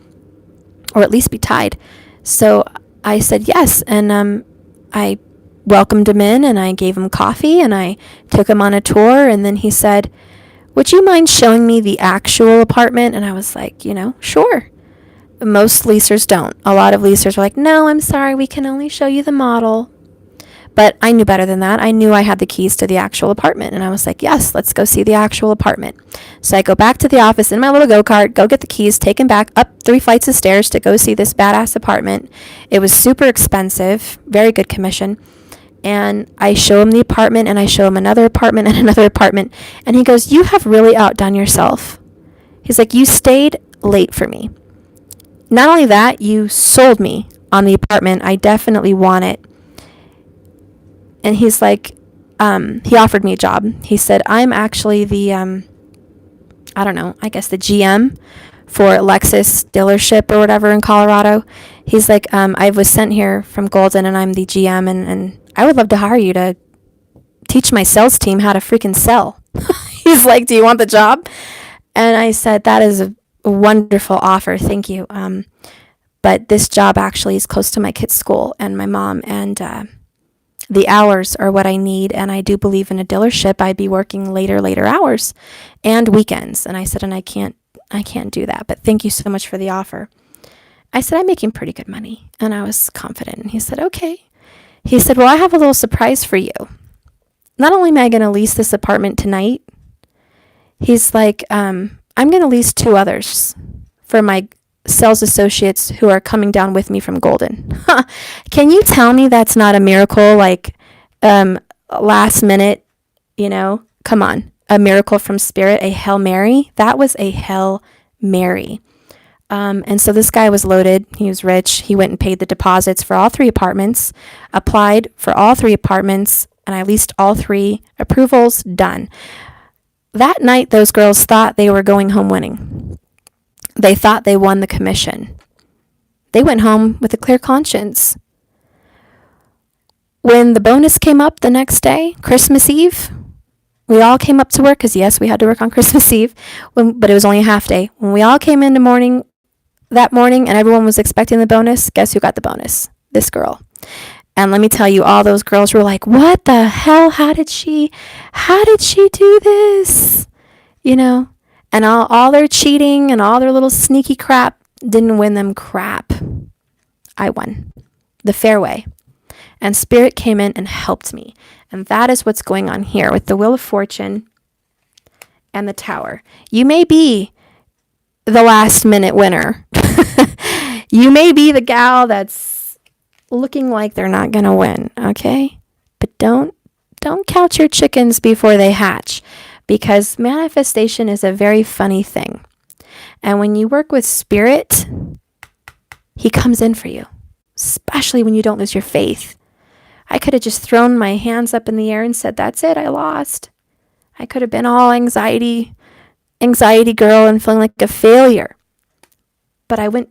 or at least be tied. So I said yes, and I welcomed him in, and I gave him coffee, and I took him on a tour, and then he said, would you mind showing me the actual apartment? And I was like, sure. Most leasers don't. A lot of leasers are like, no, I'm sorry, we can only show you the model. But I knew better than that. I knew I had the keys to the actual apartment, and I was like, yes, let's go see the actual apartment. So I go back to the office in my little go-kart, go get the keys, take him back up 3 flights of stairs to go see this badass apartment. It was super expensive, very good commission. And I show him the apartment, and I show him another apartment and another apartment. And he goes, you have really outdone yourself. He's like, you stayed late for me. Not only that, you sold me on the apartment. I definitely want it. And he's like, he offered me a job. He said, I'm actually the, I guess the GM for Lexus dealership or whatever in Colorado. He's like, I was sent here from Golden, and I'm the GM, and I would love to hire you to teach my sales team how to freaking sell. He's like, do you want the job? And I said, that is a wonderful offer. Thank you. But this job actually is close to my kid's school and my mom, and the hours are what I need. And I do believe in a dealership, I'd be working later hours and weekends. And I said, and I can't do that, but thank you so much for the offer. I said, I'm making pretty good money. And I was confident. And he said, okay. He said, well, I have a little surprise for you. Not only am I going to lease this apartment tonight, he's like, I'm going to lease 2 others for my sales associates who are coming down with me from Golden. Can you tell me that's not a miracle? Like, last minute, come on, a miracle from Spirit, a Hail Mary. That was a Hail Mary. And so this guy was loaded. He was rich. He went and paid the deposits for all 3 apartments, applied for all 3 apartments, and I leased all 3. Approvals done. That night, those girls thought they were going home winning. They thought they won the commission. They went home with a clear conscience. When the bonus came up the next day, Christmas Eve, we all came up to work because, yes, we had to work on Christmas Eve, but it was only a half day. When we all came in that morning and everyone was expecting the bonus, guess who got the bonus? This girl. And let me tell you, all those girls were like, what the hell? How did she do this? And all their cheating and all their little sneaky crap didn't win them crap. I won the fair way. And Spirit came in and helped me. And that is what's going on here with the Wheel of Fortune and the Tower. You may be the last minute winner. You may be the gal that's looking like they're not going to win, okay? But don't count your chickens before they hatch, because manifestation is a very funny thing. And when you work with Spirit, he comes in for you, especially when you don't lose your faith. I could have just thrown my hands up in the air and said, that's it, I lost. I could have been all anxiety girl and feeling like a failure. But I went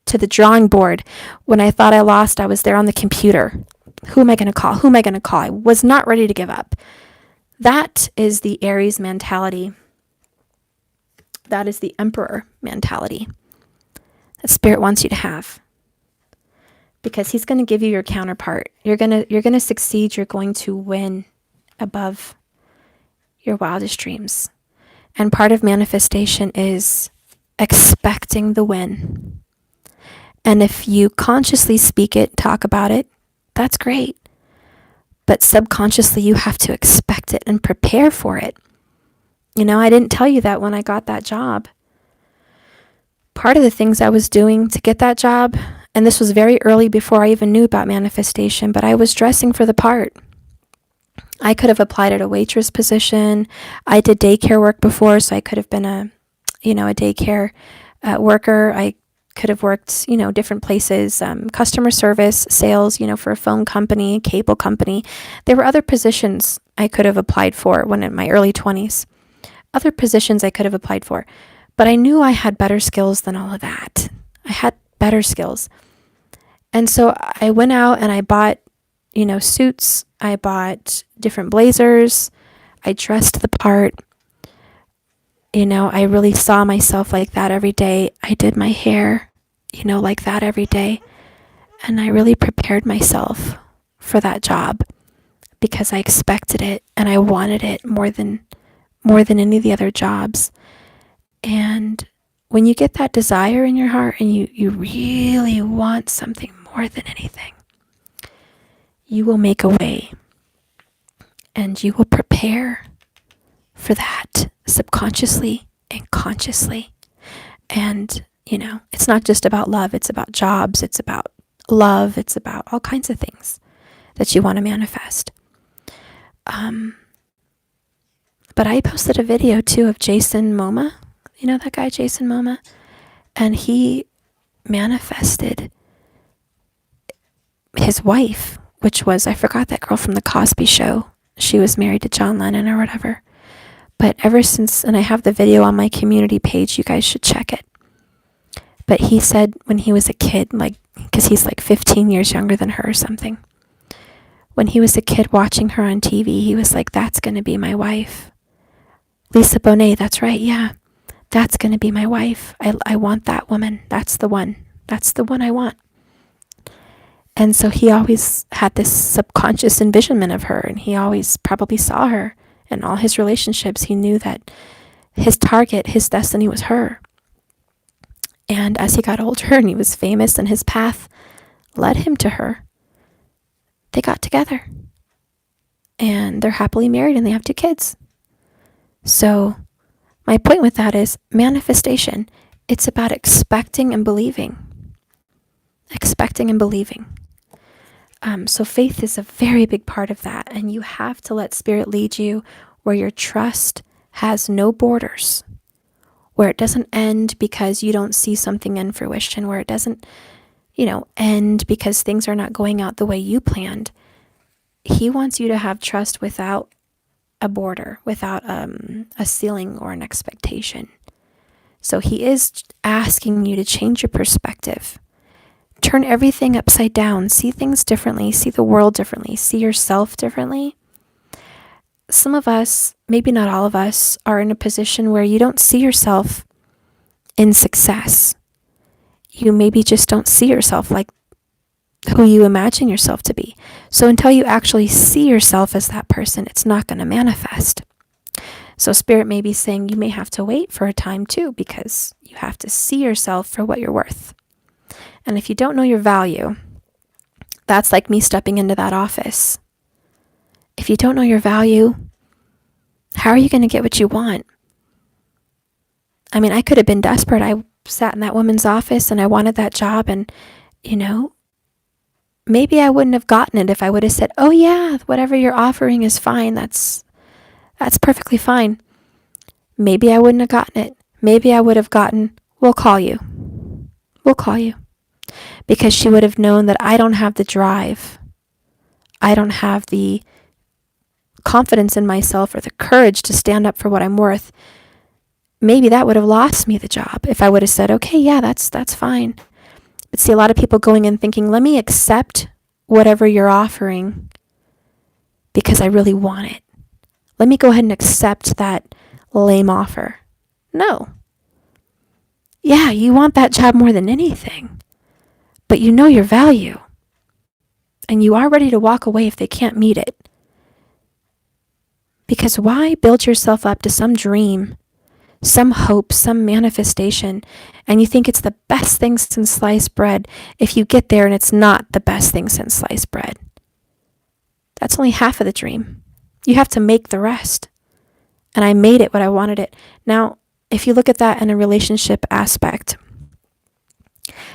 to the drawing board. When I thought I lost, I was there on the computer. Who am I going to call? Who am I going to call? I was not ready to give up. That is the Aries mentality. That is the Emperor mentality that Spirit wants you to have. Because he's going to give you your counterpart. You're going to succeed. You're going to win above your wildest dreams. And part of manifestation is expecting the win. And if you consciously speak it, talk about it, that's great. But subconsciously, you have to expect it and prepare for it. You know, I didn't tell you that when I got that job. Part of the things I was doing to get that job, and this was very early before I even knew about manifestation, but I was dressing for the part. I could have applied at a waitress position. I did daycare work before, so I could have been a daycare worker. I could have worked, different places, customer service, sales, for a phone company, cable company. There were other positions I could have applied for when in my early 20s. Other positions I could have applied for. But I knew I had better skills than all of that. I had better skills. And so I went out and I bought, suits. I bought different blazers. I dressed the part. I really saw myself like that every day. I did my hair, like that every day. And I really prepared myself for that job because I expected it and I wanted it more than any of the other jobs. And when you get that desire in your heart and you really want something more than anything, you will make a way and you will prepare for that subconsciously and consciously. And, it's not just about love. It's about jobs. It's about love. It's about all kinds of things that you want to manifest. But I posted a video too of Jason Momoa. You know that guy, Jason Momoa? And he manifested his wife, which was, I forgot that girl from the Cosby Show. She was married to John Lennon or whatever. But ever since, and I have the video on my community page, you guys should check it. But he said when he was a kid, because he's 15 years younger than her or something. When he was a kid watching her on TV, he was like, that's going to be my wife. Lisa Bonet, that's right, yeah. That's going to be my wife. I want that woman. That's the one. That's the one I want. And so he always had this subconscious envisionment of her, and he always probably saw her. In all his relationships, he knew that his target, his destiny was her. And as he got older and he was famous and his path led him to her, they got together. And they're happily married and they have 2 kids. So my point with that is manifestation. It's about expecting and believing. Expecting and believing. So faith is a very big part of that. And you have to let Spirit lead you where your trust has no borders. Where it doesn't end because you don't see something in fruition. Where it doesn't, end because things are not going out the way you planned. He wants you to have trust without a border, without a ceiling or an expectation. So he is asking you to change your perspective. Turn everything upside down. See things differently. See the world differently. See yourself differently. Some of us, maybe not all of us, are in a position where you don't see yourself in success. You maybe just don't see yourself like who you imagine yourself to be. So until you actually see yourself as that person, it's not going to manifest. So Spirit may be saying you may have to wait for a time too, because you have to see yourself for what you're worth. And if you don't know your value, that's like me stepping into that office. If you don't know your value, how are you going to get what you want? I mean, I could have been desperate. I sat in that woman's office and I wanted that job, and, maybe I wouldn't have gotten it if I would have said, oh yeah, whatever you're offering is fine. That's perfectly fine. Maybe I wouldn't have gotten it. Maybe I would have gotten, we'll call you. We'll call you. Because she would have known that I don't have the drive. I don't have the confidence in myself or the courage to stand up for what I'm worth, maybe that would have lost me the job if I would have said, okay, yeah, that's fine. But see, a lot of people going in thinking, let me accept whatever you're offering because I really want it. Let me go ahead and accept that lame offer. No. Yeah, you want that job more than anything, but you know your value, and you are ready to walk away if they can't meet it. Because why build yourself up to some dream, some hope, some manifestation, and you think it's the best thing since sliced bread if you get there and it's not the best thing since sliced bread? That's only half of the dream. You have to make the rest. And I made it what I wanted it. Now, if you look at that in a relationship aspect,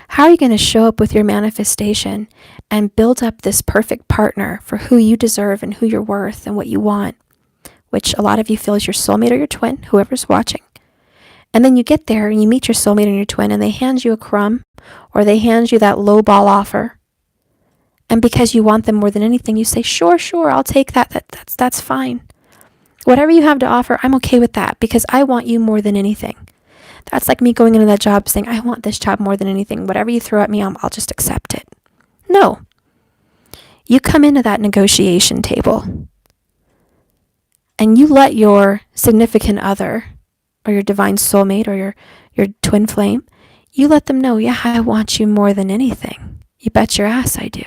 how are you going to show up with your manifestation and build up this perfect partner for who you deserve and who you're worth and what you want, which a lot of you feel is your soulmate or your twin, whoever's watching. And then you get there and you meet your soulmate and your twin and they hand you a crumb or they hand you that low ball offer. And because you want them more than anything, you say, sure, I'll take that. That's fine. Whatever you have to offer, I'm okay with that because I want you more than anything. That's like me going into that job saying, I want this job more than anything. Whatever you throw at me, I'll just accept it. No. You come into that negotiation table and you let your significant other or your divine soulmate or your twin flame, you let them know, yeah, I want you more than anything. You bet your ass I do.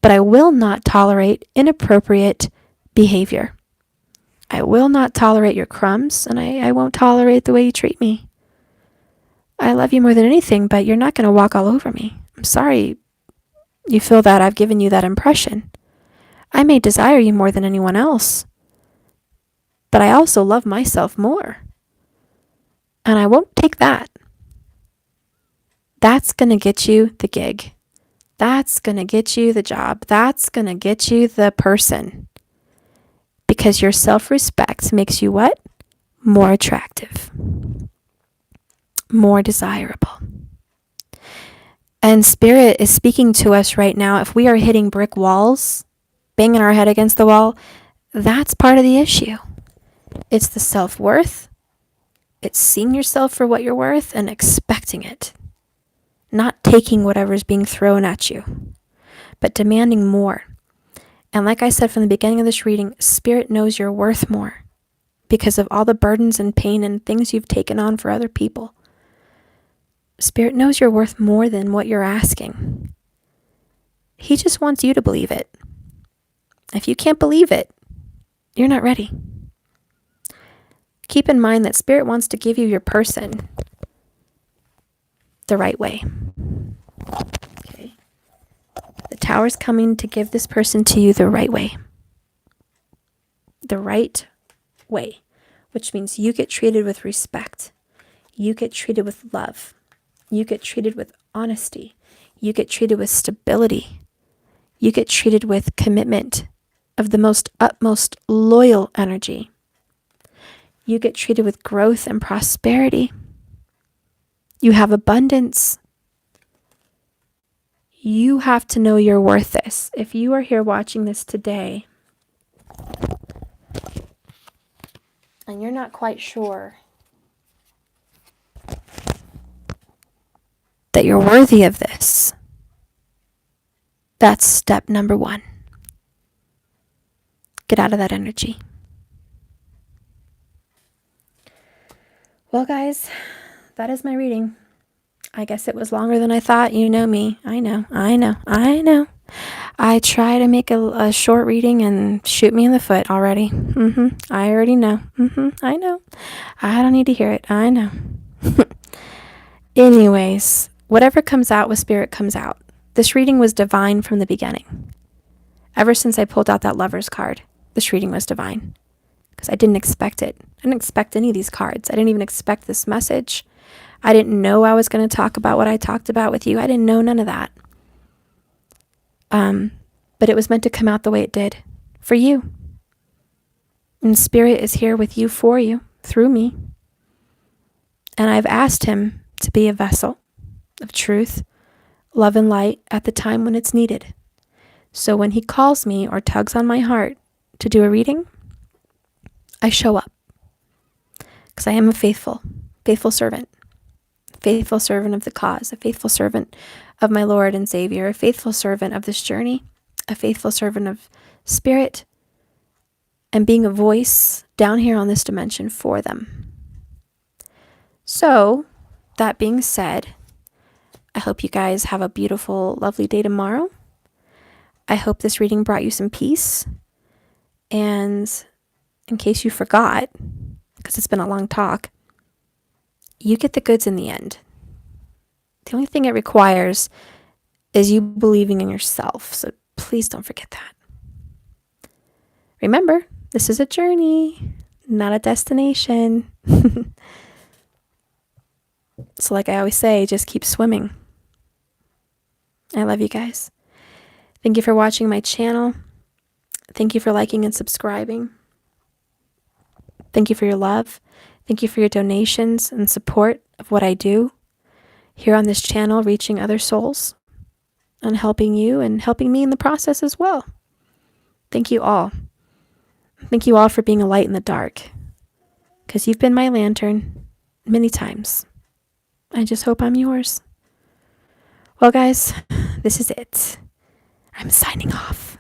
But I will not tolerate inappropriate behavior. I will not tolerate your crumbs, and I won't tolerate the way you treat me. I love you more than anything, but you're not going to walk all over me. I'm sorry you feel that I've given you that impression. I may desire you more than anyone else, but I also love myself more. And I won't take that. That's going to get you the gig. That's going to get you the job. That's going to get you the person. Because your self-respect makes you what? More attractive. More desirable. And Spirit is speaking to us right now. If we are hitting brick walls, banging our head against the wall, that's part of the issue. It's the self-worth. It's seeing yourself for what you're worth and expecting it. Not taking whatever's being thrown at you, but demanding more. And like I said from the beginning of this reading, Spirit knows you're worth more because of all the burdens and pain and things you've taken on for other people. Spirit knows you're worth more than what you're asking. He just wants you to believe it. If you can't believe it, you're not ready. Keep in mind that Spirit wants to give you your person the right way. Okay. The Tower's coming to give this person to you the right way. The right way, which means you get treated with respect. You get treated with love. You get treated with honesty. You get treated with stability. You get treated with commitment of the most utmost loyal energy. You get treated with growth and prosperity. You have abundance. You have to know you're worth this. If you are here watching this today and you're not quite sure that you're worthy of this, that's step number 1. Get out of that energy. Well, guys, that is my reading. I guess it was longer than I thought. You know me. I know. I try to make a short reading and shoot me in the foot already. I already know. I know. I don't need to hear it. I know. Anyways, whatever comes out with Spirit comes out. This reading was divine from the beginning. Ever since I pulled out that Lover's card, this reading was divine. Because I didn't expect it. I didn't expect any of these cards. I didn't even expect this message. I didn't know I was going to talk about what I talked about with you. I didn't know none of that. But it was meant to come out the way it did. For you. And Spirit is here with you, for you, through me. And I've asked him to be a vessel of truth, love, and light at the time when it's needed. So when he calls me or tugs on my heart to do a reading, I show up. Because I am a faithful servant. Faithful servant of the cause, a faithful servant of my Lord and Savior, a faithful servant of this journey, a faithful servant of spirit, and being a voice down here on this dimension for them. So, that being said, I hope you guys have a beautiful, lovely day tomorrow. I hope this reading brought you some peace. And in case you forgot, because it's been a long talk, you get the goods in the end. The only thing it requires is you believing in yourself. So please don't forget that. Remember, this is a journey, not a destination. So like I always say, just keep swimming. I love you guys. Thank you for watching my channel. Thank you for liking and subscribing. Thank you for your love. Thank you for your donations and support of what I do here on this channel, reaching other souls and helping you and helping me in the process as well. Thank you all. Thank you all for being a light in the dark, because you've been my lantern many times. I just hope I'm yours. Well, guys, this is it. I'm signing off.